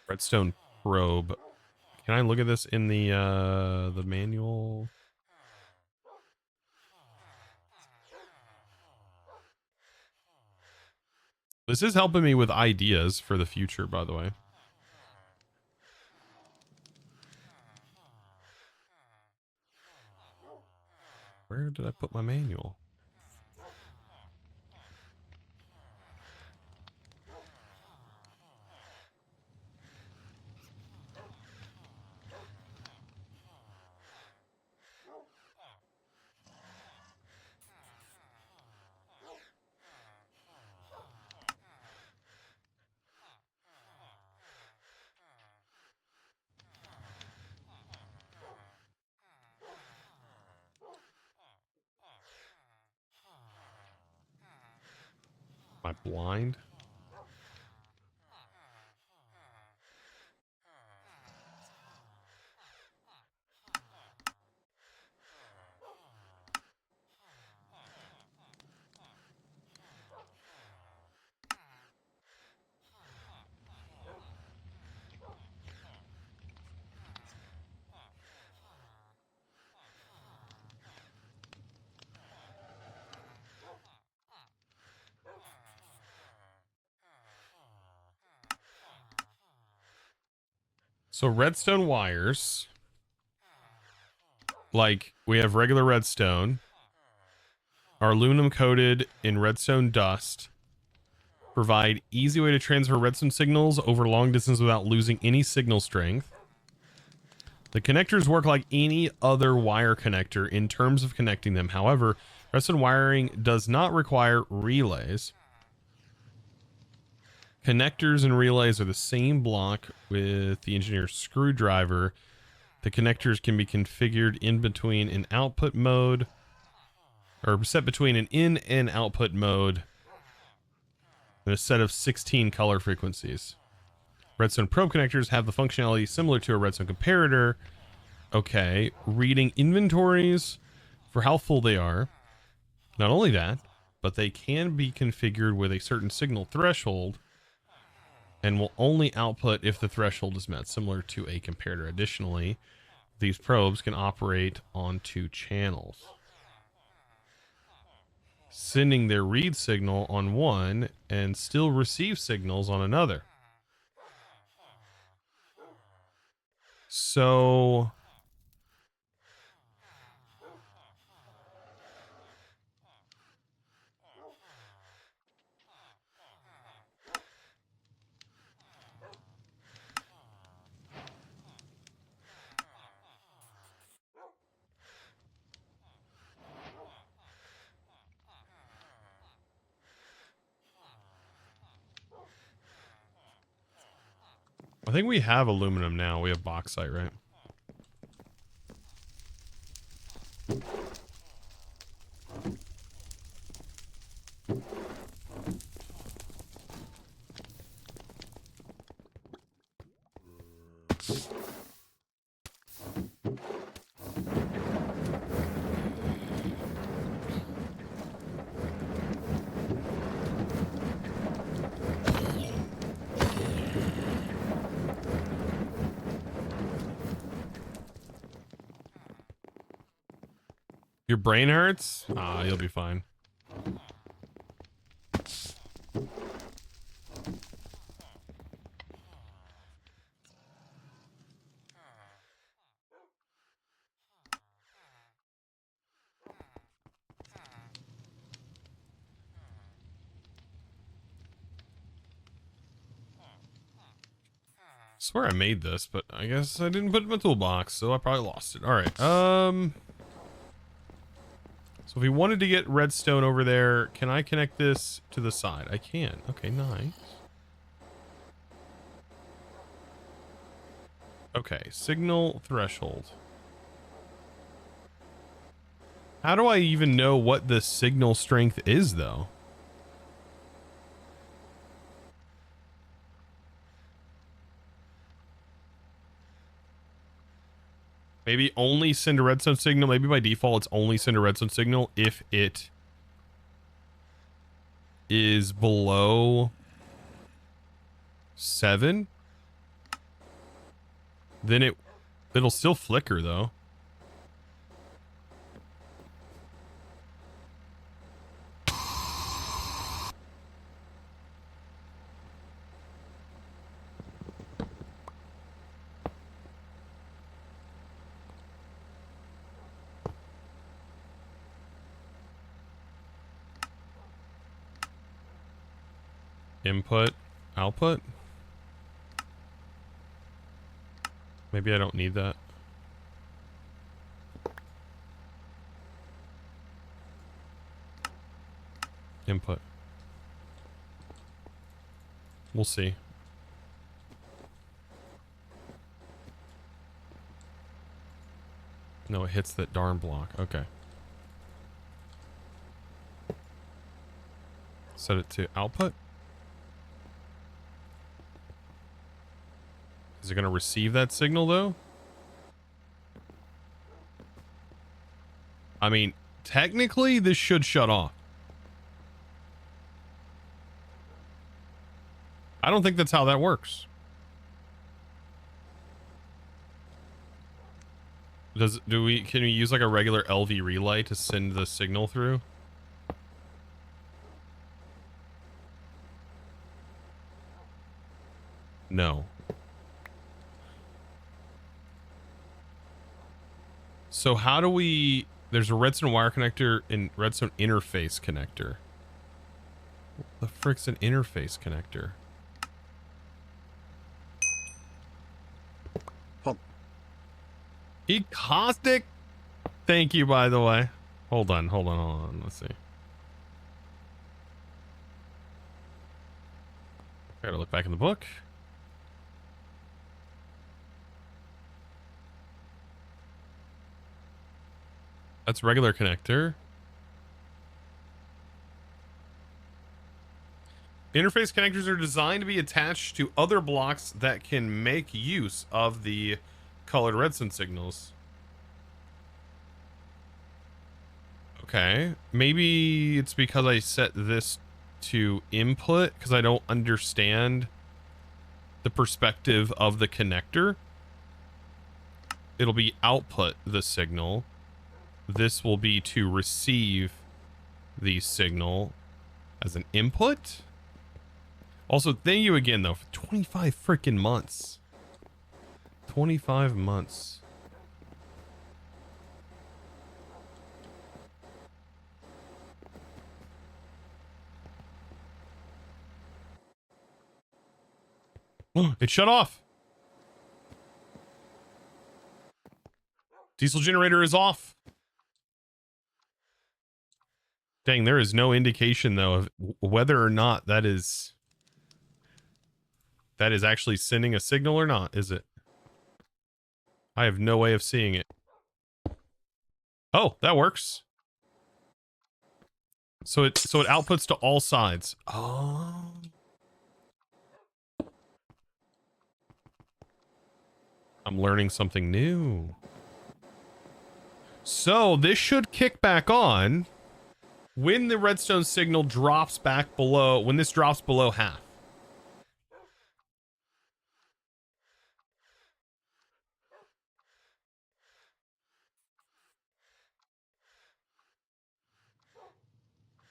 Redstone probe. Can I look at this in the manual? This is helping me with ideas for the future, by the way. Where did I put my manual? Am I blind? So redstone wires, like we have regular redstone, are aluminum coated in redstone dust, provide easy way to transfer redstone signals over long distance without losing any signal strength. The connectors work like any other wire connector in terms of connecting them. However, redstone wiring does not require relays. Connectors and relays are the same block with the engineer's screwdriver. The connectors can be configured in between an output mode, or set between an in and output mode, and a set of 16 color frequencies. Redstone probe connectors have the functionality similar to a redstone comparator. Okay, reading inventories for how full they are. Not only that, but they can be configured with a certain signal threshold and will only output if the threshold is met, similar to a comparator. Additionally, these probes can operate on 2 channels, sending their read signal on one and still receive signals on another. So I think we have aluminum now. We have bauxite, right? Your brain hurts? Ah, you'll be fine. I swear I made this, but I guess I didn't put it in my toolbox, so I probably lost it. All right. So if we wanted to get redstone over there, can I connect this to the side? I can. Okay, nice. Okay, signal threshold. How do I even know what the signal strength is, though? Maybe only send a redstone signal. Maybe by default, it's only send a redstone signal if it is below 7. Then it'll still flicker, though. Input, output. Maybe I don't need that. Input. We'll see. No, it hits that darn block. Okay. Set it to output. Is it going to receive that signal, though? I mean, technically, this should shut off. I don't think that's how that works. Can we use like a regular LV relay to send the signal through? No. So how do we... There's a redstone wire connector and redstone interface connector. What the frick's an interface connector? Caustic. Thank you, by the way. Hold on. Let's see. Gotta look back in the book. That's regular connector. Interface connectors are designed to be attached to other blocks that can make use of the colored redstone signals. Okay. Maybe it's because I set this to input because I don't understand the perspective of the connector. It'll be output the signal. This will be to receive the signal as an input. Also, thank you again, though, for 25 freaking months. 25 months. It shut off. Diesel generator is off. Dang, there is no indication, though, of whether or not that is actually sending a signal or not, is it? I have no way of seeing it. Oh, that works. So it outputs to all sides. Oh. I'm learning something new. So this should kick back on when the redstone signal drops back below, when this drops below half.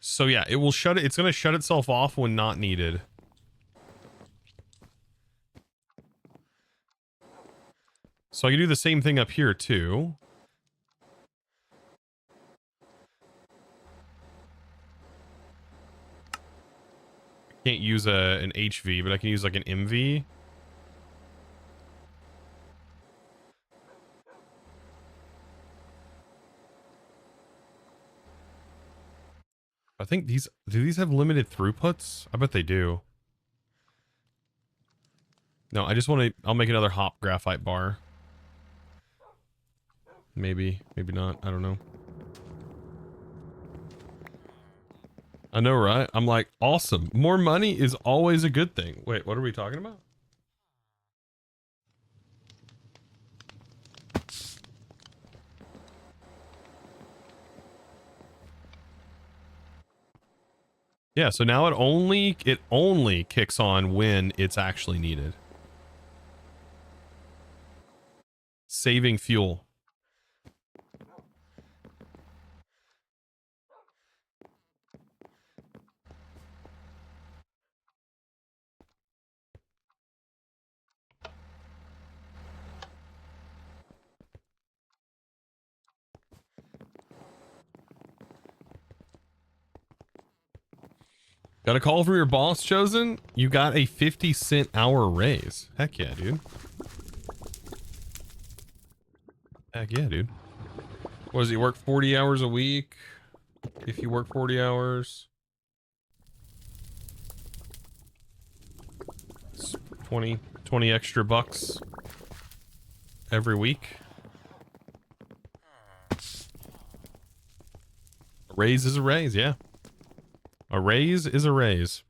So yeah, it will shut it. It's going to shut itself off when not needed. So I can do the same thing up here too. Can't use an HV, but I can use like an MV. I think do these have limited throughputs? I bet they do. No, I just want to, I'll make another hop graphite bar. Maybe not. I don't know. I know, right? I'm like, awesome. More money is always a good thing. Wait, what are we talking about? Yeah, so now it only kicks on when it's actually needed. Saving fuel. Got a call from your boss, Chosen? You got a 50-cent hour raise. Heck yeah, dude. Heck yeah, dude. What does he work 40 hours a week? If you work 40 hours. It's 20 extra bucks every week. A raise is a raise, yeah. A raise is a raise.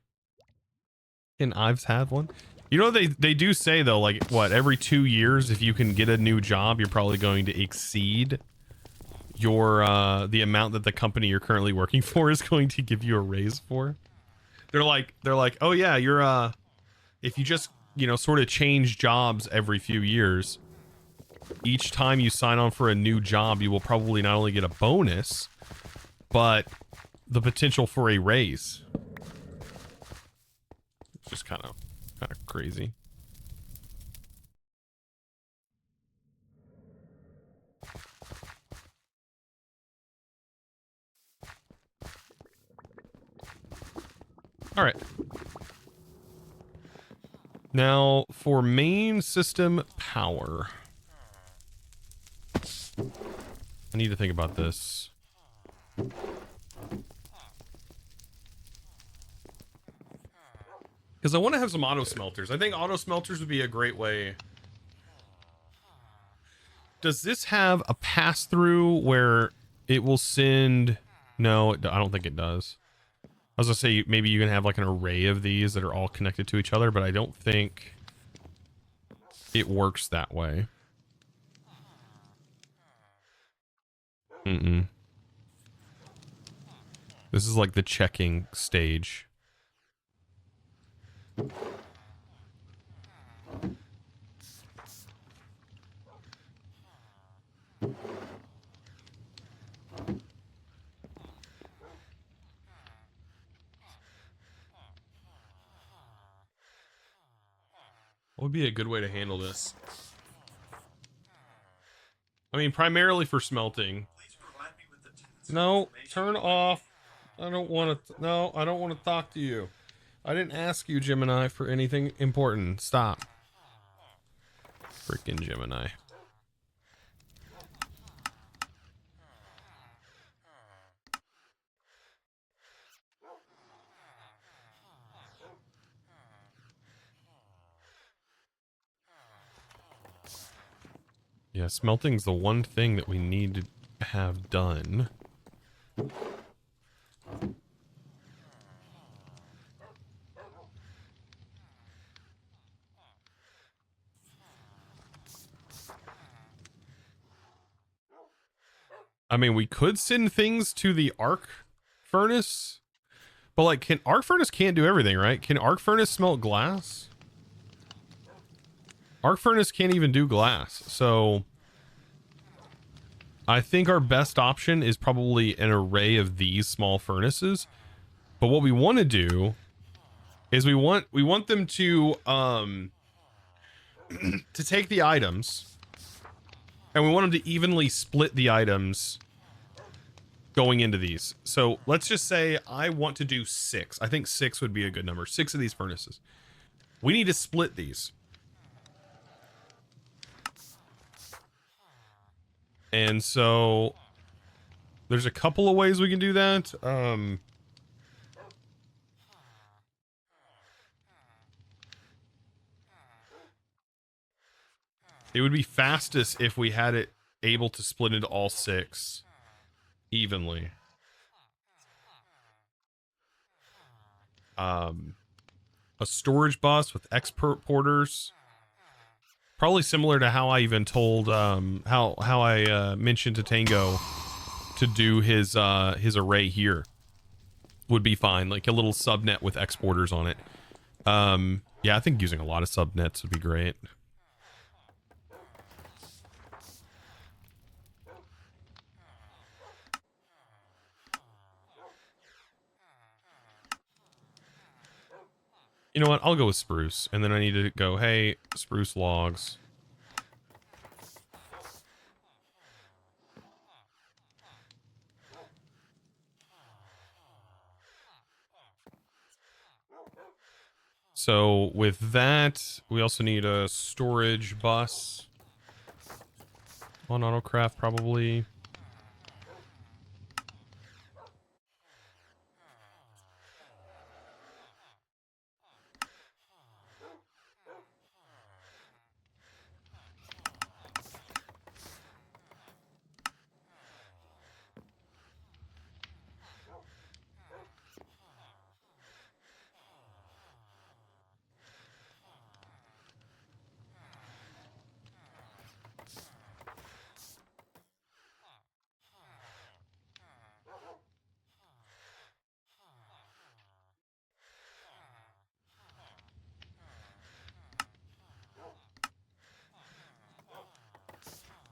And I've had one. You know, they do say, though, like, what, every 2 years, if you can get a new job, you're probably going to exceed your, the amount that the company you're currently working for is going to give you a raise for. They're like, oh yeah, you're, if you just, you know, sort of change jobs every few years, each time you sign on for a new job, you will probably not only get a bonus, but the potential for a raise. It's just kind of crazy. All right. Now, for main system power. I need to think about this. Because I want to have some auto smelters. I think auto smelters would be a great way. Does this have a pass-through where it will send... No, I don't think it does. I was going to say, maybe you can have like an array of these that are all connected to each other, but I don't think it works that way. Mm-mm. This is like the checking stage. What would be a good way to handle this? I mean, primarily for smelting. No, turn off. I don't want to. No, I don't want to talk to you. I didn't ask you, Gemini, for anything important. Stop. Freaking Gemini. Yeah, smelting's the one thing that we need to have done. I mean, we could send things to the arc furnace, but like, arc furnace can't do everything, right? Can arc furnace smelt glass? Arc furnace can't even do glass, so I think our best option is probably an array of these small furnaces. But what we want to do is we want them to to take the items, and we want them to evenly split the items going into these. So let's just say I want to do 6. I think 6 would be a good number. 6 of these furnaces. We need to split these. And so there's a couple of ways we can do that. It would be fastest if we had it able to split into all 6 evenly. A storage bus with export porters. Probably similar to how I even told how I mentioned to Tango to do his array here would be fine, like a little subnet with exporters on it. Yeah, I think using a lot of subnets would be great. You know what? I'll go with spruce, and then I need to go, hey, spruce logs. So with that, we also need a storage bus on Autocraft, probably.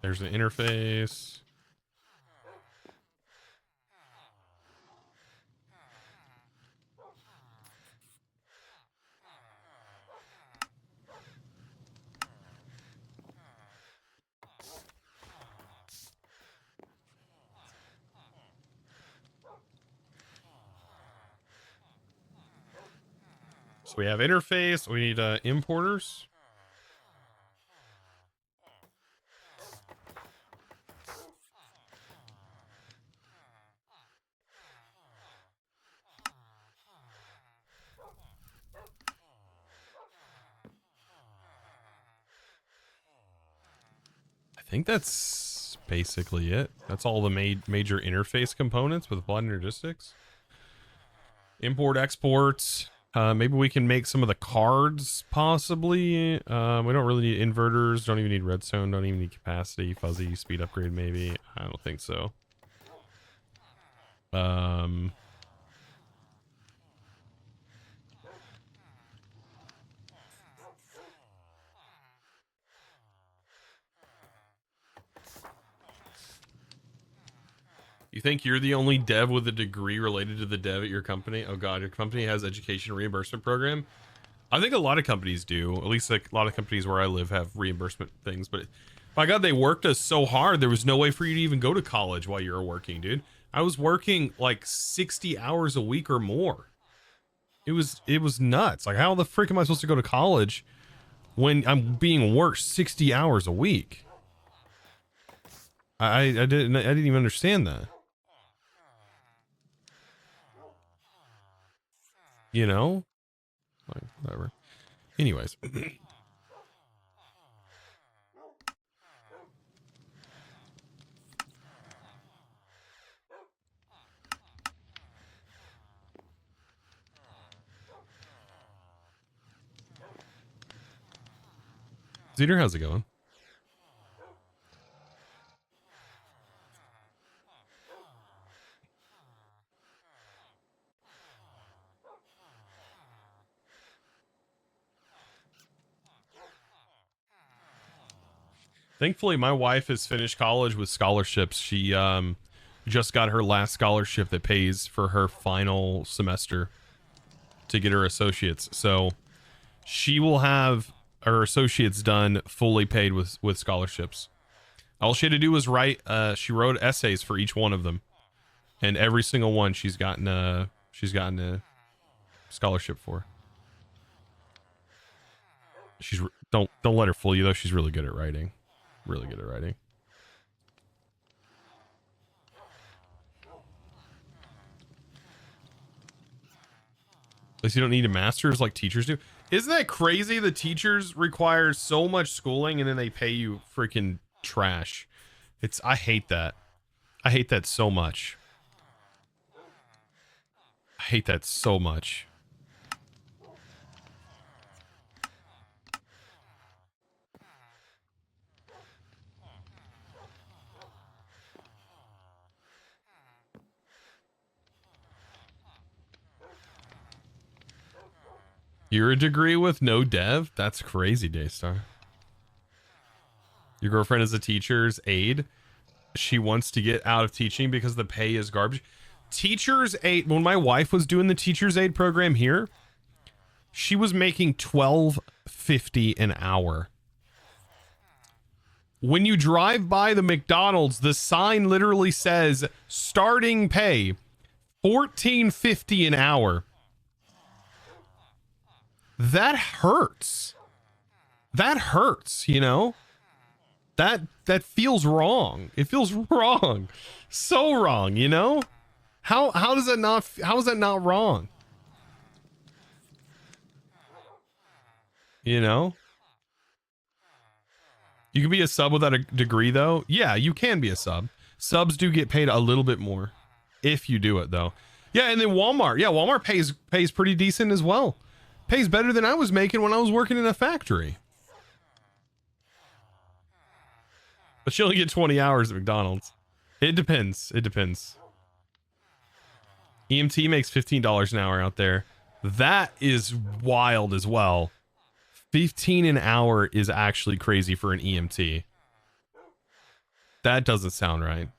There's the interface. So we have interface. We need importers. I think that's basically it. That's all the major interface components with applied logistics. Import, exports. Maybe we can make some of the cards, possibly. We don't really need inverters. Don't even need redstone. Don't even need capacity. Fuzzy, speed upgrade, maybe. I don't think so. You think you're the only dev with a degree related to the dev at your company? Oh god, your company has education reimbursement program? I think a lot of companies do. At least like a lot of companies where I live have reimbursement things, but my god, they worked us so hard. There was no way for you to even go to college while you were working, dude. I was working like 60 hours a week or more. It was nuts. Like, how the frick am I supposed to go to college when I'm being worked 60 hours a week? I didn't even understand that. You know? Like, whatever. Anyways. Zeter, how's it going? Thankfully, my wife has finished college with scholarships. She just got her last scholarship that pays for her final semester to get her associates. So she will have her associates done fully paid with scholarships. All she had to do was write, she wrote essays for each one of them. And every single one she's gotten a scholarship for. Don't let her fool you though. She's really good at writing. Really good at writing. At least you don't need a master's like teachers do. Isn't that crazy? The teachers require so much schooling and then they pay you freaking trash. I hate that. I hate that so much. I hate that so much. You're a degree with no dev? That's crazy, Daystar. Your girlfriend is a teacher's aide. She wants to get out of teaching because the pay is garbage. Teacher's aide, when my wife was doing the teacher's aide program here, she was making $12.50 an hour. When you drive by the McDonald's, the sign literally says starting pay $14.50 an hour. That hurts. That hurts, you know? That feels wrong. It feels wrong. So wrong, you know? How is that not wrong? You know? You can be a sub without a degree though. Yeah, you can be a sub. Subs do get paid a little bit more if you do it though. Yeah, and then Walmart. Yeah, Walmart pays pretty decent as well. Pays better than I was making when I was working in a factory. But she only get 20 hours at McDonald's. It depends. It depends. EMT makes $15 an hour out there. That is wild as well. 15 an hour is actually crazy for an EMT. That doesn't sound right.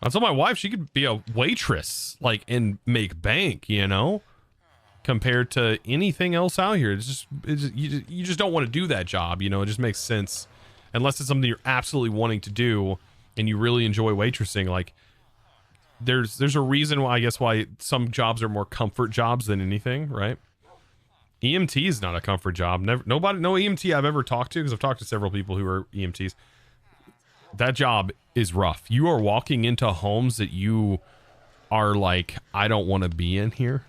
I told my wife she could be a waitress, like, and make bank, you know, compared to anything else out here. You just don't want to do that job, you know. It just makes sense unless it's something you're absolutely wanting to do and you really enjoy waitressing. Like, there's a reason why, I guess, why some jobs are more comfort jobs than anything, right? EMT is not a comfort job. No EMT I've ever talked to, because I've talked to several people who are EMTs. That job is rough. You are walking into homes that you are like, I don't want to be in here.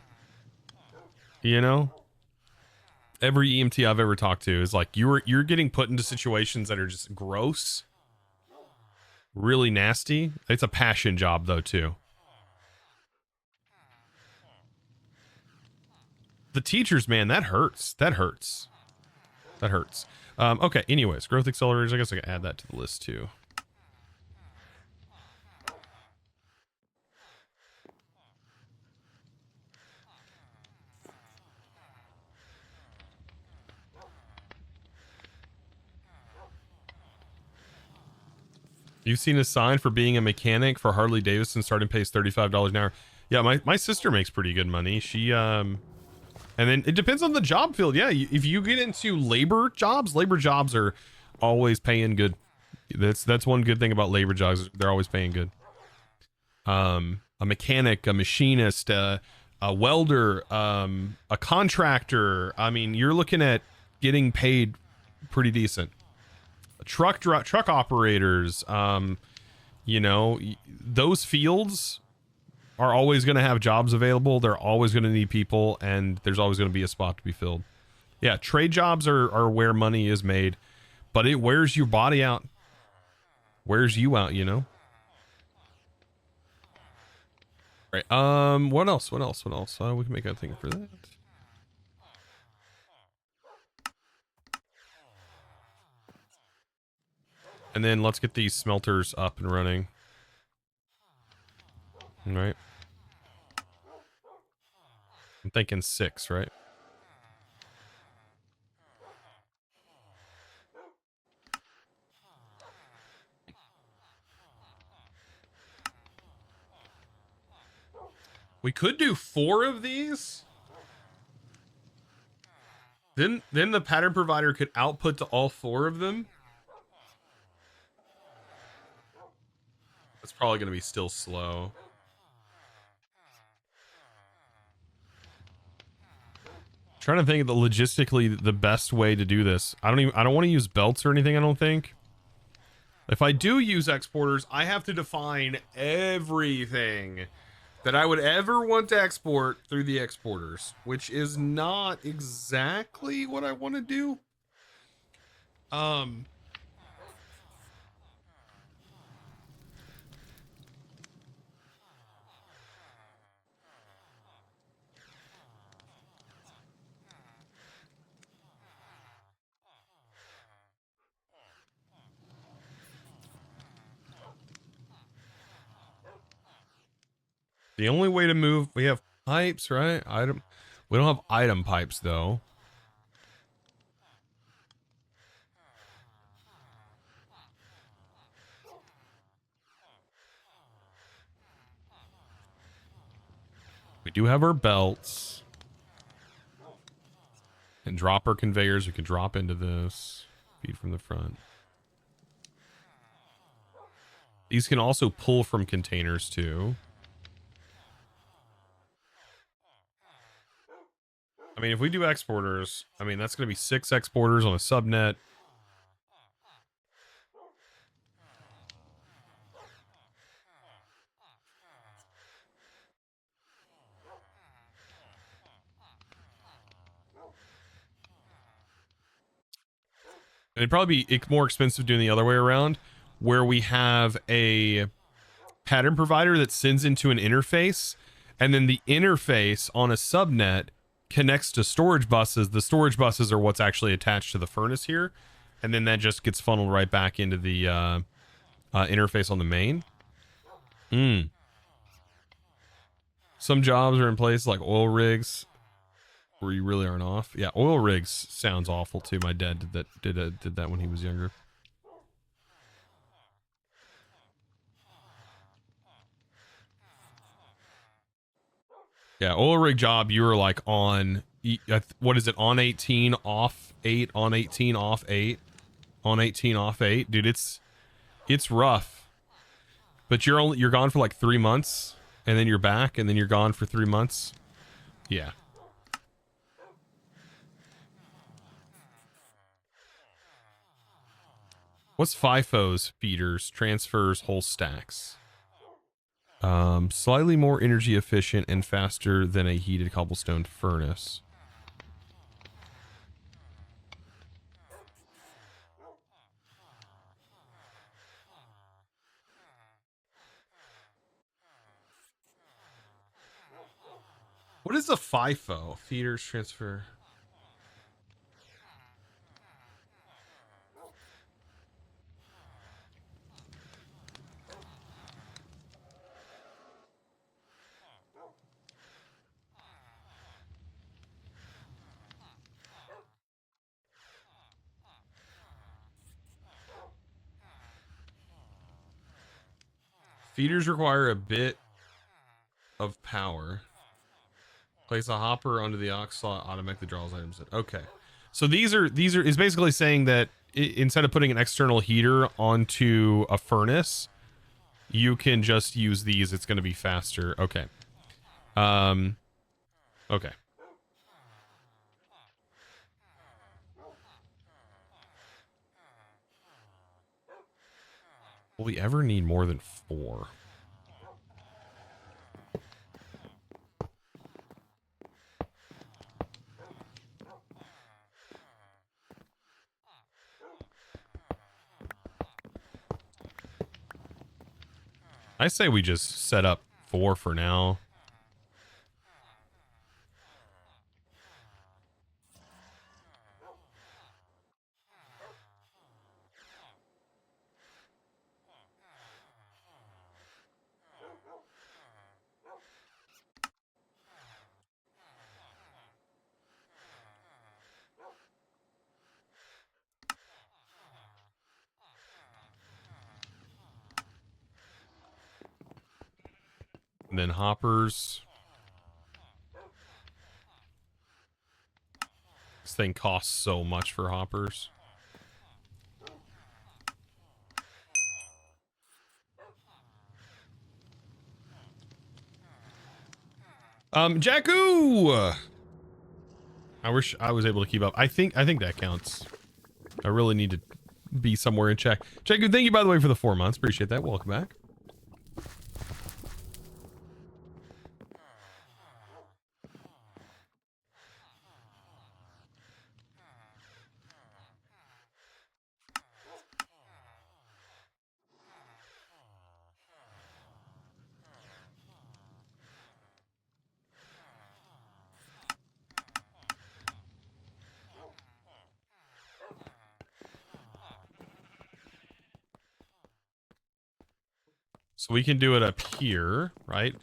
You know? Every EMT I've ever talked to is like, you're getting put into situations that are just gross. Really nasty. It's a passion job though, too. The teachers, man, that hurts. That hurts. That hurts. Okay, anyways, growth accelerators. I guess I can add that to the list too. You've seen a sign for being a mechanic for Harley Davidson starting pays $35 an hour. Yeah, my sister makes pretty good money. She and then it depends on the job field. Yeah, if you get into labor jobs are always paying good. That's one good thing about labor jobs. They're always paying good. A mechanic, a machinist, a welder, a contractor. I mean, you're looking at getting paid pretty decent. Truck operators, you know, those fields are always going to have jobs available. They're always going to need people, and there's always going to be a spot to be filled. Yeah, trade jobs are where money is made, but it wears your body out. Wears you out, you know? All right. What else? We can make a thing for that. And then let's get these smelters up and running. All right. I'm thinking 6, right? We could do 4 of these. Then the pattern provider could output to all 4 of them. It's probably going to be still slow. Trying to think of logistically the best way to do this. I don't want to use belts or anything, I don't think. If I do use exporters, I have to define everything that I would ever want to export through the exporters, which is not exactly what I want to do. The only way to move, we have pipes, right? We don't have item pipes though. We do have our belts and dropper conveyors. We can drop into this, feed from the front. These can also pull from containers too. I mean, if we do exporters, I mean, that's going to be 6 exporters on a subnet. And it'd probably be more expensive doing the other way around, where we have a pattern provider that sends into an interface, and then the interface on a subnet connects to storage buses. The storage buses are what's actually attached to the furnace here, and then that just gets funneled right back into the interface on the main. Some jobs are in place like oil rigs where you really aren't off. Yeah, oil rigs sounds awful too. My dad did that when he was younger. Yeah, oil rig job, you were like on, what is it, on 18, off 8, on 18, off 8, on 18, off 8. Dude, it's rough. But you're gone for like 3 months. and then you're back, and then you're gone for 3 months. Yeah. What's FIFO's feeders? Transfers whole stacks. Slightly more energy efficient and faster than a heated cobblestone furnace. What is a FIFO? Feeders transfer. Feeders require a bit of power. Place a hopper onto the aux slot, automatically draws items in. Okay. So these are is basically saying that instead of putting an external heater onto a furnace, you can just use these. It's going to be faster. Okay. Okay. Will we ever need more than 4? I say we just set up 4 for now. And then hoppers. This thing costs so much for hoppers. Jakku! I wish I was able to keep up. I think that counts. I really need to be somewhere in check. Jakku, thank you by the way for the 4 months. Appreciate that. Welcome back. So we can do it up here, right?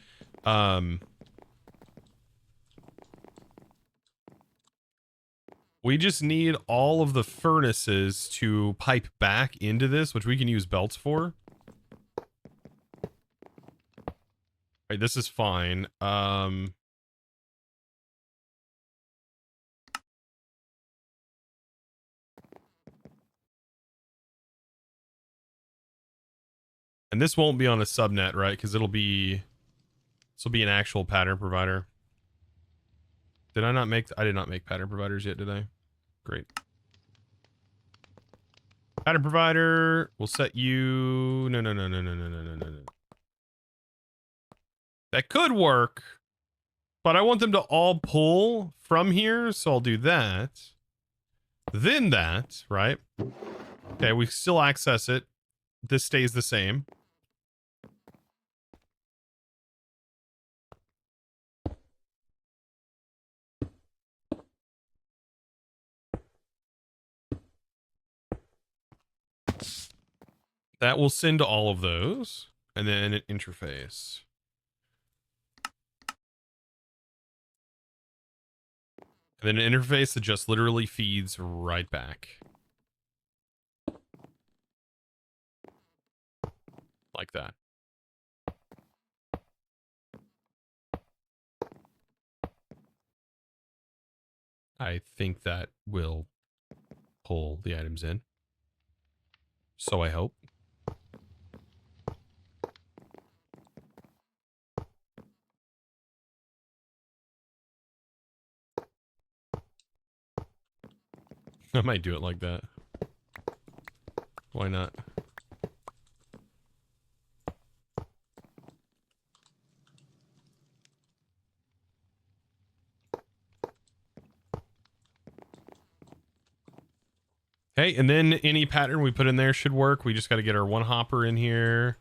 We just need all of the furnaces to pipe back into this, which we can use belts for. Right, this is fine. And this won't be on a subnet, right? Because this will be an actual pattern provider. Did I not make? I did not make pattern providers yet, did I? Great. Pattern provider. We'll set you. No. That could work, but I want them to all pull from here, so I'll do that. Then that, right? Okay, we still access it. This stays the same. That will send to all of those, and then an interface. And then an interface that just literally feeds right back. Like that. I think that will pull the items in. So I hope. I might do it like that. Why not? Okay, and then any pattern we put in there should work. We just got to get our one hopper in here.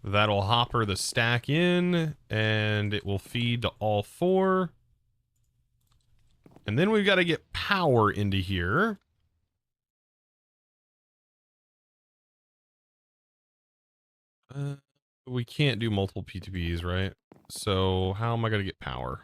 That'll hopper the stack in, and it will feed to all 4. And then we've got to get power into here. We can't do multiple PTBs, right? So how am I going to get power?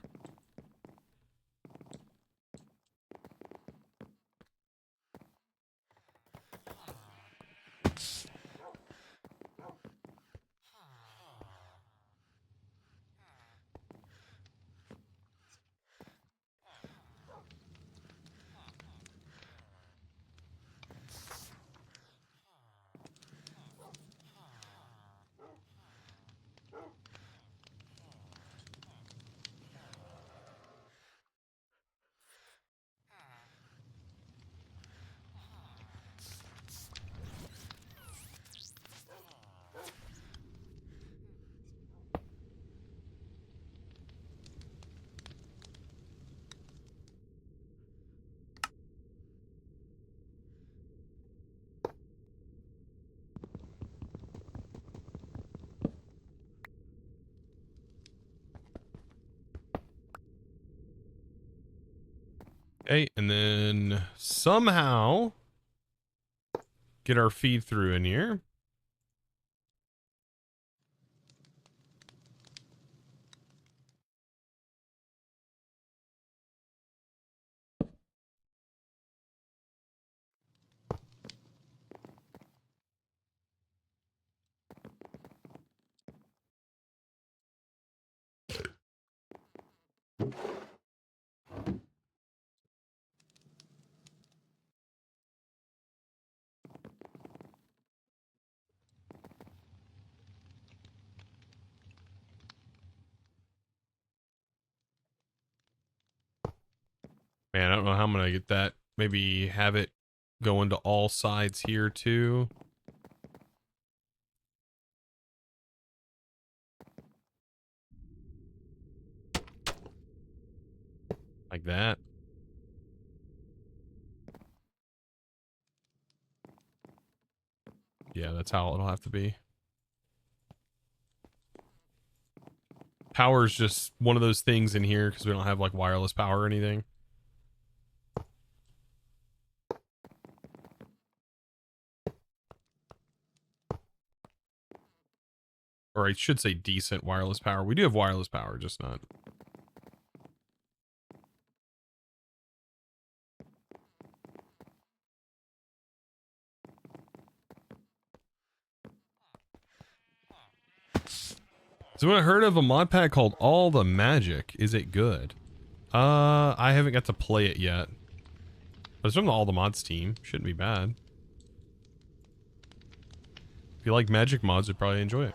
Okay, and then somehow get our feed through in here. Man, I don't know how I'm going to get that. Maybe have it go into all sides here too. Like that. Yeah, that's how it'll have to be. Power is just one of those things in here because we don't have like wireless power or anything. Or I should say decent wireless power. We do have wireless power, just not. So I heard of a mod pack called All the Magic. Is it good? I haven't got to play it yet. But it's from the All the Mods team. Shouldn't be bad. If you like magic mods, you'd probably enjoy it.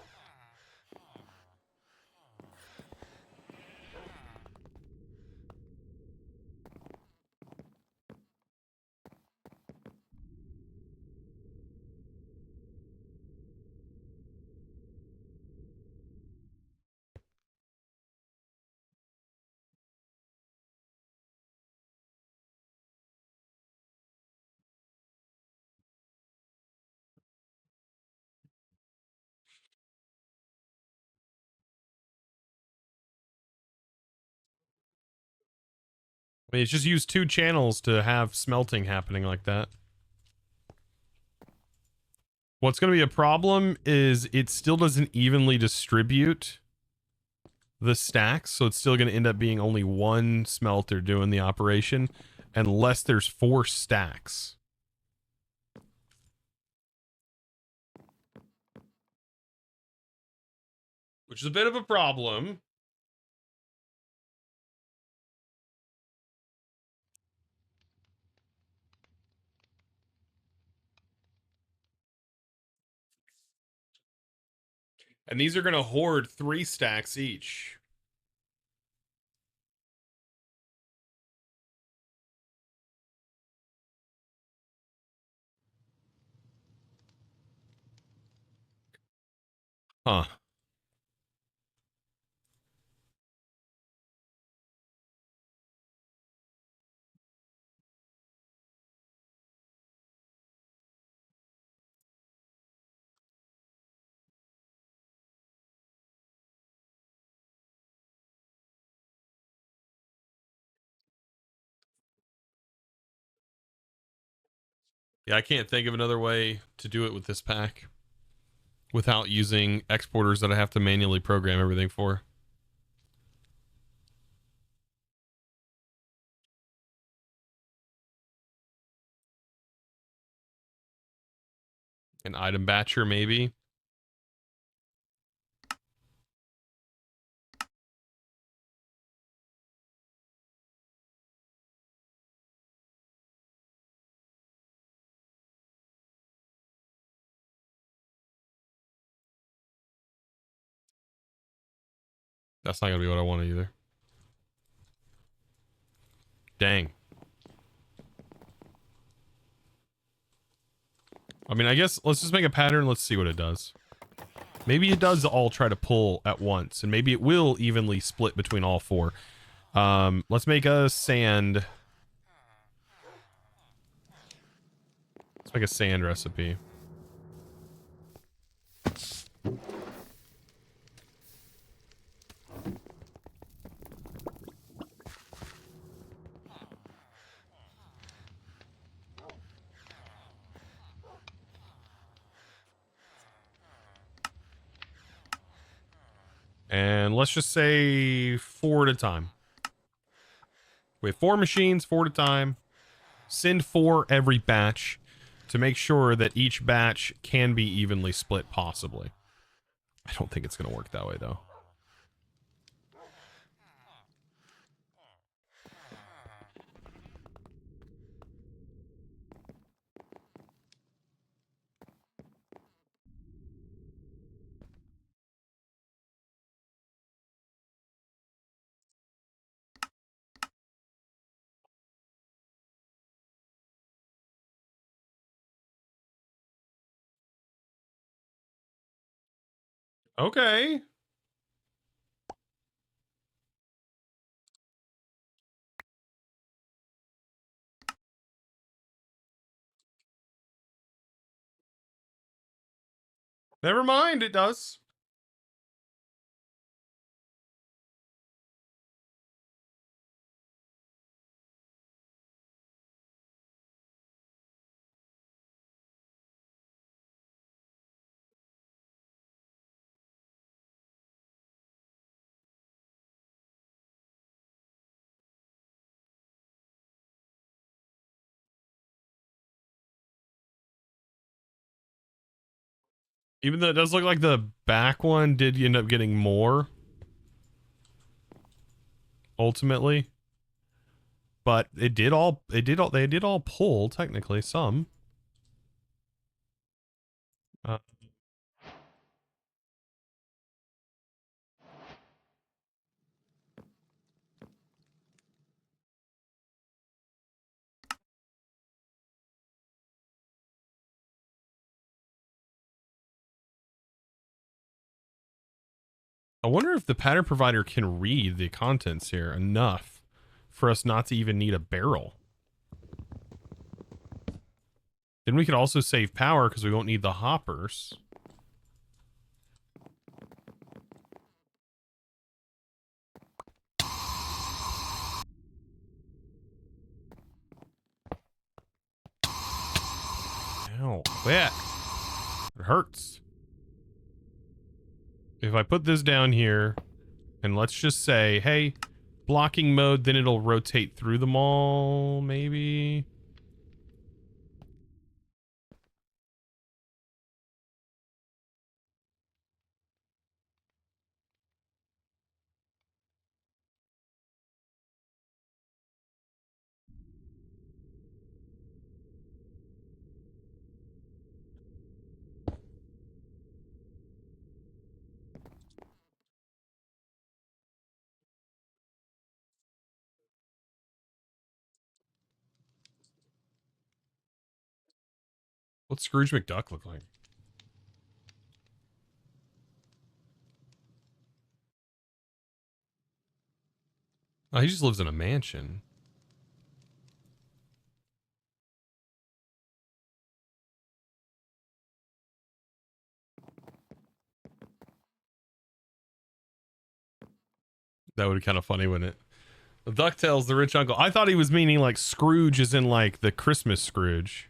I mean, it's just used 2 channels to have smelting happening like that. What's going to be a problem is it still doesn't evenly distribute the stacks, so it's still going to end up being only 1 smelter doing the operation, unless there's 4 stacks. Which is a bit of a problem. And these are going to hoard 3 stacks each. Huh. Yeah, I can't think of another way to do it with this pack without using exporters that I have to manually program everything for. An item batcher, maybe. That's not going to be what I want either. Dang. I mean, I guess let's just make a pattern. Let's see what it does. Maybe it does all try to pull at once, and maybe it will evenly split between all four. Let's make a sand. Let's make a sand recipe. And let's just say 4 at a time. We have 4 machines, 4 at a time. Send 4 every batch to make sure that each batch can be evenly split, possibly. I don't think it's going to work that way, though. Okay. Never mind, it does. Even though it does look like the back one did end up getting more. Ultimately. But they did all pull, technically, some. Uh, I wonder if the pattern provider can read the contents here enough for us not to even need a barrel. Then we could also save power because we won't need the hoppers. Ow, quit. It hurts. If I put this down here, and let's just say, hey, blocking mode, then it'll rotate through them all, maybe. What's Scrooge McDuck look like? Oh, he just lives in a mansion. That would be kind of funny, wouldn't it? DuckTales, the rich uncle. I thought he was meaning like Scrooge is in like the Christmas Scrooge.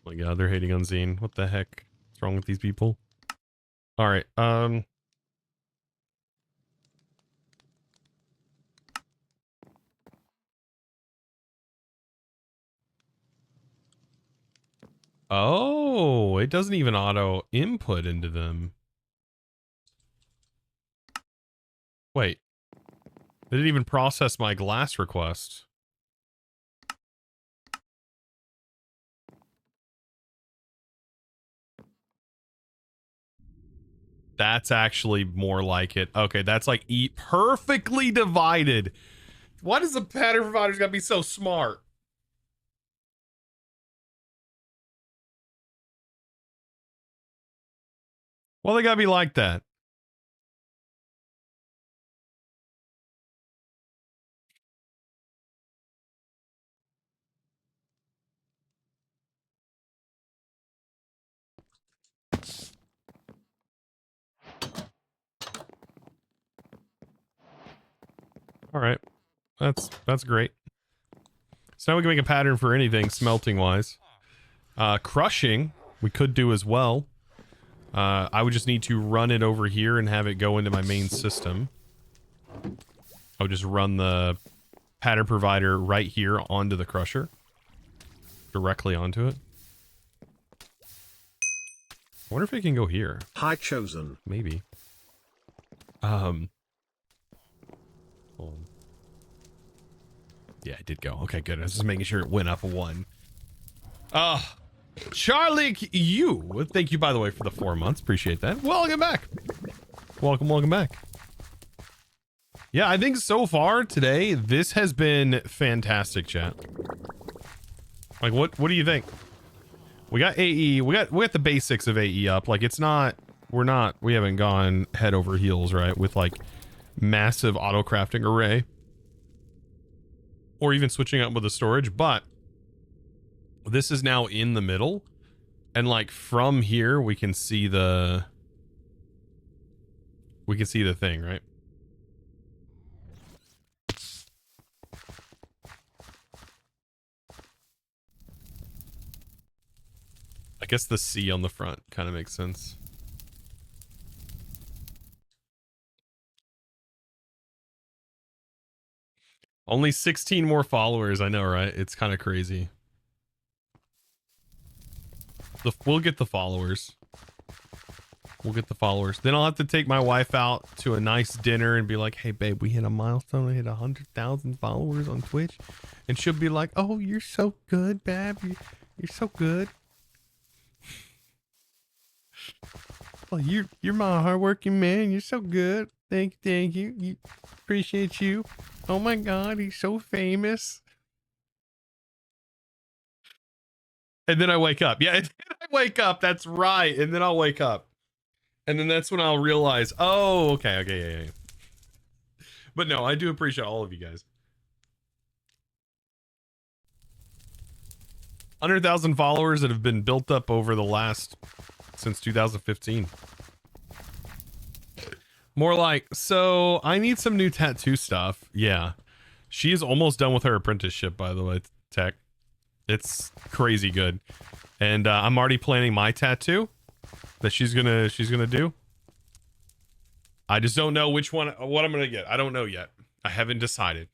Oh my god, they're hating on Zine. What the heck? What's wrong with these people? All right. Oh, it doesn't even auto input into them. Wait. They didn't even process my glass request. That's actually more like it. Okay, that's like perfectly divided. Why does the pattern provider's gotta be so smart? Well, they gotta be like that. All right, that's great. So now we can make a pattern for anything smelting wise. Crushing we could do as well. I would just need to run it over here and have it go into my main system. I would just run the pattern provider right here onto the crusher. Directly onto it. I wonder if it can go here. High chosen. Maybe. Hold on. Yeah, it did go. Okay, good. I was just making sure it went up one. Charlie, you. Thank you, by the way, for the 4 months. Appreciate that. Welcome back. Welcome back. Yeah, I think so far today, this has been fantastic, chat. Like, what do you think? We got AE. We got the basics of AE up. Like, it's not. We haven't gone head over heels, right? With like massive auto crafting array, or even switching up with the storage, but this is now in the middle, and like from here we can see the thing, right? I guess the C on the front kind of makes sense. Only 16 more followers, I know, right? It's kind of crazy. We'll get the followers. We'll get the followers. Then I'll have to take my wife out to a nice dinner and be like, hey, babe, we hit a milestone. We hit 100,000 followers on Twitch. And she'll be like, oh, you're so good, babe. You're so good. Well, you're my hardworking man. You're so good. Thank you. Appreciate you. Oh my God, he's so famous. And then I wake up. Yeah, and then I wake up. That's right. And then I'll wake up. And then that's when I'll realize, oh, okay, yeah. But no, I do appreciate all of you guys. 100,000 followers that have been built up over the last, since 2015. More like, so I need some new tattoo stuff. Yeah. She is almost done with her apprenticeship, by the way, Tech. It's crazy good. And I'm already planning my tattoo that she's gonna do. I just don't know what I'm gonna get. I don't know yet. I haven't decided.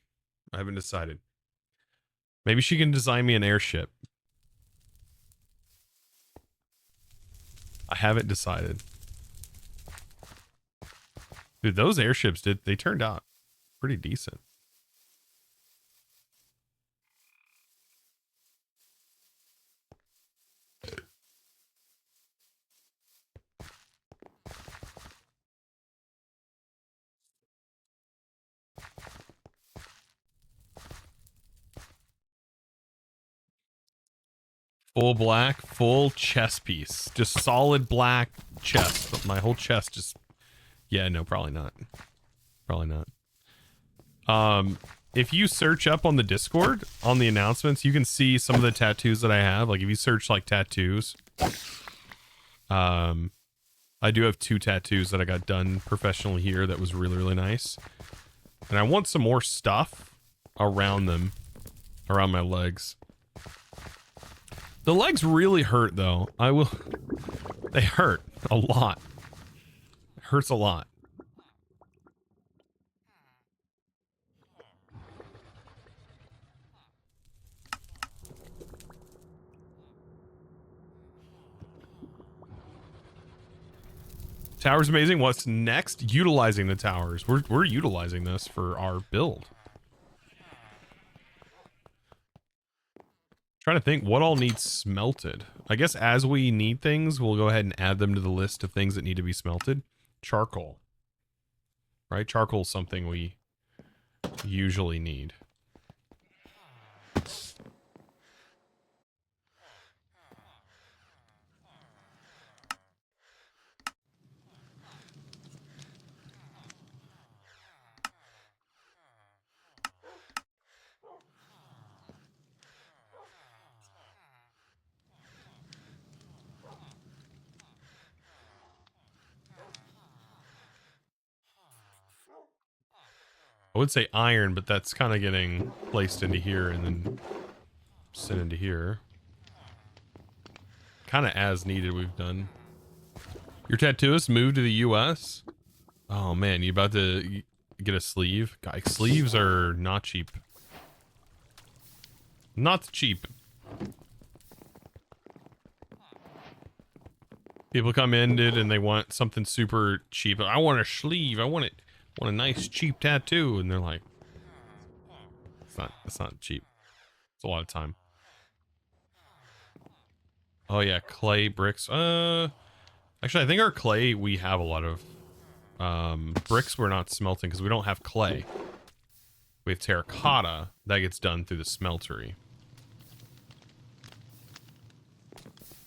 Maybe she can design me an airship. I haven't decided. Dude, those airships they turned out pretty decent. Full black, full chest piece. Just solid black chest. But my whole chest just... Yeah, no, probably not. Probably not. If you search up on the Discord, on the announcements, you can see some of the tattoos that I have. Like, if you search, like, tattoos. I do have 2 tattoos that I got done professionally here that was really, really nice. And I want some more stuff around them. Around my legs. The legs really hurt, though. They hurt a lot. It hurts a lot. Tower's amazing. What's next? Utilizing the towers. We're utilizing this for our build. Trying to think what all needs smelted. I guess as we need things, we'll go ahead and add them to the list of things that need to be smelted. Charcoal. Right? Charcoal is something we usually need. I would say iron, but that's kind of getting placed into here and then sent into here. Kind of as needed we've done. Your tattooist moved to the US? Oh man, you about to get a sleeve? Guys, sleeves are not cheap. Not cheap. People come in, dude, and they want something super cheap. I want a sleeve. I want a nice cheap tattoo, and they're like, it's not cheap. It's a lot of time. Oh yeah, clay bricks. Actually, I think our clay, we have a lot of bricks we're not smelting because we don't have clay. We have terracotta that gets done through the smeltery.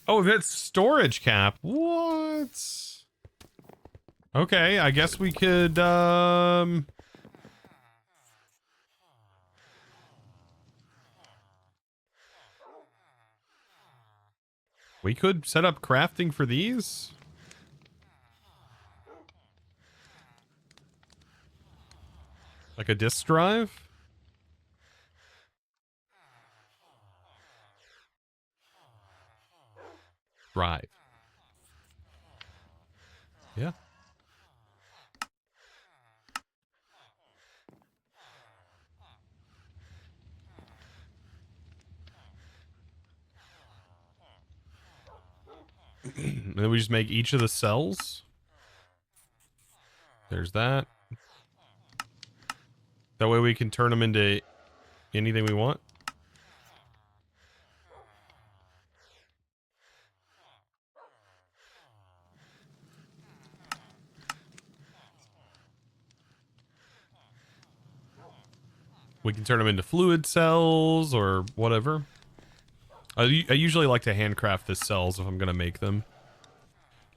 Oh, we've hit storage cap. What? Okay, I guess we could we could set up crafting for these. Like a disk drive? Drive. Yeah. And then we just make each of the cells. There's that. That way we can turn them into anything we want. We can turn them into fluid cells or whatever. I usually like to handcraft the cells if I'm going to make them.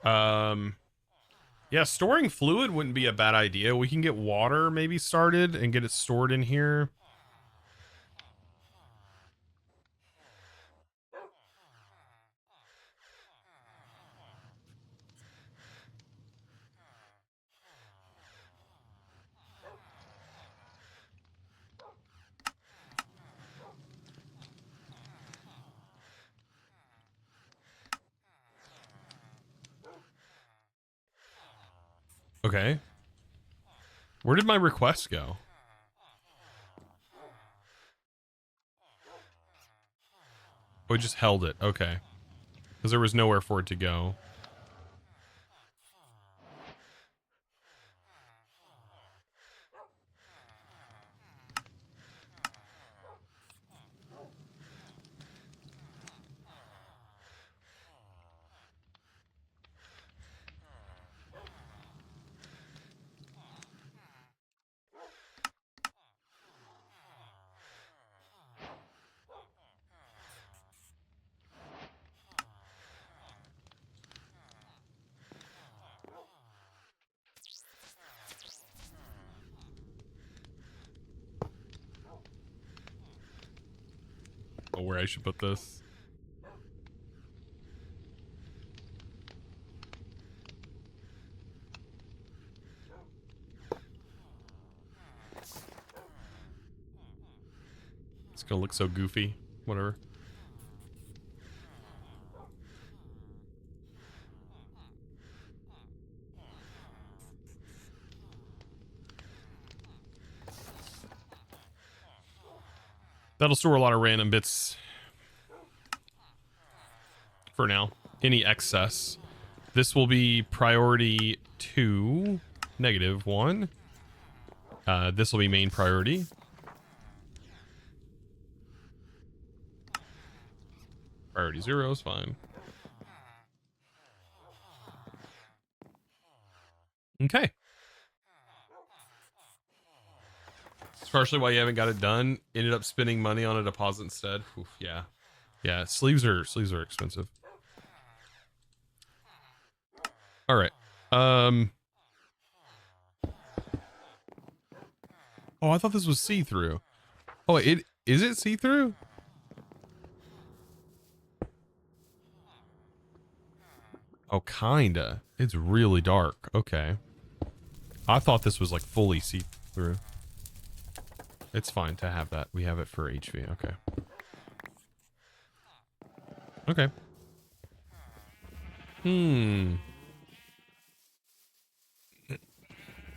Yeah, storing fluid wouldn't be a bad idea. We can get water maybe started and get it stored in here. Okay. Where did my request go? We just held it. Okay. Because there was nowhere for it to go. where I should put this. It's gonna look so goofy. Whatever. That'll store a lot of random bits for now. Any excess. This will be priority 2, -1. This will be main priority. Priority 0 is fine. Okay. It's partially why you haven't got it done. Ended up spending money on a deposit instead. Oof, yeah. Yeah, sleeves are expensive. All right. Oh, I thought this was see-through. Oh, is it see-through? Oh, kinda. It's really dark. Okay. I thought this was like fully see-through. It's fine to have that. We have it for HV. Okay. Okay.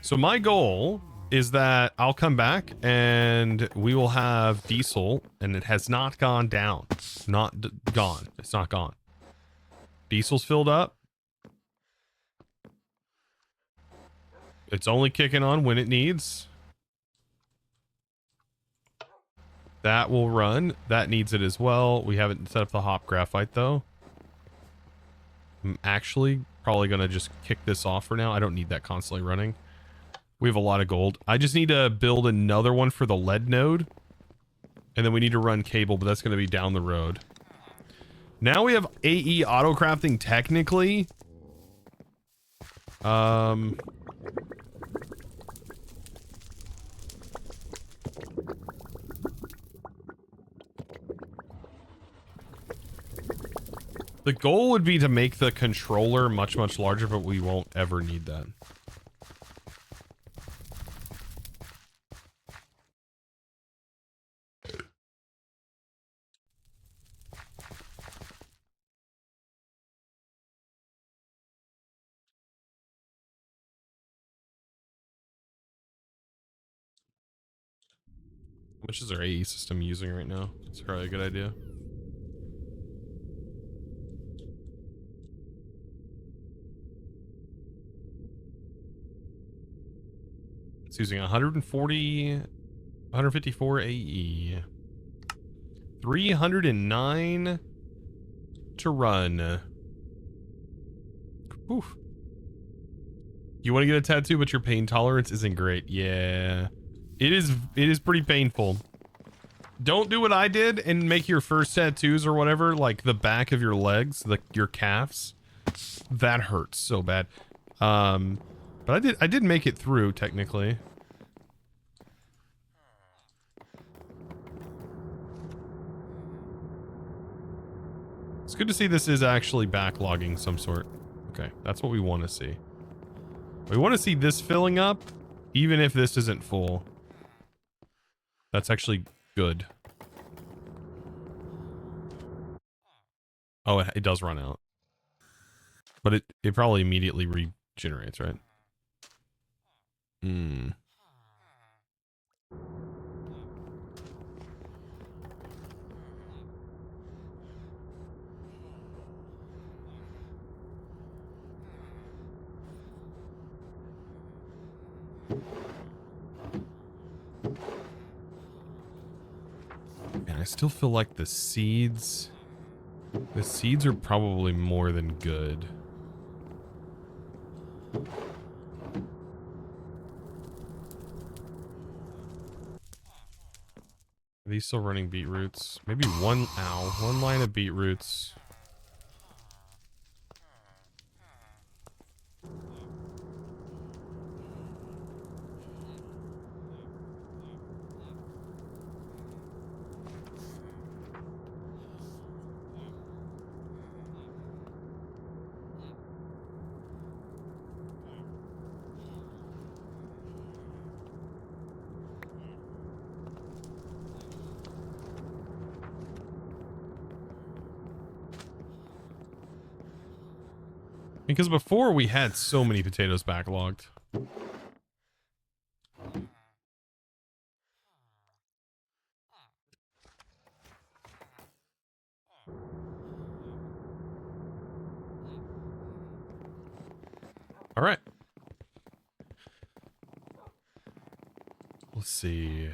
So my goal is that I'll come back and we will have diesel, and it has not gone down. Not gone. It's not gone. Diesel's filled up. It's only kicking on when it needs. That will run. That needs it as well. We haven't set up the hop graphite though. I'm actually probably going to just kick this off for now. I don't need that constantly running. We have a lot of gold. I just need to build another one for the lead node. And then we need to run cable, but that's going to be down the road. Now we have AE Autocrafting technically. The goal would be to make the controller much, much larger, but we won't ever need that. How much is our AE system using right now? It's probably a good idea. It's using 154 AE. 309 to run. Oof. You want to get a tattoo, but your pain tolerance isn't great. Yeah. It is pretty painful. Don't do what I did and make your first tattoos or whatever, like the back of your legs, your calves. That hurts so bad. But I did make it through technically. It's good to see this is actually backlogging some sort. Okay, that's what we want to see. We want to see this filling up, even if this isn't full. That's actually good. Oh, it does run out. But it probably immediately regenerates, right? Hmm. Man, I still feel like the seeds are probably more than good. Are these still running beetroots? Maybe one line of beetroots. Because before we had so many potatoes backlogged. All right. Let's see.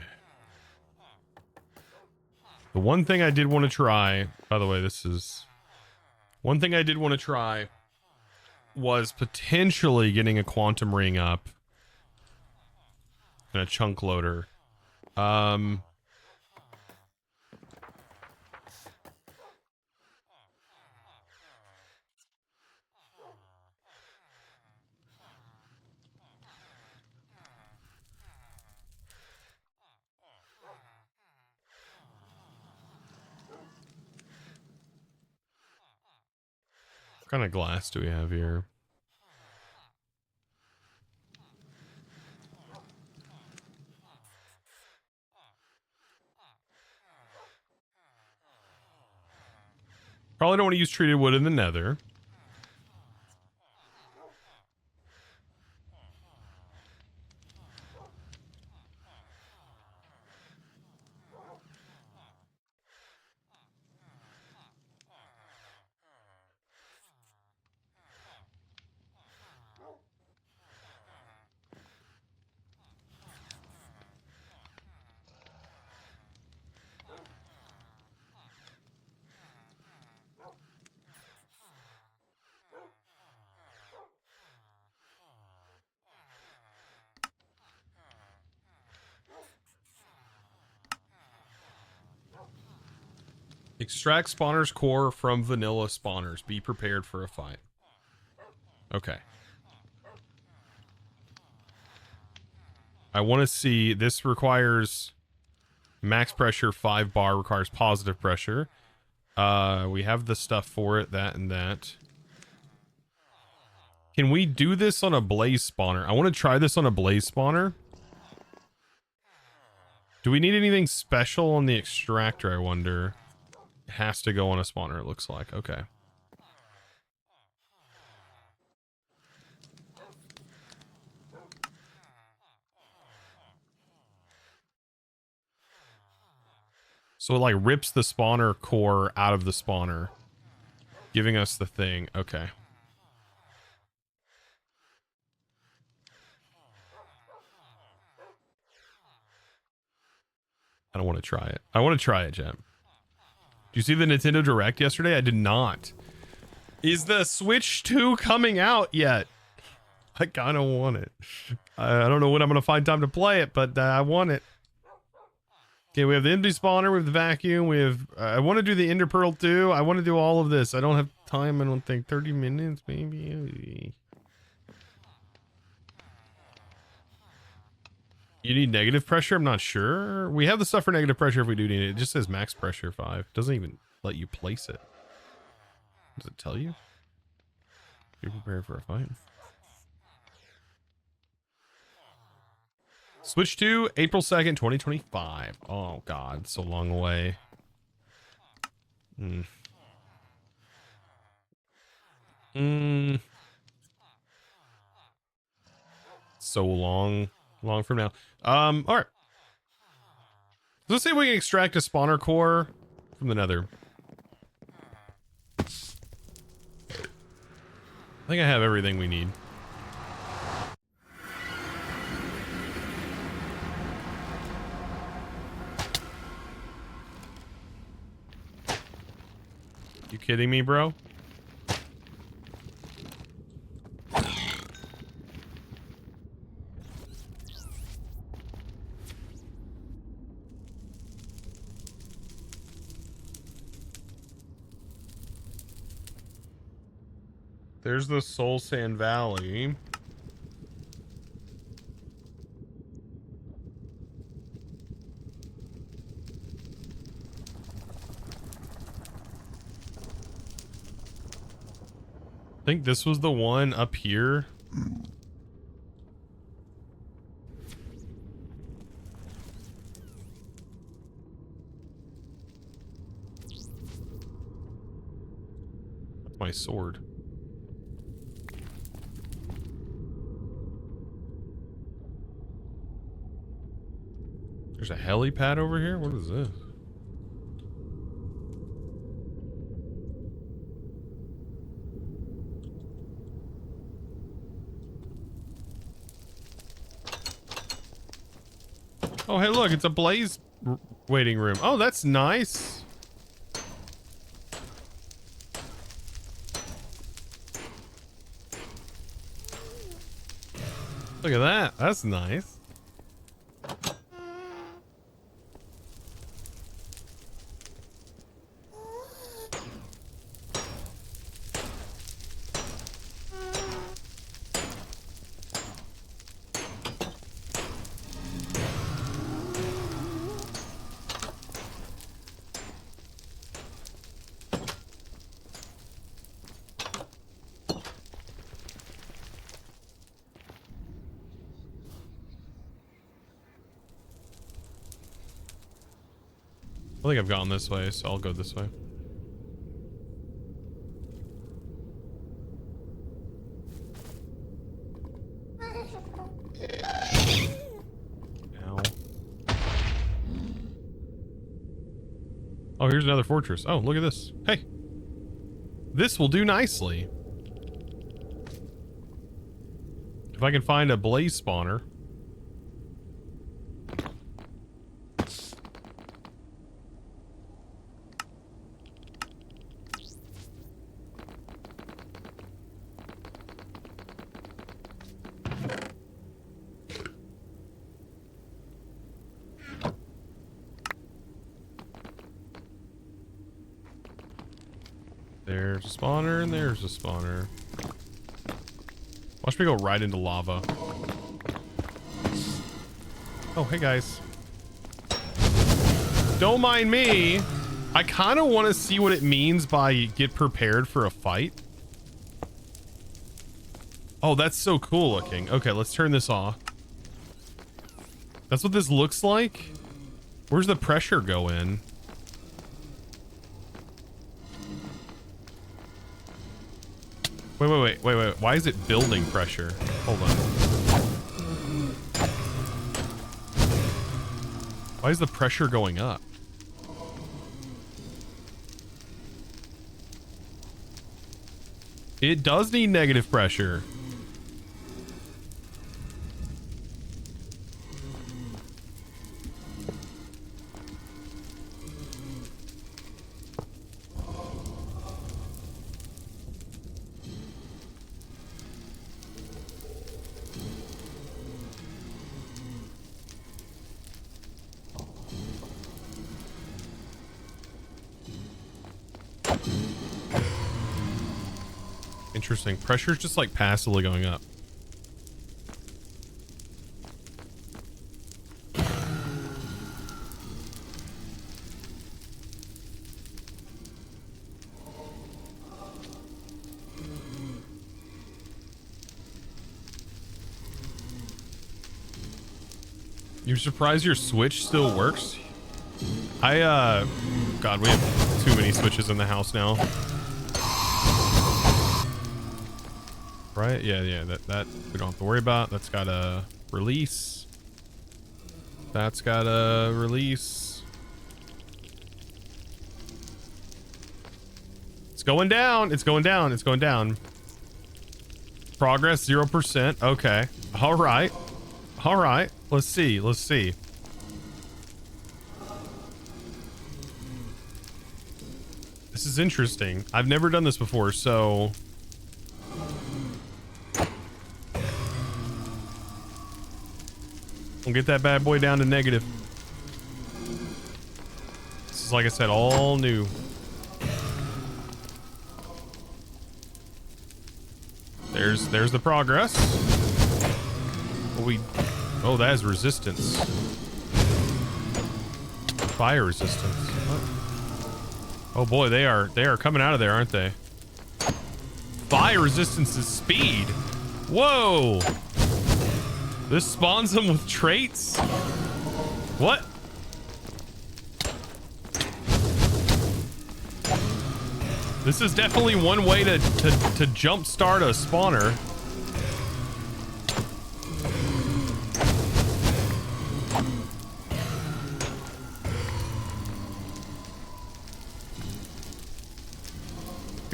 The one thing I did want to try, by the way, this is one thing I did want to try was potentially getting a quantum ring up and a chunk loader. What kind of glass do we have here? Probably don't want to use treated wood in the nether. Extract spawner's core from vanilla spawners. Be prepared for a fight. Okay. I want to see, this requires max pressure, 5 bar, requires positive pressure. We have the stuff for it, that and that. Can we do this on a blaze spawner? I want to try this on a blaze spawner. Do we need anything special on the extractor, I wonder? It has to go on a spawner, it looks like. Okay. So it like rips the spawner core out of the spawner, giving us the thing. Okay. I don't want to try it. I want to try it, Jem. Did you see the Nintendo Direct yesterday? I did not. Is the Switch 2 coming out yet? I kind of want it. I don't know when I'm going to find time to play it, but I want it. Okay, we have the empty spawner, we have the vacuum, we have... I want to do the Ender Pearl too. I want to do all of this. I don't have time, I don't think. 30 minutes, maybe. You need negative pressure? I'm not sure. We have the stuff for negative pressure if we do need it. It just says max pressure 5. It doesn't even let you place it. Does it tell you? You're prepared for a fight. Switch to April 2nd, 2025. Oh, God. So long away. So long from now. All right. Let's see if we can extract a spawner core from the nether. I think I have everything we need. You kidding me, bro? There's the Soul Sand Valley. I think this was the one up here. That's my sword. There's a helipad over here. What is this? Oh, hey, look, it's a blaze waiting room. Oh, that's nice. Look at that. That's nice. I think I've gone this way, so I'll go this way. Ow. Oh, here's another fortress. Oh, look at this. Hey. This will do nicely. If I can find a blaze spawner. There's a spawner and there's a spawner. Watch me go right into lava. Oh, hey guys. Don't mind me. I kind of want to see what it means by get prepared for a fight. Oh, that's so cool looking. Okay, let's turn this off. That's what this looks like. Where's the pressure go in? Wait. Why is it building pressure? Hold on. Why is the pressure going up? It does need negative pressure. Interesting. Pressure's just like passively going up. You're surprised your Switch still works? God, we have too many switches in the house now. Right? Yeah, that we don't have to worry about. That's got a release. That's got a release. It's going down. It's going down. It's going down. Progress 0%. Okay. All right. All right. Let's see. Let's see. This is interesting. I've never done this before, so we'll get that bad boy down to negative. This is, like I said, all new. There's the progress. Oh, that is resistance. Fire resistance. What? Oh boy, they are coming out of there, aren't they? Fire resistance is speed. Whoa. This spawns them with traits? What? This is definitely one way to jumpstart a spawner.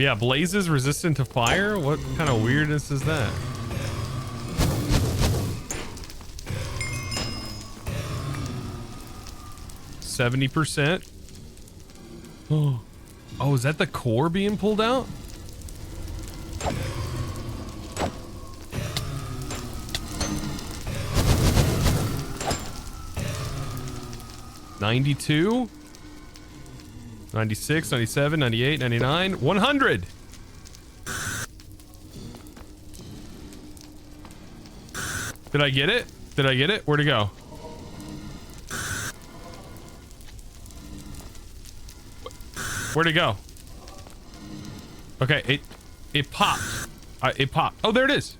Yeah, blazes resistant to fire? What kind of weirdness is that? %. Oh, is that the core being pulled out? $92, $96, $97, $98, $99, $100. Did I get it? Did I get it? Where'd it go? Where'd it go? Okay, it popped. It popped. Oh, there it is.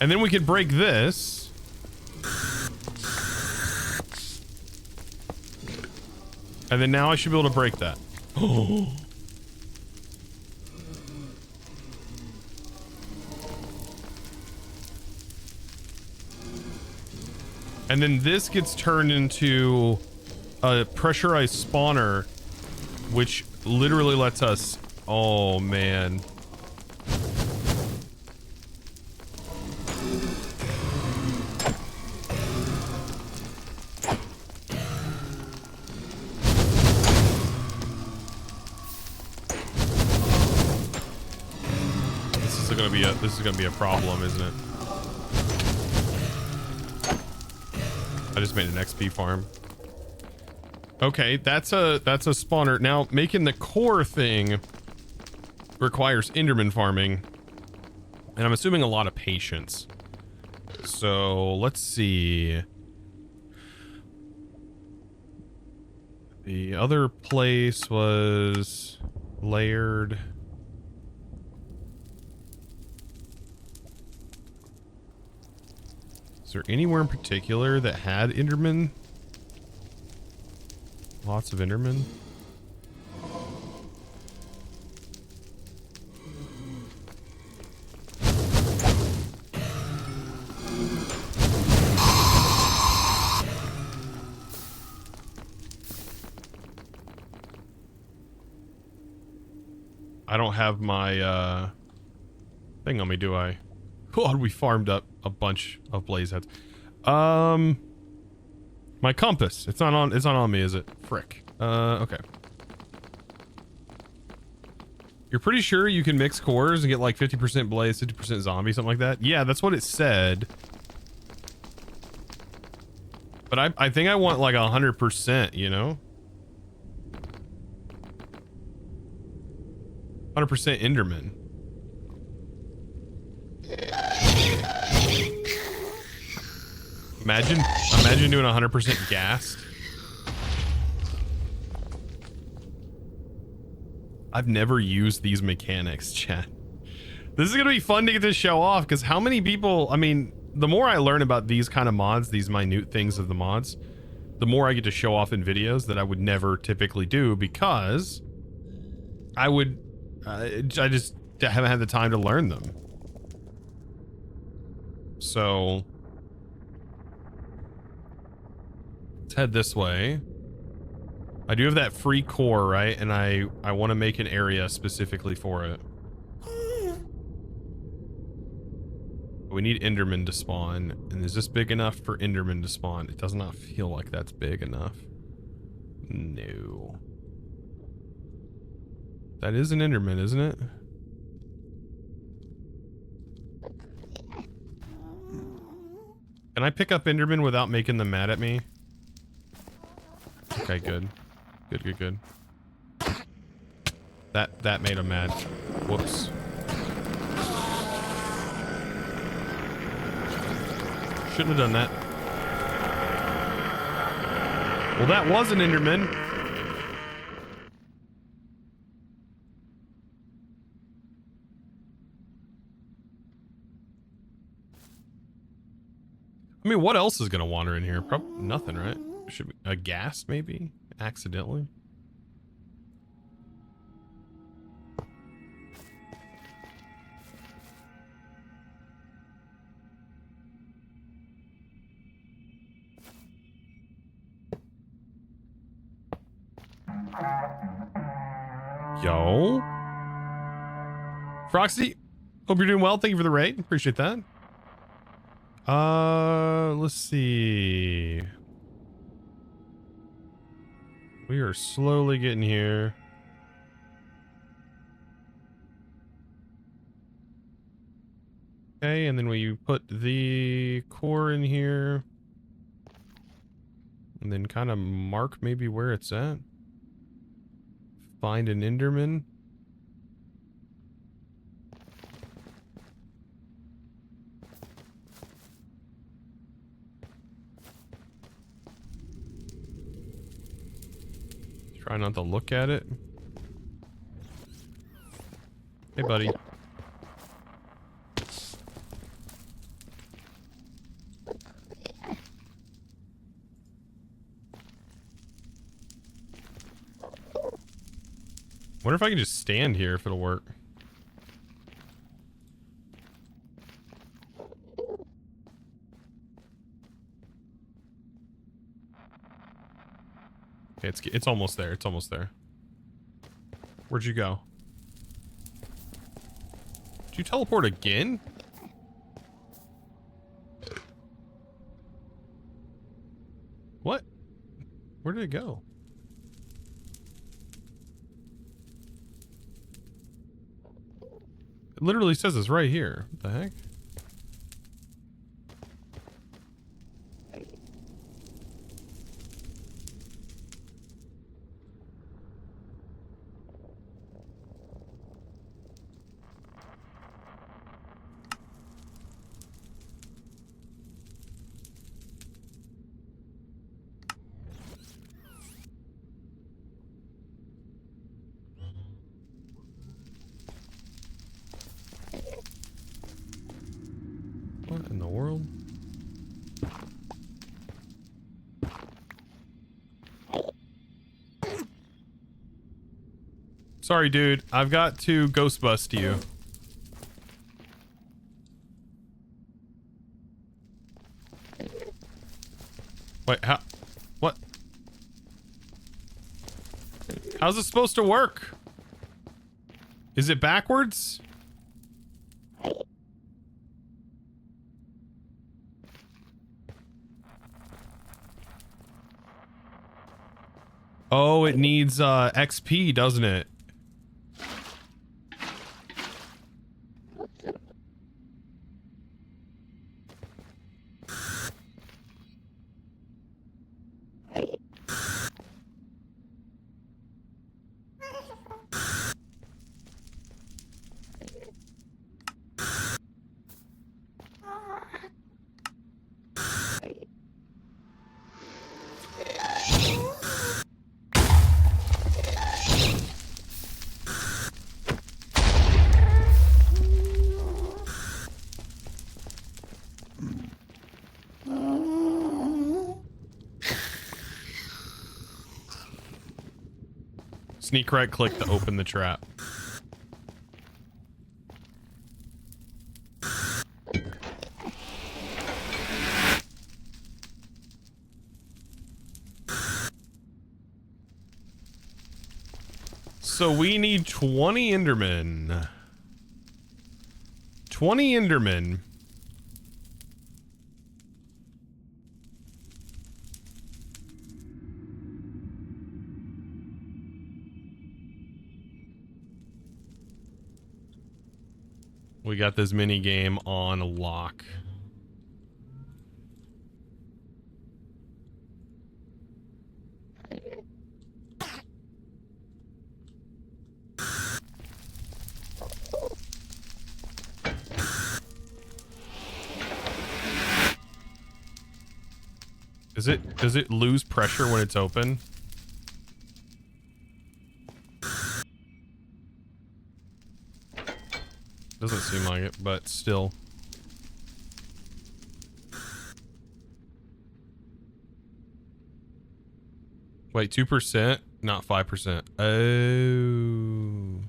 And then we could break this. And then now I should be able to break that. Oh. And then this gets turned into a pressurized spawner, which literally lets us... Oh, man. This is gonna be a problem, isn't it? I just made an XP farm. Okay, that's a spawner. Now, making the core thing requires Enderman farming, and I'm assuming a lot of patience. So let's see. The other place was layered. Is there anywhere in particular that had Enderman? Lots of Enderman. I don't have my thing on me, do I? God, we farmed up a bunch of blaze heads. My compass. It's not on me, is it? Frick. Okay. You're pretty sure you can mix cores and get like 50% blaze, 50% zombie, something like that? Yeah, that's what it said. But I think I want like 100%, you know? 100% Enderman. Imagine doing 100% ghast. I've never used these mechanics, chat. This is gonna be fun to get to show off, because how many people, I mean, the more I learn about these kind of mods, these minute things of the mods, the more I get to show off in videos that I would never typically do, because I just haven't had the time to learn them. So let's head this way. I do have that free core, right? And I want to make an area specifically for it. We need Enderman to spawn. And is this big enough for Enderman to spawn? It does not feel like that's big enough. No. That is an Enderman, isn't it? Can I pick up Enderman without making them mad at me? Okay, good. Good. That made them mad. Whoops. Shouldn't have done that. Well, that was an Enderman. I mean, what else is gonna wander in here? Probably nothing, right? Should be a ghast, maybe? Accidentally. Yo. Froxy, hope you're doing well. Thank you for the raid. Appreciate that. Let's see. We are slowly getting here. Okay, and then we put the core in here. And then kind of mark maybe where it's at. Find an Enderman. Try not to look at it. Hey, buddy. Wonder if I can just stand here if it'll work. Okay, it's almost there. It's almost there. Where'd you go? Did you teleport again? What? Where did it go? It literally says it's right here. What the heck? What in the world? Sorry, dude. I've got to ghost bust you. Wait, how? What? How's it supposed to work? Is it backwards? Oh, it needs XP, doesn't it? Sneak right click to open the trap. So we need 20 Endermen. 20 Endermen. We got this mini game on lock. Does it lose pressure when it's open? Doesn't seem like it, but still. Wait, 2%, not 5%. Oh.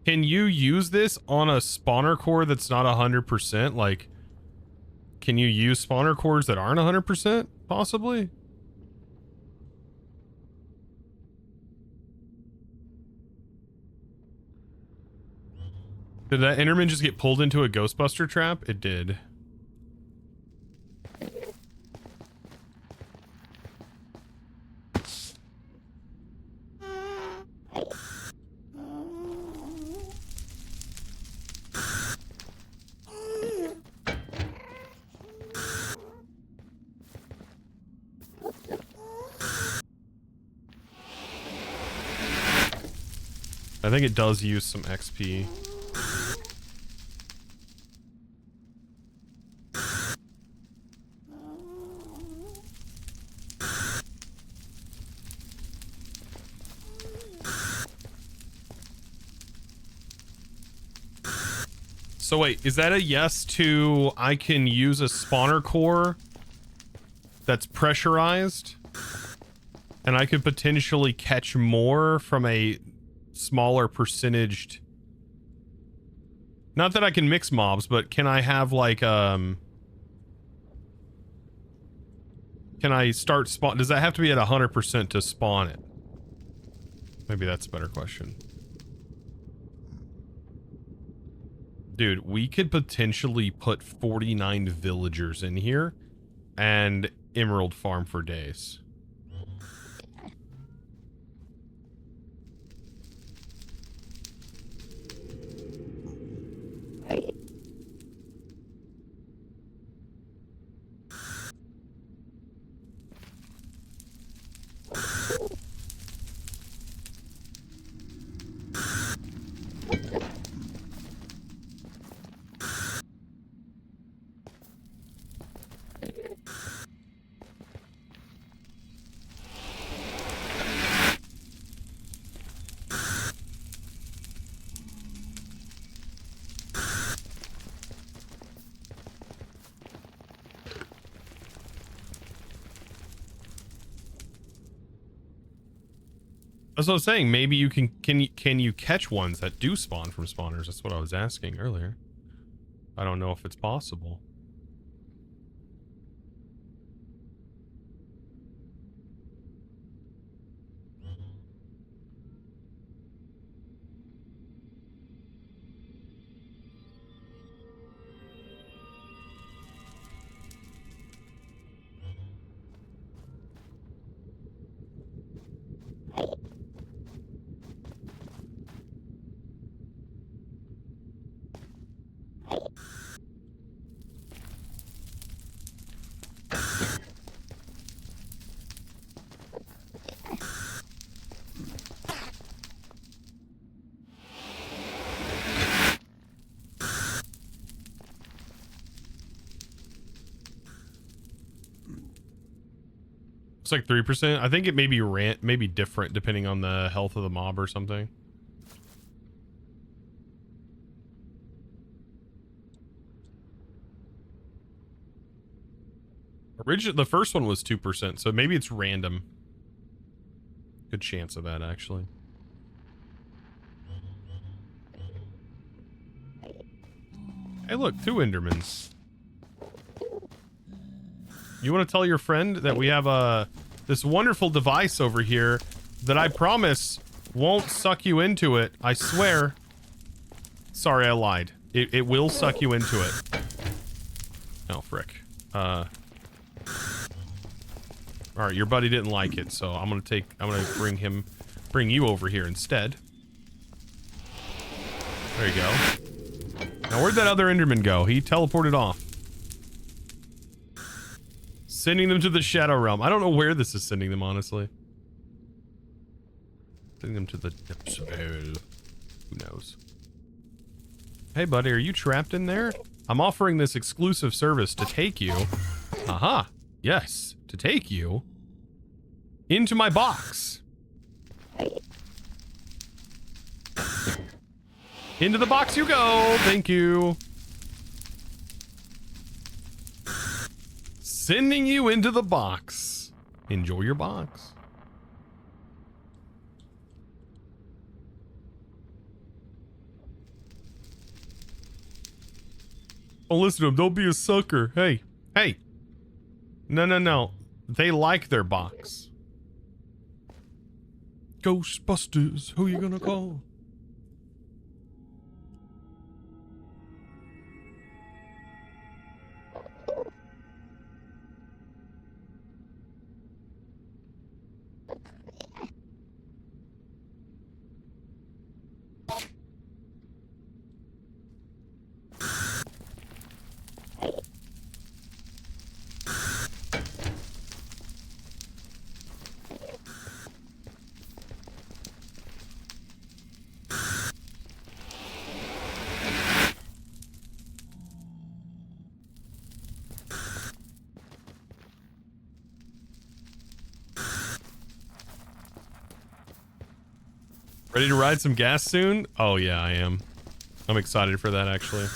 Can you use this on a spawner core that's not 100%? Like, can you use spawner cores that aren't 100%? Possibly? Did that Enderman just get pulled into a Ghostbuster trap? It did. I think it does use some XP. So wait, is that a yes to I can use a spawner core that's pressurized and I could potentially catch more from a smaller percentaged... Not that I can mix mobs, but can I have like can I start spawn? Does that have to be at 100% to spawn it? Maybe that's a better question. Dude, we could potentially put 49 villagers in here and emerald farm for days. That's what I was saying. Maybe you can you catch ones that do spawn from spawners? That's what I was asking earlier. I don't know if it's possible. It's like 3%. I think it may be different depending on the health of the mob or something. The first one was 2%, so maybe it's random. Good chance of that, actually. Hey, look, 2 Endermans. You want to tell your friend that we have this wonderful device over here that I promise won't suck you into it. I swear. Sorry, I lied. It will suck you into it. Oh, frick. All right, your buddy didn't like it, so I'm gonna bring you over here instead. There you go. Now, where'd that other Enderman go? He teleported off. Sending them to the Shadow Realm. I don't know where this is sending them, honestly. Sending them to the depths of hell. Who knows? Hey, buddy, are you trapped in there? I'm offering this exclusive service to take you. Aha. Yes. To take you into my box. Into the box you go. Thank you. Sending you into the box. Enjoy your box. Oh, listen to him. Don't be a sucker. Hey, Hey. No, no, no. They like their box. Ghostbusters, who you gonna call? Ready to ride some gas soon? Oh yeah, I am. I'm excited for that actually.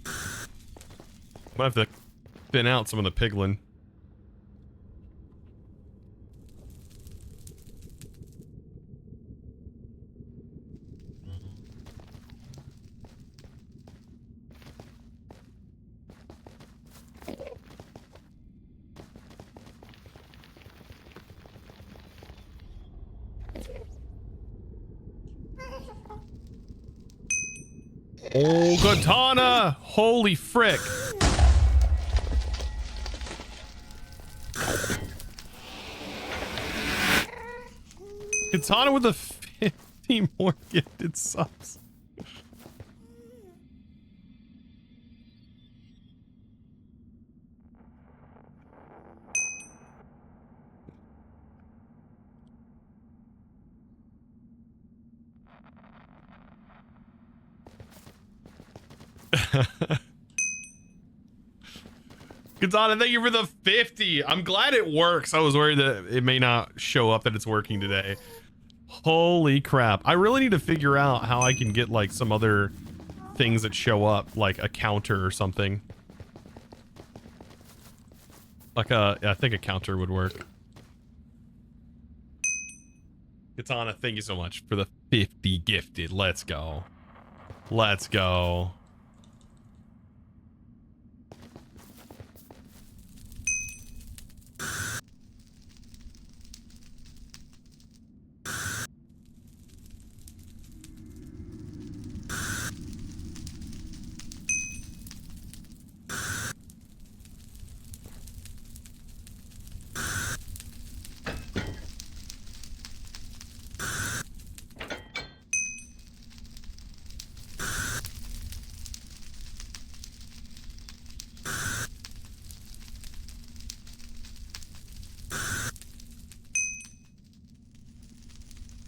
I'm gonna have to thin out some of the piglin. Oh, katana! Holy frick! Katana with a 50 more gifted subs. Katana, thank you for the 50. I'm glad it works. I was worried that it may not show up that it's working today. Holy crap. I really need to figure out how I can get like some other things that show up, like a counter or something. Like I think a counter would work. Katana, thank you so much for the 50 gifted. Let's go. Let's go.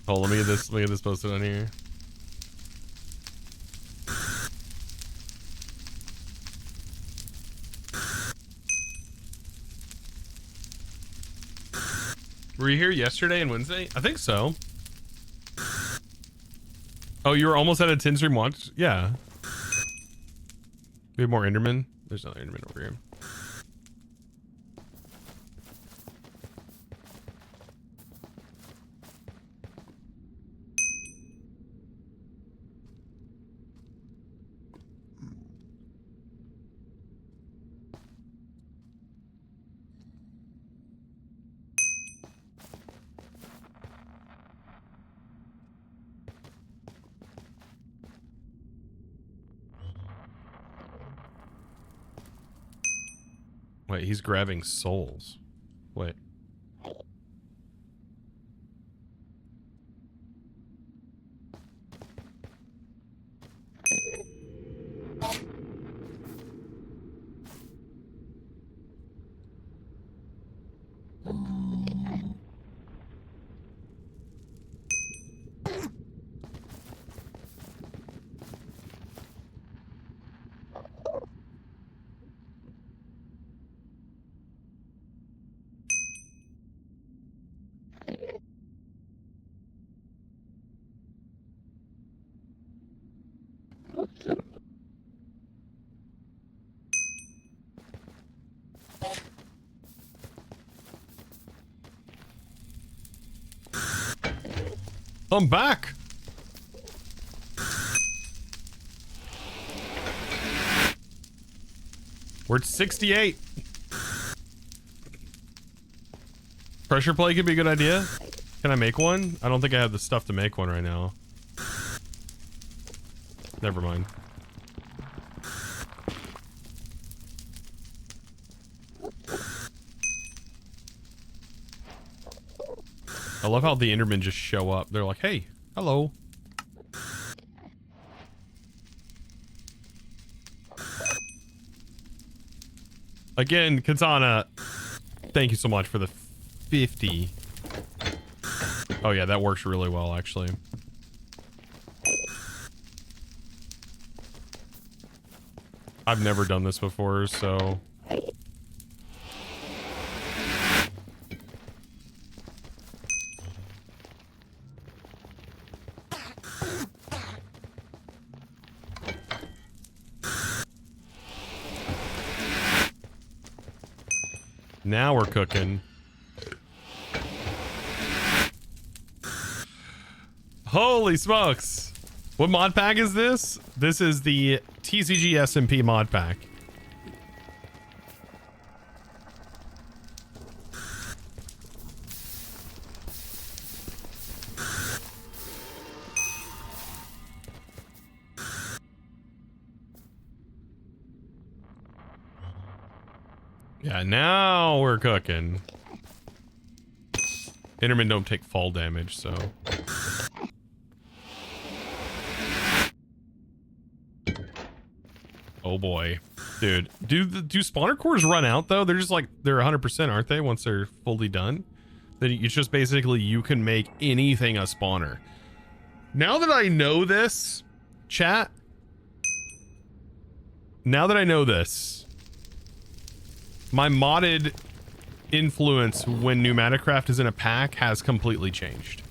Oh, let me get this posted on here. Were you here yesterday and Wednesday? I think so. Oh, you were almost at a 10 stream watch? Yeah. We have more Enderman. There's another Enderman over here. Wait, he's grabbing souls. Wait. I'm back. We're at 68. Pressure plate could be a good idea. Can I make one? I don't think I have the stuff to make one right now. Never mind. I love how the Endermen just show up. They're like, hey, hello. Again, Katana, thank you so much for the 50. Oh yeah, that works really well, actually. I've never done this before, so... Now we're cooking. Holy smokes. What mod pack is this? This is the TCG SMP mod pack. Yeah, now we're cooking. Endermen don't take fall damage, so... Oh boy. Dude, do spawner cores run out though? They're just like, they're 100%, aren't they? Once they're fully done? Then it's just basically, you can make anything a spawner. Now that I know this, chat, now that I know this, my modded influence when PneumaticCraft is in a pack has completely changed.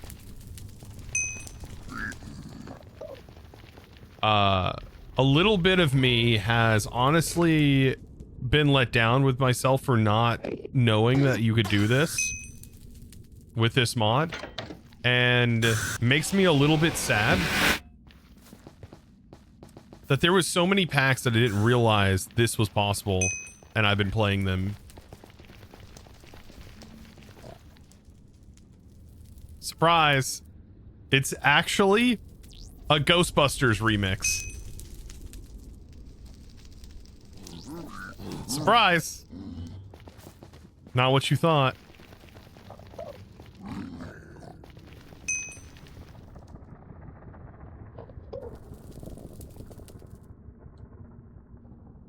A little bit of me has honestly been let down with myself for not knowing that you could do this with this mod, and makes me a little bit sad that there was so many packs that I didn't realize this was possible, and I've been playing them. Surprise! It's actually a Ghostbusters remix. Surprise! Not what you thought.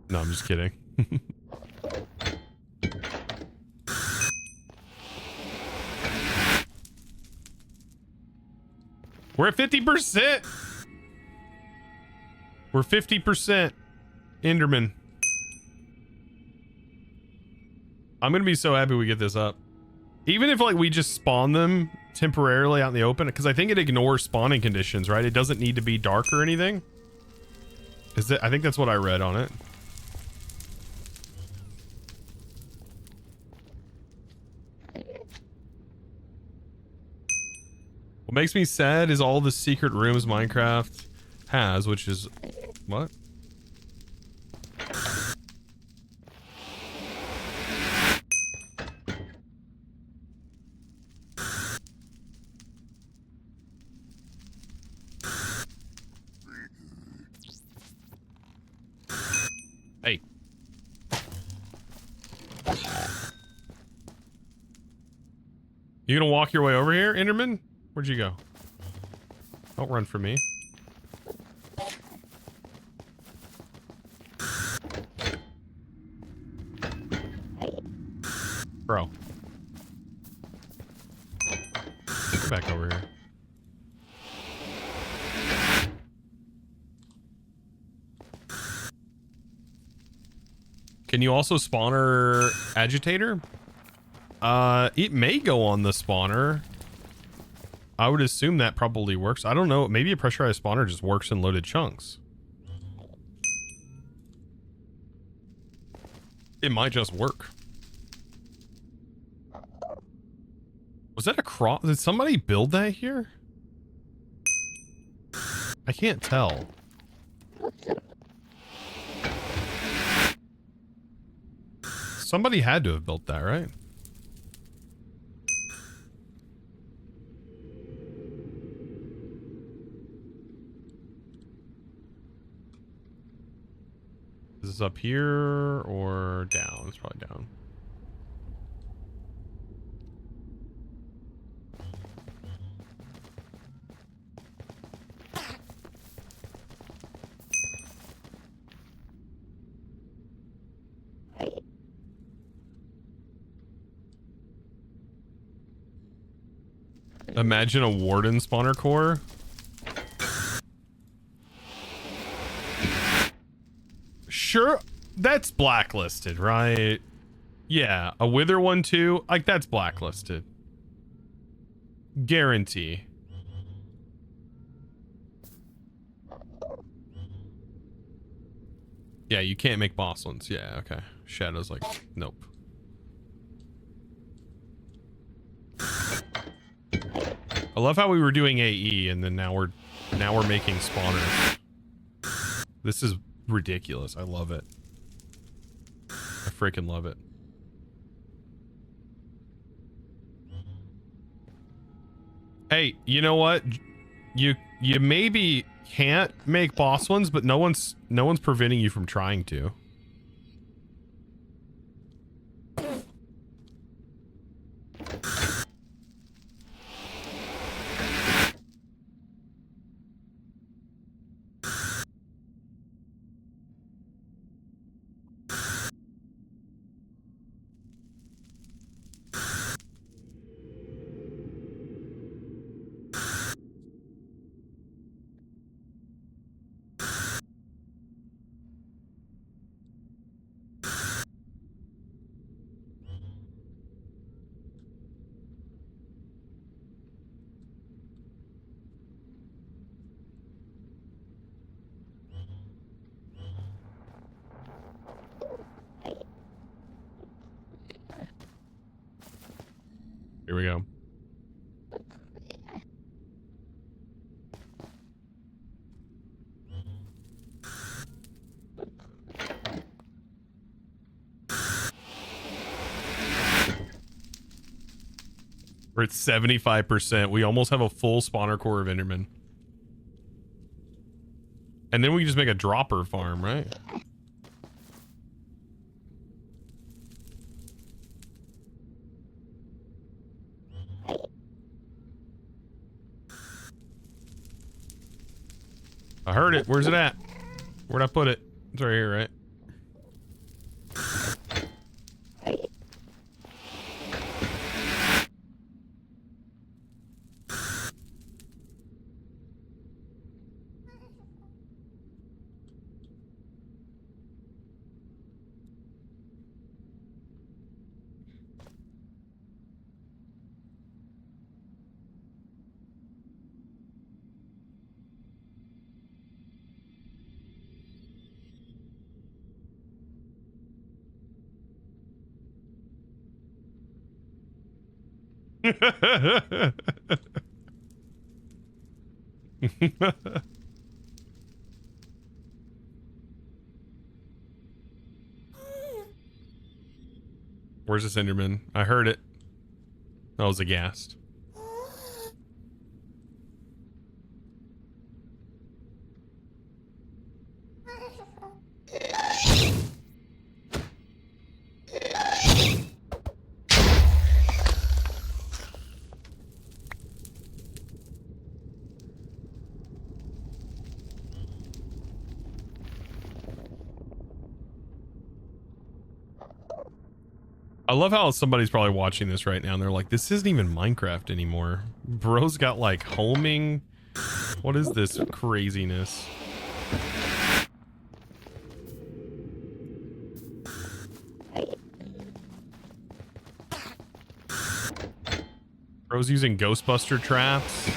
No, I'm just kidding. We're at 50%. We're 50% Enderman. I'm gonna be so happy we get this up. Even if like we just spawn them temporarily out in the open, because I think it ignores spawning conditions, right? It doesn't need to be dark or anything. Is it? I think that's what I read on it. What makes me sad is all the secret rooms Minecraft has, which is... What? Hey. You gonna walk your way over here, Enderman? Where'd you go? Don't run from me. Bro. Get back over here. Can you also spawner agitator? It may go on the spawner. I would assume that probably works. I don't know. Maybe a pressurized spawner just works in loaded chunks. It might just work. Was that a cross? Did somebody build that here? I can't tell. Somebody had to have built that, right? Is this up here or down? It's probably down. Imagine a warden spawner core. Sure, that's blacklisted, right? Yeah, a wither one too. Like, that's blacklisted. Guarantee. Yeah, you can't make boss ones. Yeah, okay. Shadow's like, nope. I love how we were doing AE and then now we're making spawners. This is ridiculous. I love it. I freaking love it. Hey, you know what? You maybe can't make boss ones, but no one's preventing you from trying to. Here we go. We're at 75%. We almost have a full spawner core of Enderman. And then we can just make a dropper farm, right? I heard it. Where's it at? Where'd I put it? It's right here, right? Where's this Enderman? I heard it. I was aghast. I love how somebody's probably watching this right now and they're like, this isn't even Minecraft anymore. Bro's got like homing. What is this craziness? Bro's using Ghostbuster traps.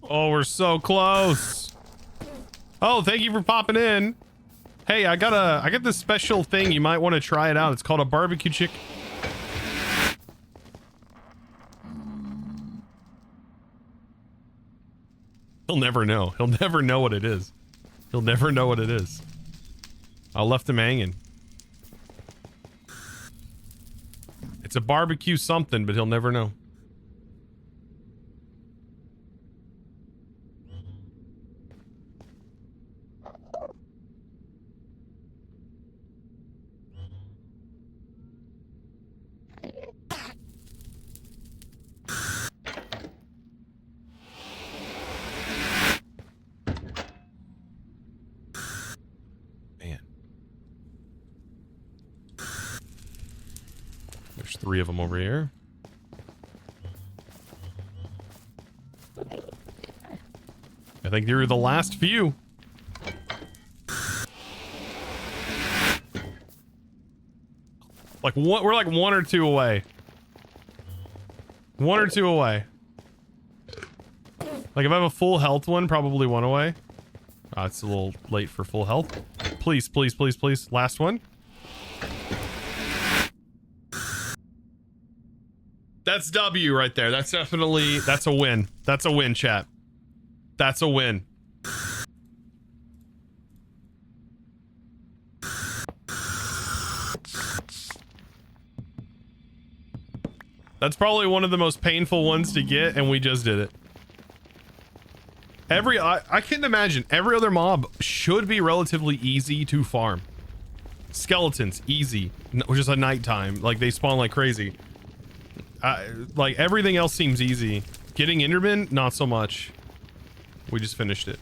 Oh, we're so close. Oh, thank you for popping in. Hey, I got this special thing. You might want to try it out. It's called a barbecue chicken. He'll never know. He'll never know what it is. He'll never know what it is. I left him hanging. It's a barbecue something, but he'll never know. There's 3 of them over here. I think you're the last few. Like we're like 1 or 2 away. 1 or 2 away. Like if I have a full health one, probably 1 away. It's a little late for full health. Please, please, please, please. Last one. That's W right there. That's definitely, that's a win. That's a win, chat. That's a win. That's probably one of the most painful ones to get, and we just did it. I can't imagine. Every other mob should be relatively easy to farm. Skeletons, easy. Just at nighttime. Like, they spawn like crazy. Like, everything else seems easy. Getting Enderman, not so much. We just finished it.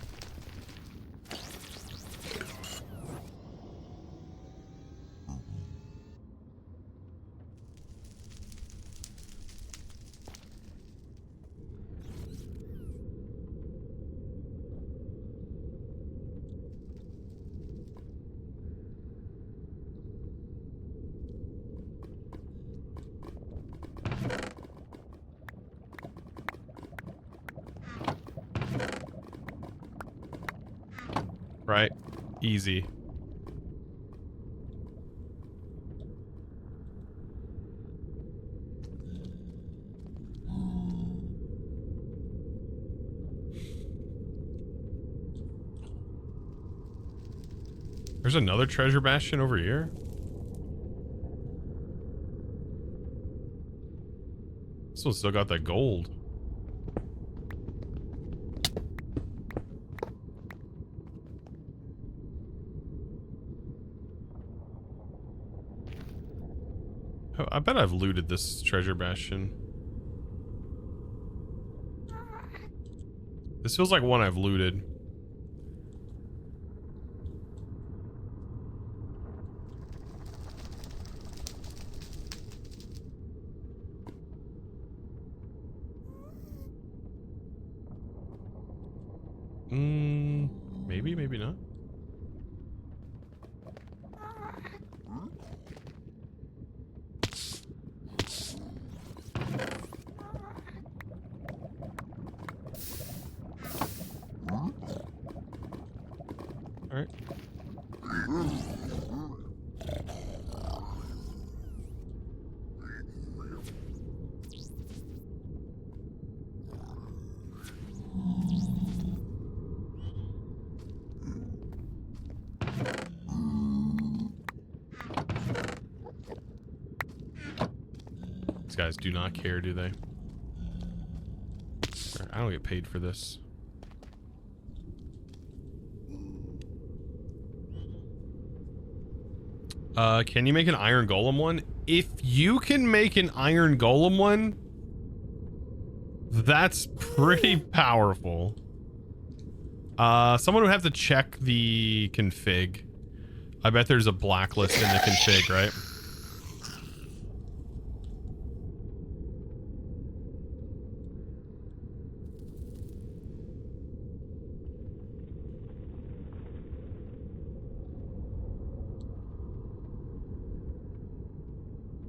Right? Easy. There's another treasure bastion over here. This one's still got that gold. Oh, I bet I've looted this treasure bastion. This feels like one I've looted. Maybe, maybe not. All right. These guys do not care, do they? I don't get paid for this. Can you make an iron golem one? If you can make an iron golem one, that's pretty powerful. Someone would have to check the config. I bet there's a blacklist in the config, right?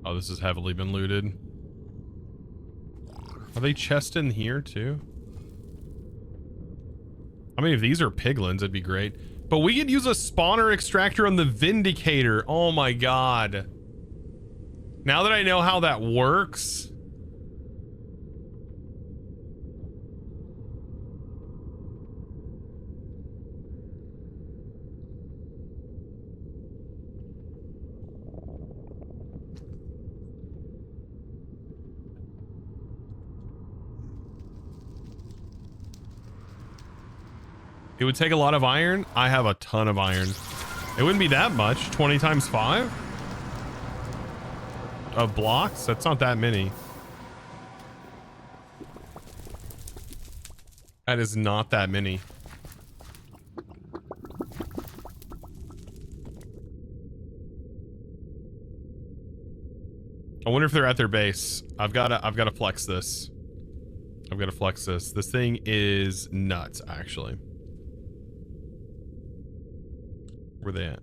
Oh, this has heavily been looted. Are they chests in here too? I mean, if these are piglins, it'd be great. But we could use a spawner extractor on the Vindicator. Oh my god. Now that I know how that works. It would take a lot of iron. I have a ton of iron. It wouldn't be that much. 20 times 5 of blocks. That's not that many. That is not that many. I wonder if they're at their base. I've got to flex this. I've got to flex this. This thing is nuts, actually. Where they at?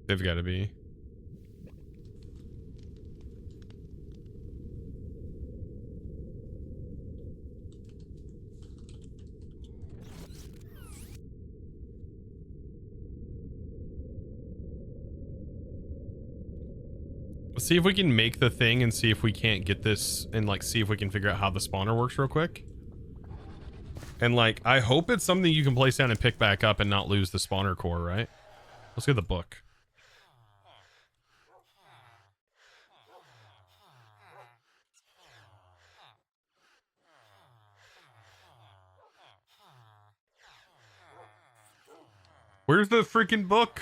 They've got to be. Let's see if we can make the thing and see if we can't get this and like see if we can figure out how the spawner works real quick. And like, I hope it's something you can place down and pick back up and not lose the spawner core, right? Let's get the book. Where's the freaking book?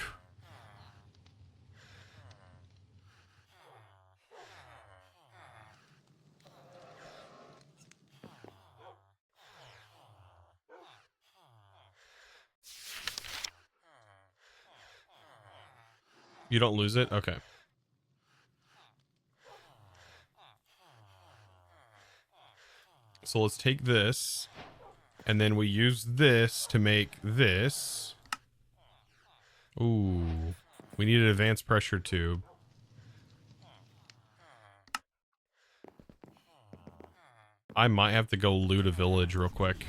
You don't lose it? Okay. So let's take this, and then we use this to make this. Ooh, we need an advanced pressure tube. I might have to go loot a village real quick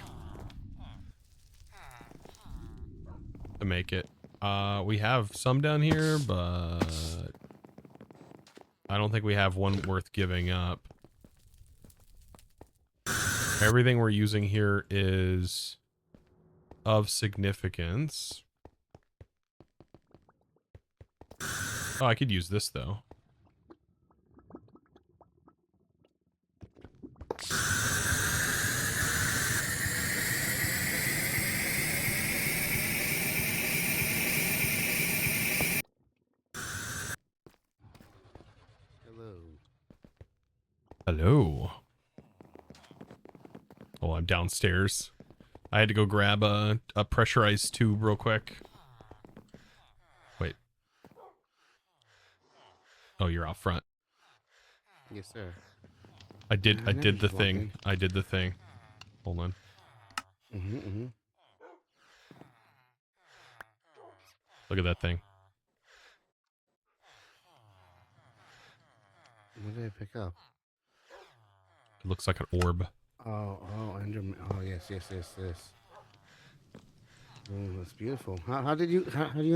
to make it. We have some down here, but I don't think we have one worth giving up. Everything we're using here is of significance. Oh, I could use this though. Hello. Oh, I'm downstairs. I had to go grab a pressurized tube real quick. Wait. Oh, you're out front. Yes, sir. I did the thing. I did the thing. Hold on. Look at that thing. What did I pick up? It looks like an orb. Oh, Enderman. Oh, yes. Oh, that's beautiful. How did you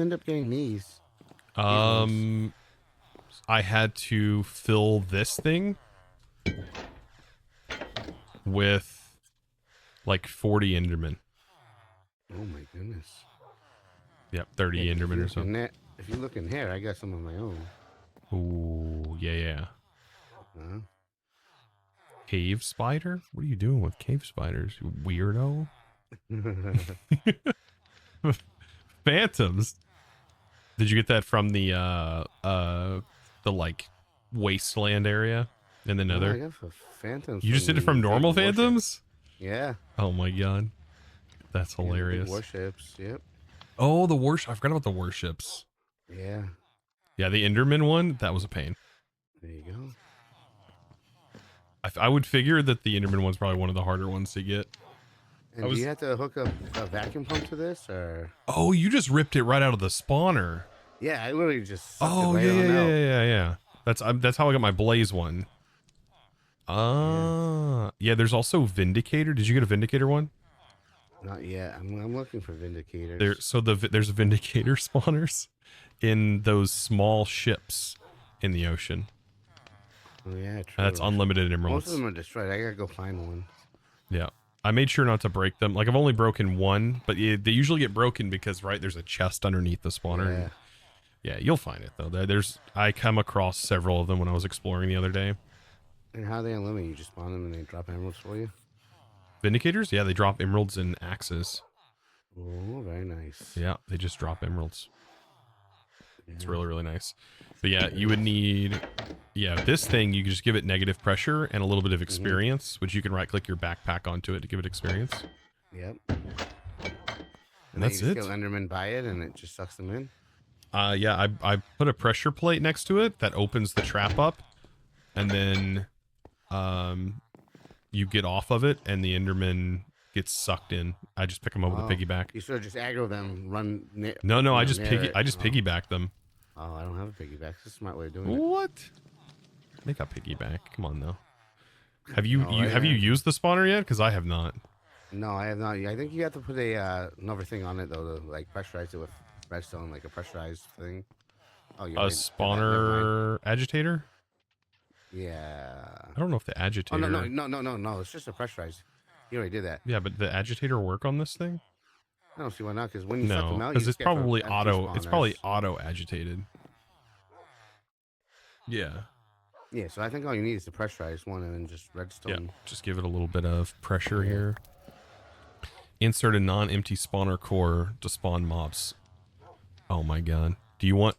end up getting these? I had to fill this thing with like 40 Endermen. Oh my goodness. Yep, 30 Endermen or so. If you look in here, I got some of my own. Ooh, yeah. Huh? Cave spider? What are you doing with cave spiders, you weirdo? Phantoms. Did you get that from the like wasteland area in the Nether? I got phantoms. You just did it from normal phantoms? Yeah. Oh my god. That's hilarious. Yeah, warships, yep. Oh, the warship. I forgot about the warships. Yeah. Yeah, the Enderman one, that was a pain. There you go. I would figure that the Enderman one's probably one of the harder ones to get. And do you have to hook up a vacuum pump to this, or? Oh, you just ripped it right out of the spawner. Yeah, I literally just sucked Oh, it right yeah, on out. yeah. That's how I got my Blaze one. Yeah, there's also Vindicator. Did you get a Vindicator one? Not yet. I'm looking for Vindicators. There's Vindicator spawners in those small ships in the ocean. Oh yeah, true. That's unlimited emeralds. Most of them are destroyed. I gotta go find one. Yeah. I made sure not to break them. Like, I've only broken one, but they usually get broken because, right, there's a chest underneath the spawner. Yeah. And, yeah, you'll find it, though. I come across several of them when I was exploring the other day. And how are they unlimited? You just spawn them and they drop emeralds for you? Vindicators? Yeah, they drop emeralds and axes. Oh, very nice. Yeah, they just drop emeralds. Yeah. It's really, really nice. But yeah, you would need... Yeah, this thing, you can just give it negative pressure and a little bit of experience, which you can right-click your backpack onto it to give it experience. Yep. And that's it. You just kill Enderman by it and it just sucks them in? Yeah, I put a pressure plate next to it that opens the trap up, and then you get off of it, and the Enderman gets sucked in. I just pick them up with a piggyback. You sort of just aggro them, run... No, I just piggyback them. Oh, I don't have a piggyback. It's a smart way of doing it. What? Make a piggyback. Come on, though. Have you No, have you used the spawner yet? Because I have not. No, I have not. I think you have to put another thing on it, though, to like pressurize it with redstone, like a pressurized thing. Oh, A spawner agitator? Yeah. I don't know if the agitator... Oh, no. It's just a pressurized. You already did that. Yeah, but the agitator work on this thing? I don't see why not, because when you suck them No, out, because you it's just get probably empty auto. It's probably spawners. auto agitated. Yeah. Yeah, so I think all you need is the pressurized one and then just redstone. Yeah. Just give it a little bit of pressure here. Insert a non-empty spawner core to spawn mobs. Oh my god. Do you want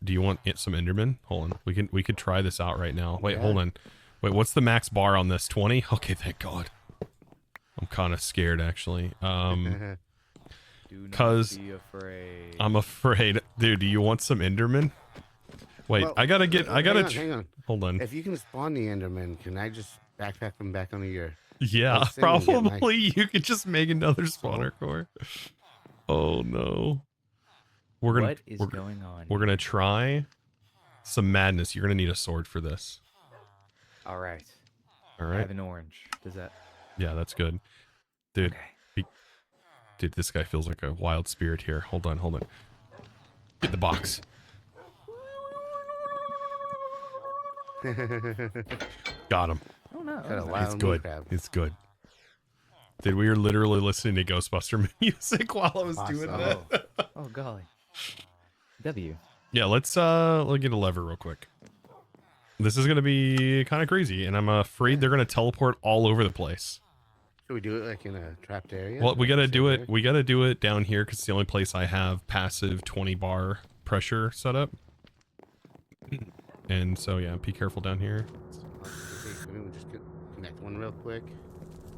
some Enderman? Hold on. We could try this out right now. Wait, hold on. Wait, what's the max bar on this? 20? Okay, thank God. I'm kind of scared actually. Cause be afraid. I'm afraid. Dude, do you want some Enderman? Wait, Well, hang on. Hold on. If you can spawn the Enderman, can I just backpack them back onto your... Yeah, thing and get my- probably you could just make another spawner core. Oh no. What is going on? We're gonna try some madness. You're gonna need a sword for this. All right. All I right. have an orange. Does that? Yeah, that's good. Dude, Okay. dude, this guy feels like a wild spirit here. Hold on. Get the box. Got him. Oh no. Got a Oh, wild It's good. crab. It's good. Dude, we were literally listening to Ghostbuster music while I was doing Awesome. that. oh golly. W. Yeah, let's get a lever real quick. This is gonna be kind of crazy, and I'm afraid they're gonna teleport all over the place. Should we do it like in a trapped area? Well, we gotta Like do safe it. area? We gotta do it down here because it's the only place I have passive 20 bar pressure set up. And so yeah, be careful down here. Okay, couldn't we just connect one real quick?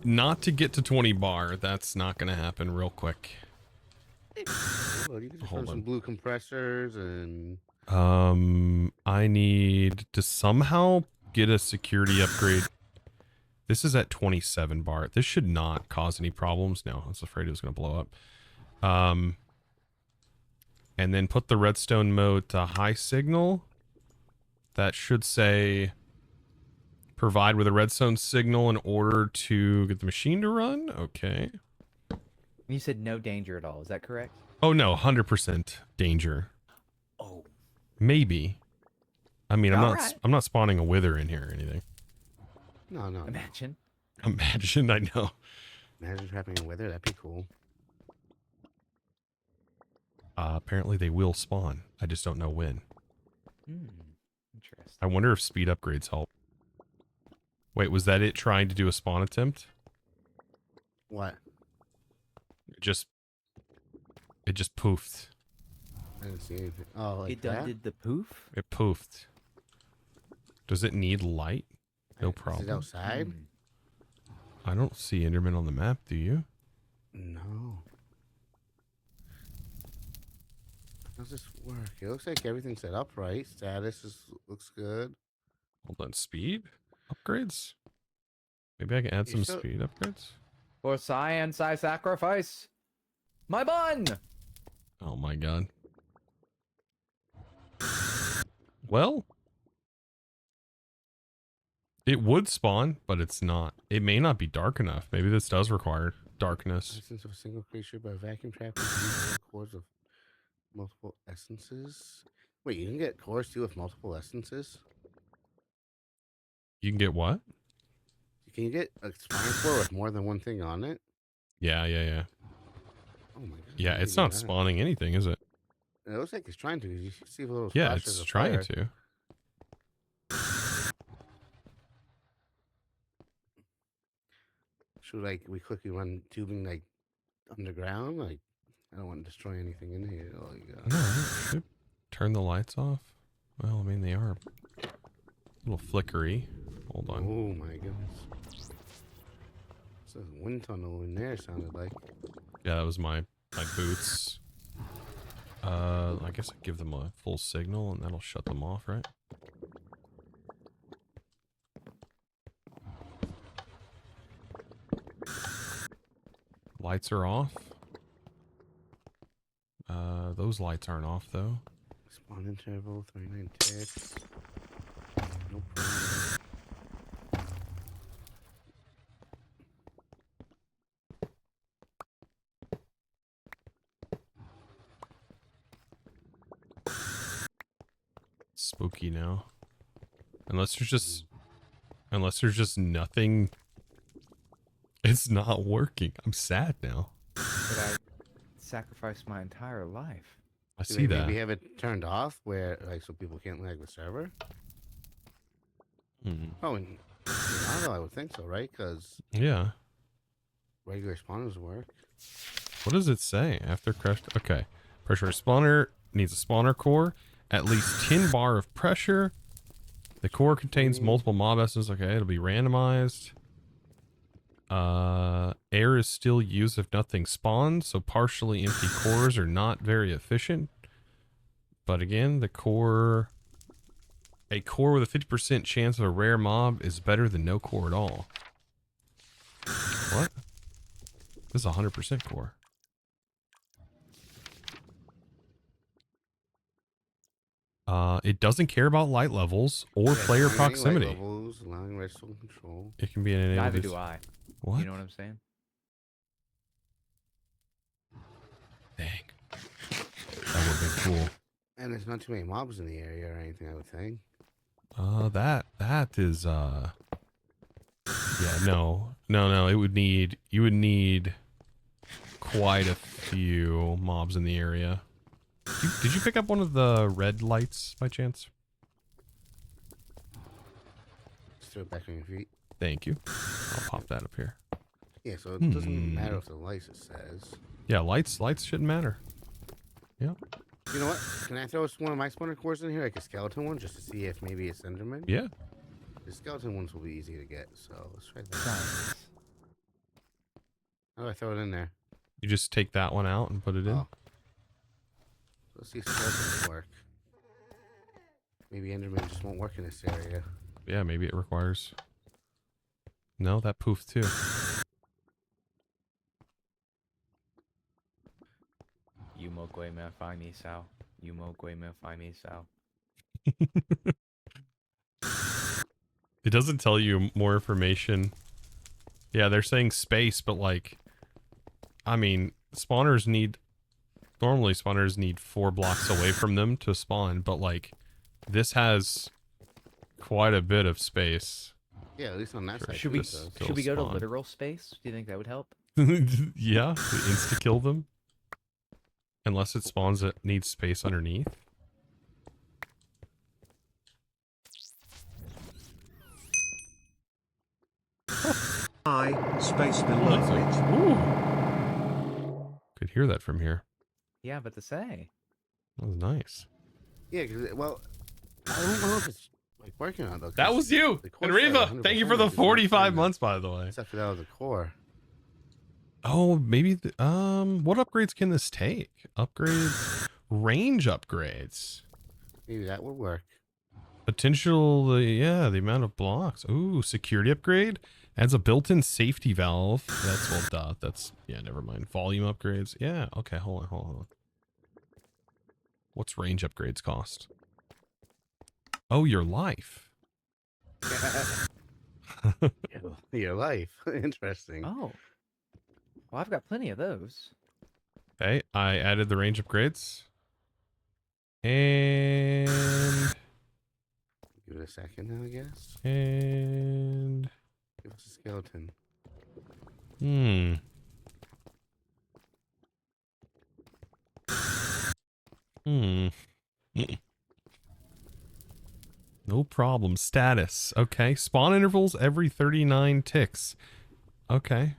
Not to get to 20 bar. That's not gonna happen real quick. Well, you can just Hold run some on. blue compressors and... I need to somehow get a security upgrade. This is at 27 bar. This should not cause any problems. No, I was afraid it was going to blow up. And then put the redstone mode to high signal. That should say provide with a redstone signal in order to get the machine to run. Okay. You said no danger at all. Is that correct? Oh no, 100% danger. Oh. Maybe. I mean, I'm Alright. not spawning a wither in here or anything. No. Imagine. Imagine, I know. Imagine trapping a wither. That'd be cool. Apparently they will spawn. I just don't know when. Interesting. I wonder if speed upgrades help. Wait, was that it trying to do a spawn attempt? What? It just poofed. I didn't see anything. Oh, like It done that? did the poof? It poofed. Does it need light? No Is problem. it outside? I don't see Enderman on the map, do you? No. How's this work? It looks like everything's set up right. Status looks good. Hold on, speed upgrades. Maybe I can add some So- speed upgrades. For science, I sacrifice my bun. Oh my god. Well, it would spawn, but it's not. It may not be dark enough. Maybe this does require darkness. Essence of a single creature by vacuum trap with multiple cores of multiple essences. Wait, you can get cores too with multiple essences? You can get what? Can you get a spawner core with more than one thing on it? Yeah. Oh my god. Yeah, I it's didn't not know that. spawning anything, is it? It looks like it's trying to. You can see the little Yeah, flashes it's of trying fire. to. Should like we quickly run tubing like underground? Like I don't want to destroy anything in here. Oh you god. No, it should turn the lights off. Well, I mean, they are a little flickery. Hold on. Oh my goodness. There's a wind tunnel in there sounded like. Yeah, that was my boots. I guess I give them a full signal and that'll shut them off, right? Lights are off. Those lights aren't off though. Spawn interval, 39 ticks. No problem. Spooky now. Unless there's just nothing. It's not working. I'm sad now. But I sacrificed my entire life. I Do see they that. maybe have it turned off where like so people can't lag the server? Mhm. Oh, and I don't know, I would think so, right? Because Yeah. regular spawners work. What does it say after crash? Okay. Pressure spawner needs a spawner core. At least 10 bar of pressure. The core contains multiple mob essences. Okay, it'll be randomized. Air is still used if nothing spawns, so partially empty cores are not very efficient. But again, a core with a 50% chance of a rare mob is better than no core at all. What? This is 100% core. It doesn't care about light levels or player Allowing light proximity. levels, allowing redstone control. It can be an Neither do I. What? You know what I'm saying? Dang. That would have been cool. And there's not too many mobs in the area or anything, I would think. That is, yeah, no, you would need quite a few mobs in the area. Did you pick up one of the red lights by chance? Just throw it back on your feet. Thank you. I'll pop that up here. Yeah, so it doesn't matter if the lights it says. Yeah, lights shouldn't matter. Yeah. You know what? Can I throw one of my spawner cores in here, like a skeleton one, just to see if maybe it's Enderman? Yeah. The skeleton ones will be easy to get, so let's try that. Science. How do I throw it in there? You just take that one out and put it in. Oh. Let's see if skeletons work. Maybe Enderman just won't work in this area. Yeah, maybe it requires. No, that poofed too. You mo gui me fi mi sao. You mo gui me fi mi sao. It doesn't tell you more information. Yeah, they're saying space, but like, I mean, normally spawners need 4 blocks away from them to spawn, but like, this has quite a bit of space. Yeah, at least on that side. Should too, we so- Still should we go to spawn. literal space? Do you think that would help? Yeah, to insta kill them. Unless it spawns that needs space underneath. Space below it. Ooh. Could hear that from here. Yeah, but to say. That was nice. Yeah, cause, well, I don't know if it's like working on it though. That 'cause was you, the core and said Riva. 100% Thank you for the it's not 45 doing months, by the way. that, except for that was the core. Oh, maybe what upgrades can this take? Upgrades, range upgrades. Maybe that would work. Potential, yeah, the amount of blocks. Ooh, security upgrade. Adds a built-in safety valve. That's, well, duh. That's, yeah, never mind. Volume upgrades. Yeah, okay, hold on. What's range upgrades cost? Oh, your life. Your life. Interesting. Oh. Well, I've got plenty of those. Okay, I added the range upgrades. And... Give it a second now, I guess. And... Give us a skeleton. No problem. Status. Okay. Spawn intervals every 39 ticks. Okay.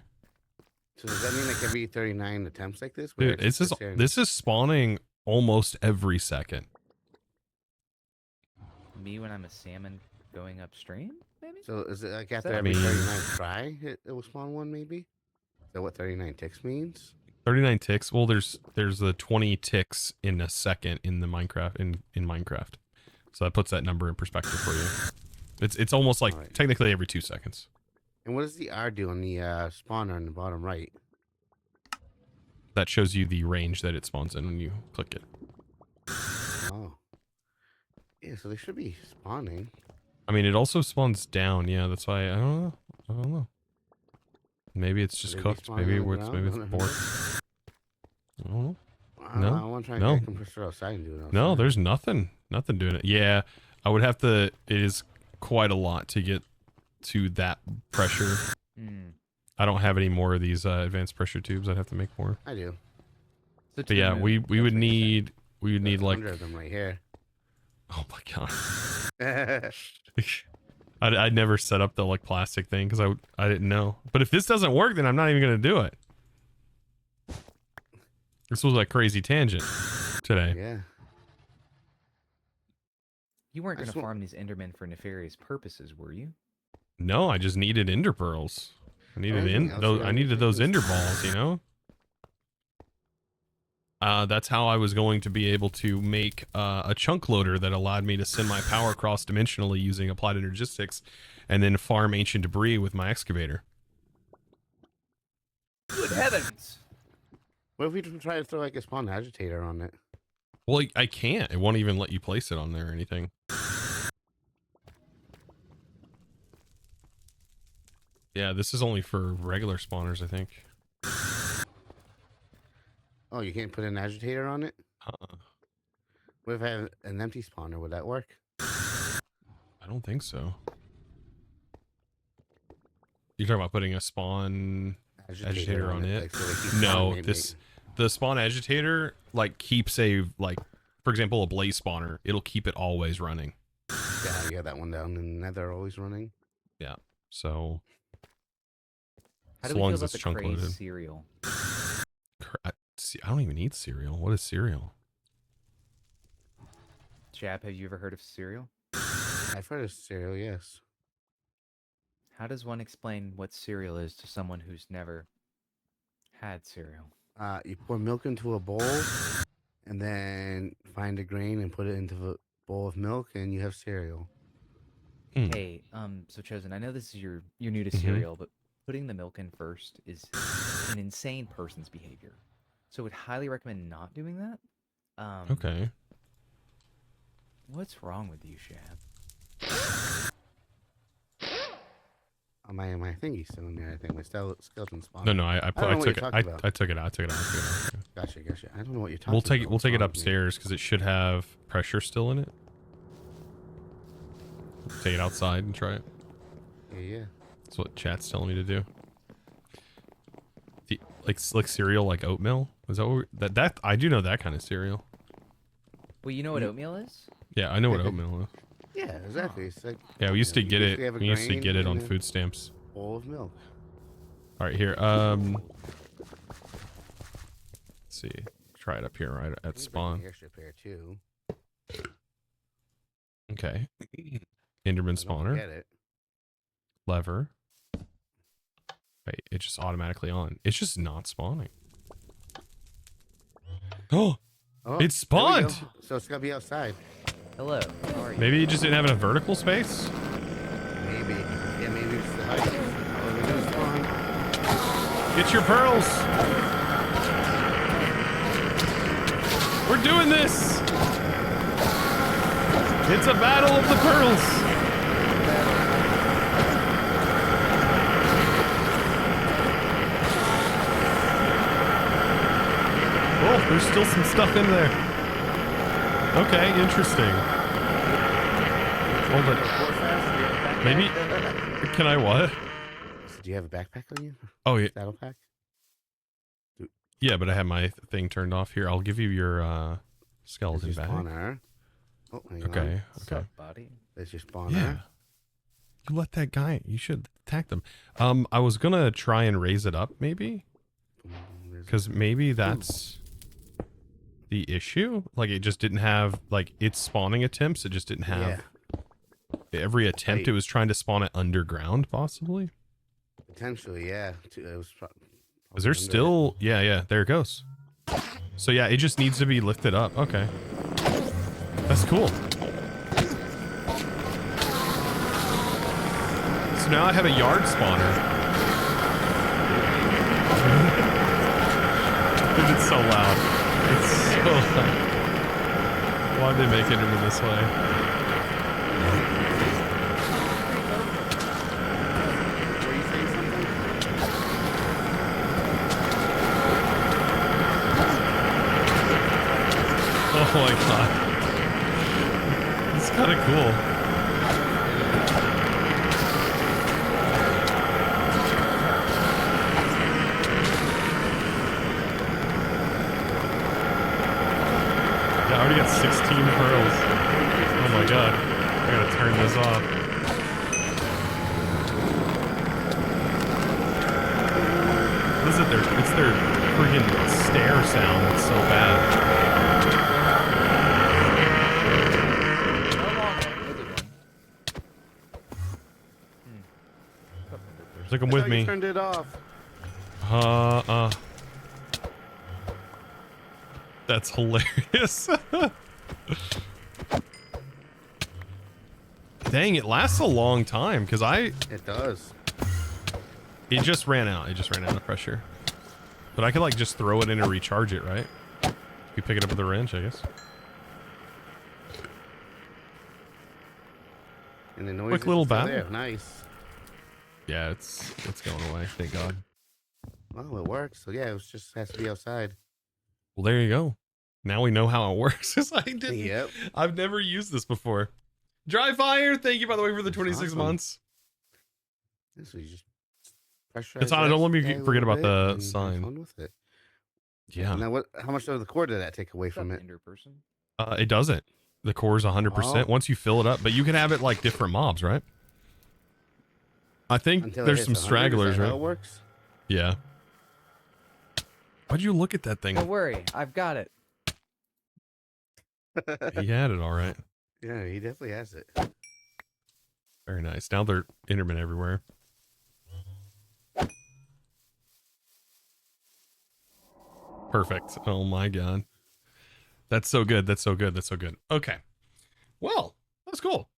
So does that mean like every 39 attempts like this? Dude, this is spawning almost every second. Me when I'm a salmon going upstream, maybe? So is it like after that- every 39 try, it will spawn one maybe? Is that what 39 ticks means? 39 ticks. Well, there's the 20 ticks in a second in the Minecraft in Minecraft. So that puts that number in perspective for you. It's almost like Alright. technically every 2 seconds. And what does the R do on the spawner on the bottom right? That shows you the range that it spawns in when you click it. Oh. Yeah, so they should be spawning. I mean, it also spawns down. Yeah, that's why I don't know. Maybe it's just They cooked. respawn Maybe on the it's ground? bored. I don't know. I don't No, know, I want to try and no. get a compressor outside and do it outside. No, there's nothing doing it. Yeah, I would have to. It is quite a lot to get to that pressure. Hmm. I don't have any more of these advanced pressure tubes. I'd have to make more. I do. So But yeah, we would That's need There's like. 100 of them right here. Oh my god. I'd never set up the like plastic thing because I didn't know. But if this doesn't work, then I'm not even gonna do it. This was a crazy tangent today. Yeah. You weren't I going just to wa- farm these Endermen for nefarious purposes, were you? No, I just needed ender pearls. I needed Anything else you those. gotta I do needed for those this? ender balls. You know. That's how I was going to be able to make a chunk loader that allowed me to send my power cross-dimensionally using applied energistics, and then farm ancient debris with my excavator. Good heavens! What if we try to throw like a spawn agitator on it? Well, I can't. It won't even let you place it on there or anything. Yeah, this is only for regular spawners, I think. Oh, you can't put an agitator on it? Uh-uh. What if I have an empty spawner? Would that work? I don't think so. You're talking about putting a spawn agitator on it? like, so they keep No, spawning, the spawn agitator like keeps a like, for example, a blaze spawner. It'll keep it always running. Yeah, you have that one down and Nether always running. So How as do we long feel as about it's the chunk craze loaded. cereal? I don't even eat cereal. What is cereal? Chap, have you ever heard of cereal? I've heard of cereal, yes. How does one explain what cereal is to someone who's never had cereal? You pour milk into a bowl and then find a grain and put it into a bowl of milk and you have cereal. Hey, so Chosen, I know this is you're new to Mhm. cereal, but putting the milk in first is an insane person's behavior. So I would highly recommend not doing that. Okay. What's wrong with you, Shab? Oh, my thingy's still in there, I think. My skeleton spawn. No, I don't know what took you're it. talking about. I took it out. I took it out. Gotcha. I don't know what you're talking We'll about. take it What's wrong with me? upstairs because it should have pressure still in it. Take it outside and try it. Yeah. That's what chat's telling me to do. Like cereal, like oatmeal. Is that what that I do know that kind of cereal. Well, you know what oatmeal is? Yeah, I know what oatmeal is. Yeah, exactly. It's like Yeah, we used to get basically it. have a We used to grain get it on and a food stamps. bowl of milk. All right, here. Let's see. Try it up here, right at spawn. Airship here too. Okay. Enderman So don't spawner. forget it. Lever. Wait, it's just automatically on. It's just not spawning. Oh, Oh, it there we go. spawned! So it's gonna be outside. Hello. How are you? Maybe you just didn't have enough vertical space? Maybe. Yeah, maybe it's the height. Oh, we're gonna spawn. Get your pearls! We're doing this! It's a battle of the pearls! Oh, there's still some stuff in there. Okay, interesting. Hold it. Maybe. Can I what? So do you have a backpack on you? Oh, yeah. Saddle pack? Yeah, but I have my thing turned off here. I'll give you your skeleton There's your bag. spawner. Oh, hang Okay, on. What's okay. up, buddy? There's your spawner. Yeah. You let that guy. You should attack them. I was gonna try and raise it up, maybe, because maybe that's the issue. Like it just didn't have like its spawning attempts. It just didn't have every attempt. It was trying to spawn it underground, possibly. Potentially, yeah. It was Is there still? Yeah, yeah. There it goes. So yeah, it just needs to be lifted up. Okay, that's cool. So now I have a yard spawner. Dude, it's so loud. It's so loud. Why'd they make it into this way? Were you saying something? Oh my god. It's kind of cool. I already got 16 pearls. Oh my god. I gotta turn this off. What is it? It's their freaking stair sound. It's so bad. It's like I'm with You me. turned it off. That's hilarious. Dang, it lasts a long time because It does. it just ran out. It just ran out of pressure. But I could like just throw it in and recharge it, right? You pick it up with a wrench, I guess. And the noise Quick is little still battle. there. Nice. Yeah, it's going away. Thank God. Well, it works. So yeah, it was just has to be outside. Well, there you go. Now we know how it works. 'Cause I didn't. Yep. I've never used this before. Dry fire. Thank you, by the way, for the That's 26 awesome. months. So you just pressurize It's on. Don't let me that guy a forget little about bit the and have sign. fun with it. Yeah. Now, what? How much of the core did that take away What's up, from it? Ender person? It doesn't. The core's 100% Oh. once you fill it up, but you can have it like different mobs, right? I think Until it there's hits some 100, is stragglers, that how right? it works? Yeah. Why'd you look at that thing? Don't worry, I've got it. He had it all right. Yeah, he definitely has it. Very nice. Now they're Endermen everywhere. Perfect. Oh my god. That's so good. That's so good. That's so good. Okay. Well, that's cool.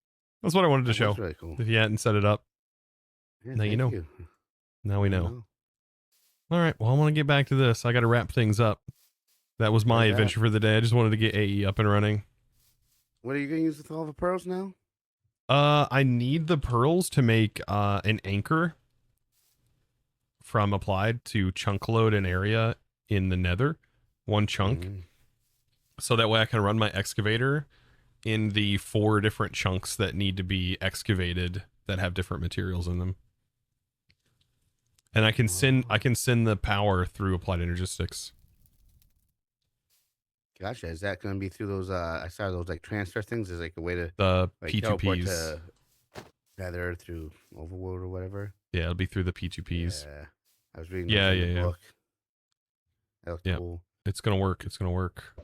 That's what I wanted to show. That's really cool. If you hadn't set it up, Yeah, now you thank know. now we know. Wow. All right. Well, I want to get back to this. I got to wrap things up. That was my Like that. adventure for the day. I just wanted to get AE up and running. What are you gonna use with all the pearls now? I need the pearls to make an anchor from applied to chunk load an area in the nether. One chunk. Mm. So that way I can run my excavator in the 4 different chunks that need to be excavated that have different materials in them. And I can send the power through applied energistics. Gotcha. Is that gonna be through those? I saw those like transfer things. Is like a way to The like teleport P2Ps. to Nether through Overworld or whatever. Yeah, it'll be through the P2Ps. Yeah. I was reading. Yeah, those in the yeah. book. That looked Yeah. cool. It's gonna work. It's gonna work.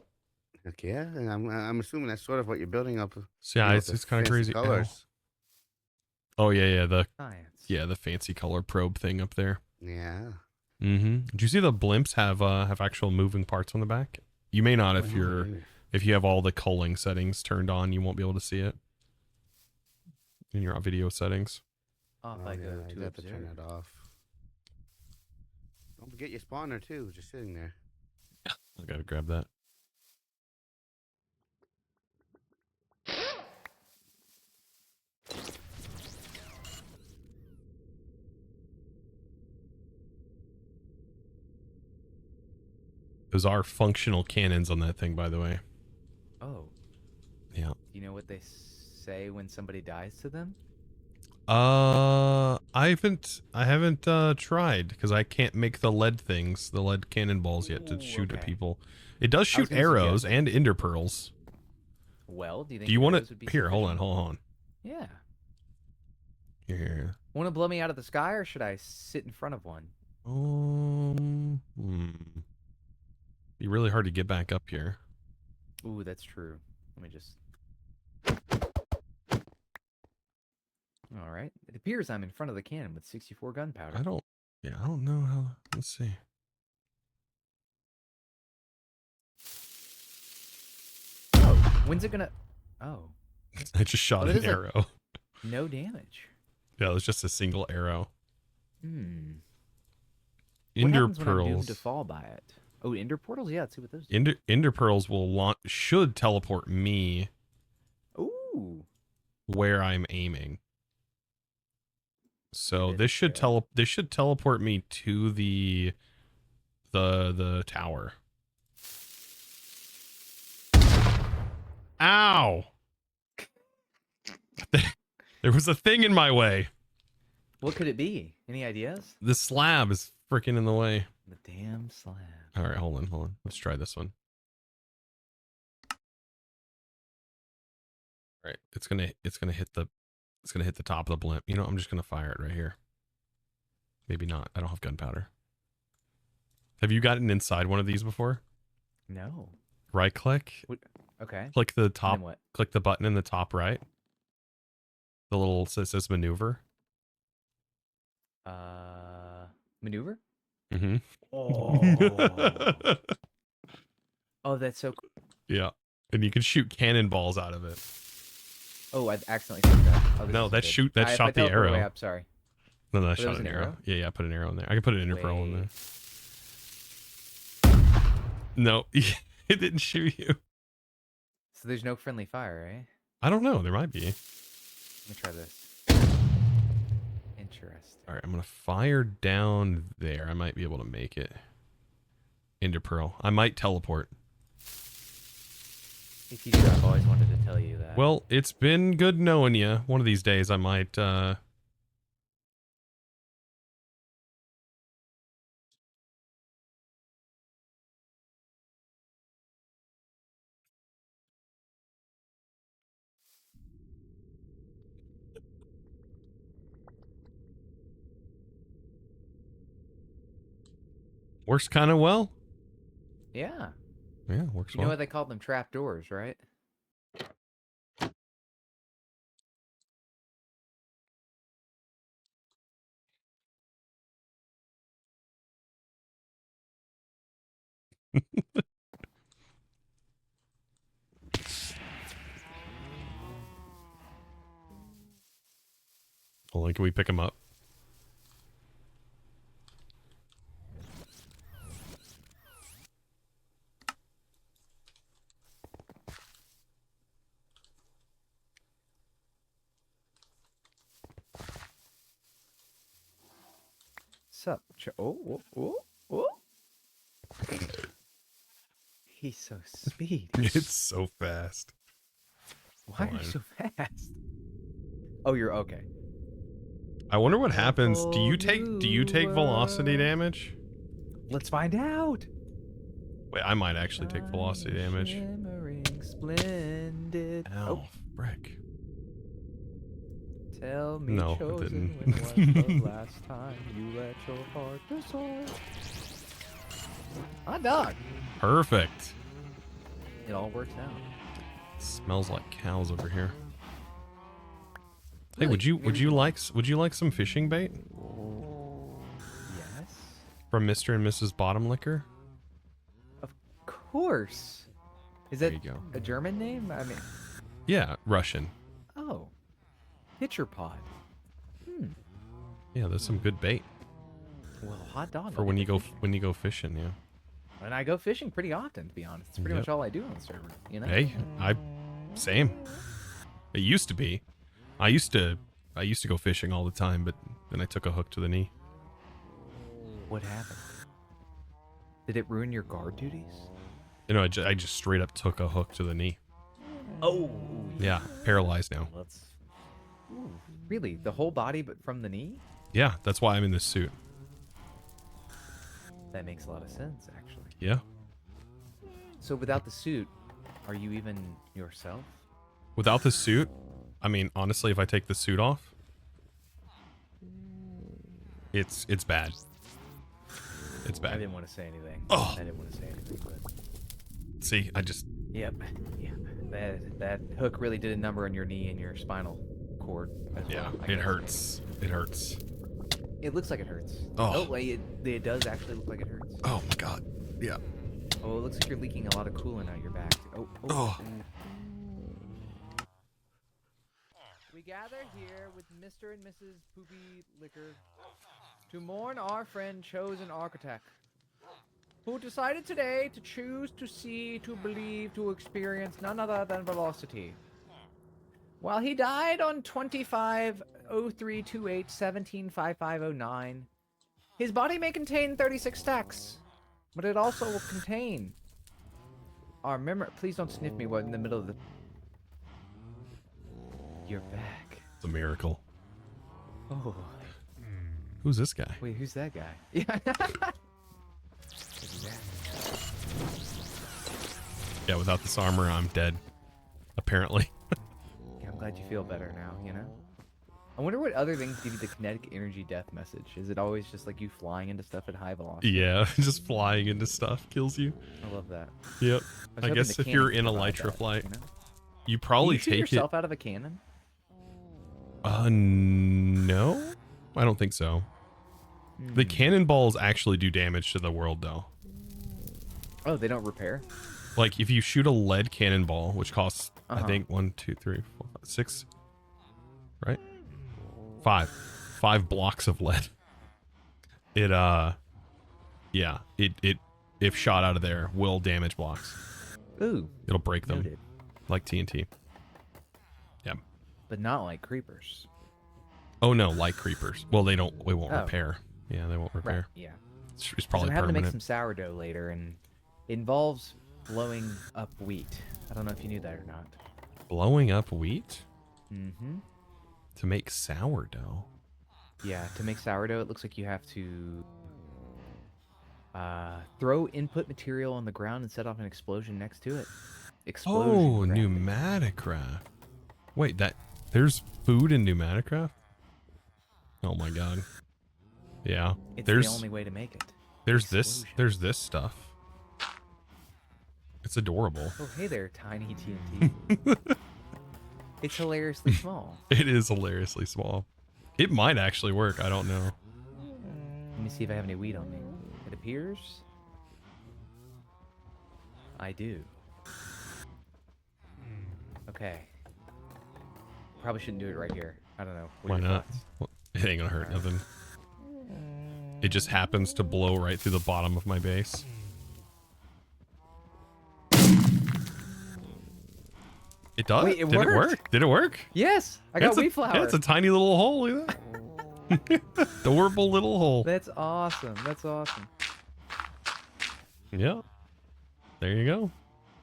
Okay, yeah, and I'm assuming that's sort of what you're building up. So yeah, you know, it's with the kind of fancy crazy. Ow. colors. Oh yeah, the Science. the fancy color probe thing up there. Yeah. Mm-hmm. Did you see the blimps have actual moving parts on the back? You may not if Wow, you're yeah. If you have all the culling settings turned on, you won't be able to see it in your video settings. Off Oh, I yeah, go you to have to turn observe. that off. Don't forget your spawner too, just sitting there. I gotta grab that. Those are functional cannons on that thing, by the way. Oh, Yeah. do you know what they say when somebody dies to them? I haven't tried because I can't make the lead things, the lead cannonballs yet to Ooh, shoot at okay. people. It does was shoot gonna arrows suggest- and ender pearls. Well, do you think Do you want arrows to would be here? Hold on, sufficient? hold on. Yeah. Here. Want to blow me out of the sky, or should I sit in front of one? Be really hard to get back up here. Ooh, that's true. Let me just. All right. It appears I'm in front of the cannon with 64 gunpowder. I don't know how. Let's see. Oh, when's it gonna? Oh, I just shot it an is like- arrow. no damage. Yeah, it was just a single arrow. Hmm. What Ender happens when I'm doomed pearls. to fall by it? Oh, ender portals. Yeah, let's see what those do. Ender pearls should teleport me Ooh. where I'm aiming. So Good this should show. teleport me to the tower. Ow! There was a thing in my way. What could it be? Any ideas? The slab is freaking in the way. The damn slab. All right, hold on. Let's try this one. All right, it's gonna hit the top of the blimp. You know, I'm just gonna fire it right here. Maybe not. I don't have gunpowder. Have you gotten inside one of these before? No. Right click, Okay. click the And top, then what? click the button in the top right. The little says maneuver. Maneuver? Mm-hmm. Oh. Oh, that's so cool. Yeah, and you can shoot cannonballs out of it. Oh, I accidentally clicked that. Oh, this No, is that good. shoot- that If shot I the teleport away arrow. up, sorry. No, I there shot was an an arrow. arrow? Yeah, I put an arrow in there. I can put an ender pearl in there. Wait. No, it didn't shoot you. So there's no friendly fire, eh? I don't know. There might be. Let me try this. Interesting. All right, I'm gonna fire down there. I might be able to make it. Ender pearl. I might teleport. If you do, I've always wanted to tell you that. Well, it's been good knowing you. One of these days, I might. Works kind of well. yeah. Yeah, works You know well. why they called them trapdoors, right? Hold on, can we pick him up? Sup? Oh, oh, oh, oh. He's so speed. It's so fast. Why are you fine. so fast? Oh, you're okay. I wonder what happens. Do you Whole take new velocity world. damage? Let's find out. Wait, I might actually take velocity damage. Shimmering splendid. Ow, Oh, frick. tell me, No, it chosen, didn't. when was the last time you let your heart decide? Hot dog. Perfect. It all works out. Smells like cows over here. Hey, Really? would you like some fishing bait Yes. from Mr. and Mrs. Bottom Liquor? Of course. Is There that you go. a German name? I mean, Yeah, Russian. oh, pitcher pod. Yeah, there's some good bait Well, hot dog. for I'll when get you to go fishing. fishing. Yeah. And I go fishing pretty often, to be honest. It's pretty Yep. much all I do on the server. You know. Hey, same. It used to be. I used to go fishing all the time, but then I took a hook to the knee. What happened? Did it ruin your guard duties? You know, I just straight up took a hook to the knee. Oh. Yeah, paralyzed now. Let's. Ooh, really? The whole body, but from the knee? Yeah, that's why I'm in this suit. That makes a lot of sense, actually. Yeah. So without the suit, are you even yourself? Without the suit, I mean, honestly, if I take the suit off, it's bad. It's I bad. didn't want to say anything. Oh. I didn't want to say anything, but See, I just yep. That hook really did a number on your knee and your spinal cord as yeah, well. I it guess. hurts. It hurts. It looks like it hurts. Oh. Wait, it does actually look like it hurts. Oh my god. Yeah. Oh, it looks like you're leaking a lot of coolant out your back. Oh. Oh. We gather here with Mr. and Mrs. Poopy Liquor to mourn our friend chosen architect, who decided today to choose to see, to believe, to experience none other than velocity. While he died on 25/03/28/17/5509, his body may contain 36 stacks, but it also will contain our memory. Please don't sniff me in the middle of the. You're back. It's a miracle. Oh, Who's this guy? wait, who's that guy? Yeah. Yeah, without this armor, I'm dead. Apparently. Yeah, I'm glad you feel better now, you know? I wonder what other things give you the kinetic energy death message. Is it always just like you flying into stuff at high velocity? Yeah, just flying into stuff kills you. I love that. Yep. was I hoping guess the if you're cannon in a could provide that, Lytra you know? you probably Can you shoot take it. yourself out of a cannon? No, I don't think so. The Hmm. cannonballs actually do damage to the world, though. Oh, they don't repair? Like if you shoot a lead cannonball, which costs I Uh-huh. think 1, 2, 3, 4, 5, 6, right? 5 blocks of lead. It yeah, it if shot out of there will damage blocks. Ooh, It'll break them noted. like TNT. Yeah. But not like creepers. Oh no, like creepers. Well, they won't Oh. repair. Yeah, they won't Right, repair. yeah. It's probably I'm having to make permanent. some sourdough later, and it involves blowing up wheat. I don't know if you knew that or not. Blowing up wheat Mm-hmm. to make sourdough. Yeah, to make sourdough, it looks like you have to throw input material on the ground and set off an explosion next to it. Explosion. Oh, craft. PneumaticCraft. Wait, there's food in PneumaticCraft? Oh my god. Yeah. It's there's the only way to make it. there's explosion. this stuff. It's adorable. Oh, hey there, tiny TNT. It's hilariously small. It is hilariously small. It might actually work. I don't know. Let me see if I have any wheat on me. It appears I do. Okay. Probably shouldn't do it right here. I don't know. What Why are your not? thoughts? Well, it ain't gonna hurt nothing. It just happens to blow right through the bottom of my base. It does. Wait, it Did it worked. work? Did it work? Yes, I got wheat flour. Yeah, it's a tiny little hole. Look at that. Adorable little hole. That's awesome. That's awesome. Yeah. There you go.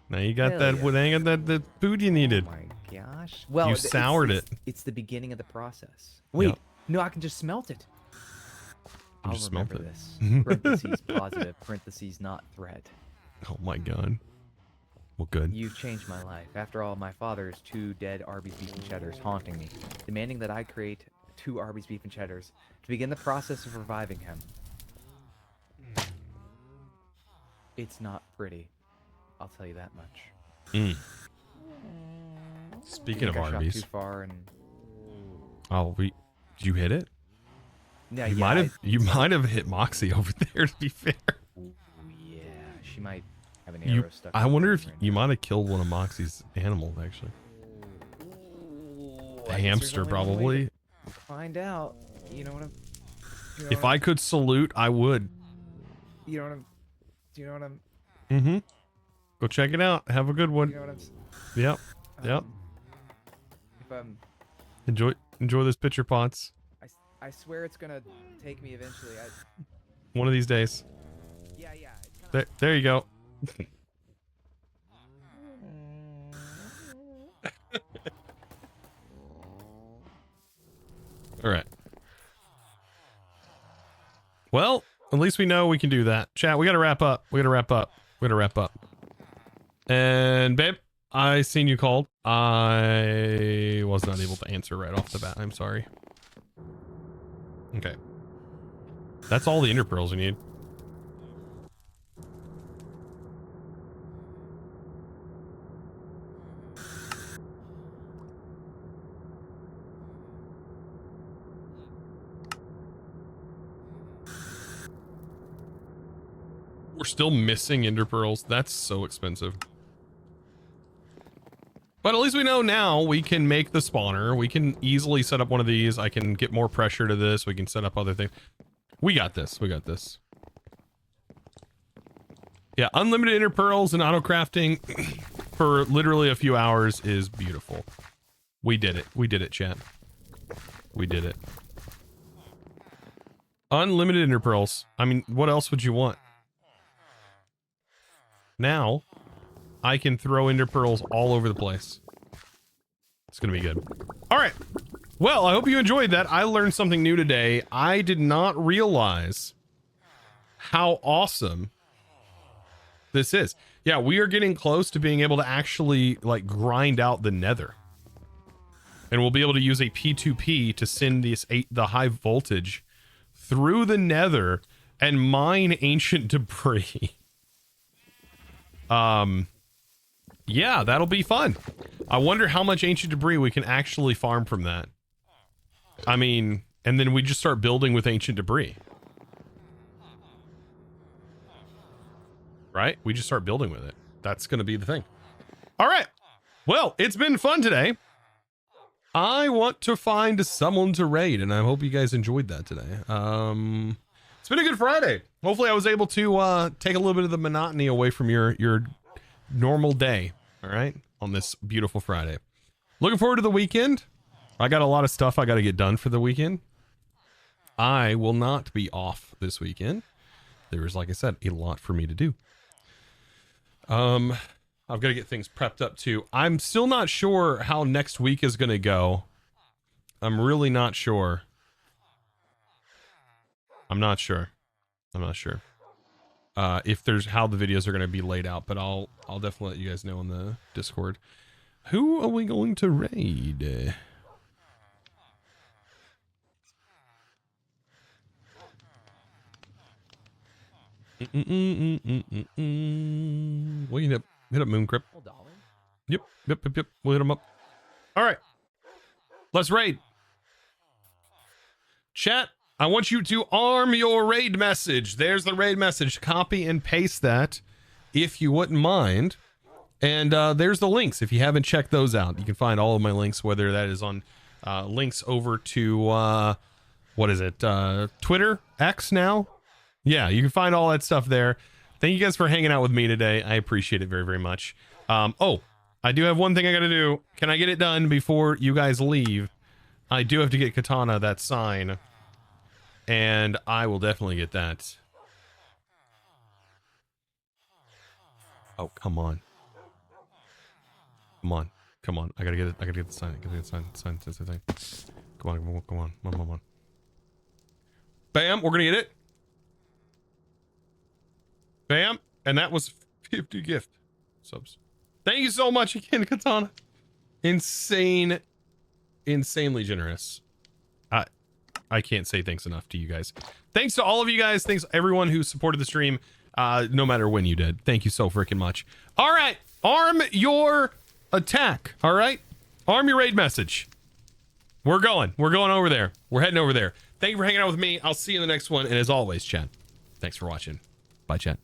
Now you got Hell that. yeah. Now you got that food you needed. Oh my gosh. Well, You it's- soured it's- it. It's the beginning of the process. Wait, Yep. no, I can just smelt it. I'll just smelt remember it. this. Parentheses positive. Parentheses not threat. Oh my god. Well, good. You've changed my life. After all, my father's 2 dead Arby's beef and cheddars haunting me, demanding that I create 2 Arby's beef and cheddars to begin the process of reviving him. It's not pretty. I'll tell you that much. Mm. Speaking of I shot Arby's, too far and did you hit it? yeah, You yeah, might have. I- You might have hit Moxie over there. To be fair. Ooh, yeah, she might have an arrow stuck. I in my wonder brain if right you now. might have killed one of Moxie's animals, actually. Ooh, A I guess hamster, there's only one way probably. to find out. You know what I'm. If I could salute, I would. You know what I'm. Do you know what I'm. Mm-hmm. Go check it out. Have a good one. You know what I'm. Yep. Yep. If I'm. Enjoy this pitcher pots. I swear it's gonna take me eventually. One of these days. Yeah. It's kinda, There you go. All right. Well, at least we know we can do that. Chat, we got to wrap up. And babe, I seen you called. I was not able to answer right off the bat. I'm sorry. Okay. That's all the ender pearls we need. We're still missing ender pearls. That's so expensive. But at least we know now we can make the spawner. We can easily set up one of these. I can get more pressure to this. We can set up other things. We got this. We got this. Yeah, unlimited ender pearls and auto-crafting for literally a few hours is beautiful. We did it. We did it, chat. We did it. Unlimited ender pearls. I mean, what else would you want? Now, I can throw ender pearls all over the place. It's gonna be good. All right. Well, I hope you enjoyed that. I learned something new today. I did not realize how awesome this is. Yeah, we are getting close to being able to actually like grind out the nether. And we'll be able to use a P2P to send the high voltage through the nether and mine ancient debris. Yeah, that'll be fun. I wonder how much ancient debris we can actually farm from that. I mean, and then we just start building with ancient debris. Right? We just start building with it. That's going to be the thing. All right. Well, it's been fun today. I want to find someone to raid, and I hope you guys enjoyed that today. It's been a good Friday. Hopefully I was able to take a little bit of the monotony away from your normal day, all right, on this beautiful Friday. Looking forward to the weekend. I got a lot of stuff I got to get done for the weekend. I will not be off this weekend. There is, like I said, a lot for me to do. I've got to get things prepped up too. I'm still not sure how next week is going to go. I'm really not sure. I'm not sure if there's how the videos are going to be laid out, but I'll definitely let you guys know on the Discord. Who are we going to raid? We can hit up Moon Crypt. Oh, darling. Yep. We'll hit him up. All right. Let's raid. Chat, I want you to arm your raid message. There's the raid message. Copy and paste that if you wouldn't mind. And there's the links if you haven't checked those out. You can find all of my links, whether that is on links over to, what is it, Twitter, X now? Yeah, you can find all that stuff there. Thank you guys for hanging out with me today. I appreciate it very, very much. Oh, I do have one thing I got to do. Can I get it done before you guys leave? I do have to get Katana that sign. And I will definitely get that. Oh, come on. Come on. I gotta get it. I gotta get the sign. Sign. Come on. Bam, we're gonna get it. Bam. And that was 50 gift subs. Thank you so much again, Katana. Insanely generous. I can't say thanks enough to you guys. Thanks to all of you guys. Thanks to everyone who supported the stream, no matter when you did. Thank you so freaking much. All right. Arm your attack. All right. Arm your raid message. We're going over there. We're heading over there. Thank you for hanging out with me. I'll see you in the next one. And as always, chat, thanks for watching. Bye, chat.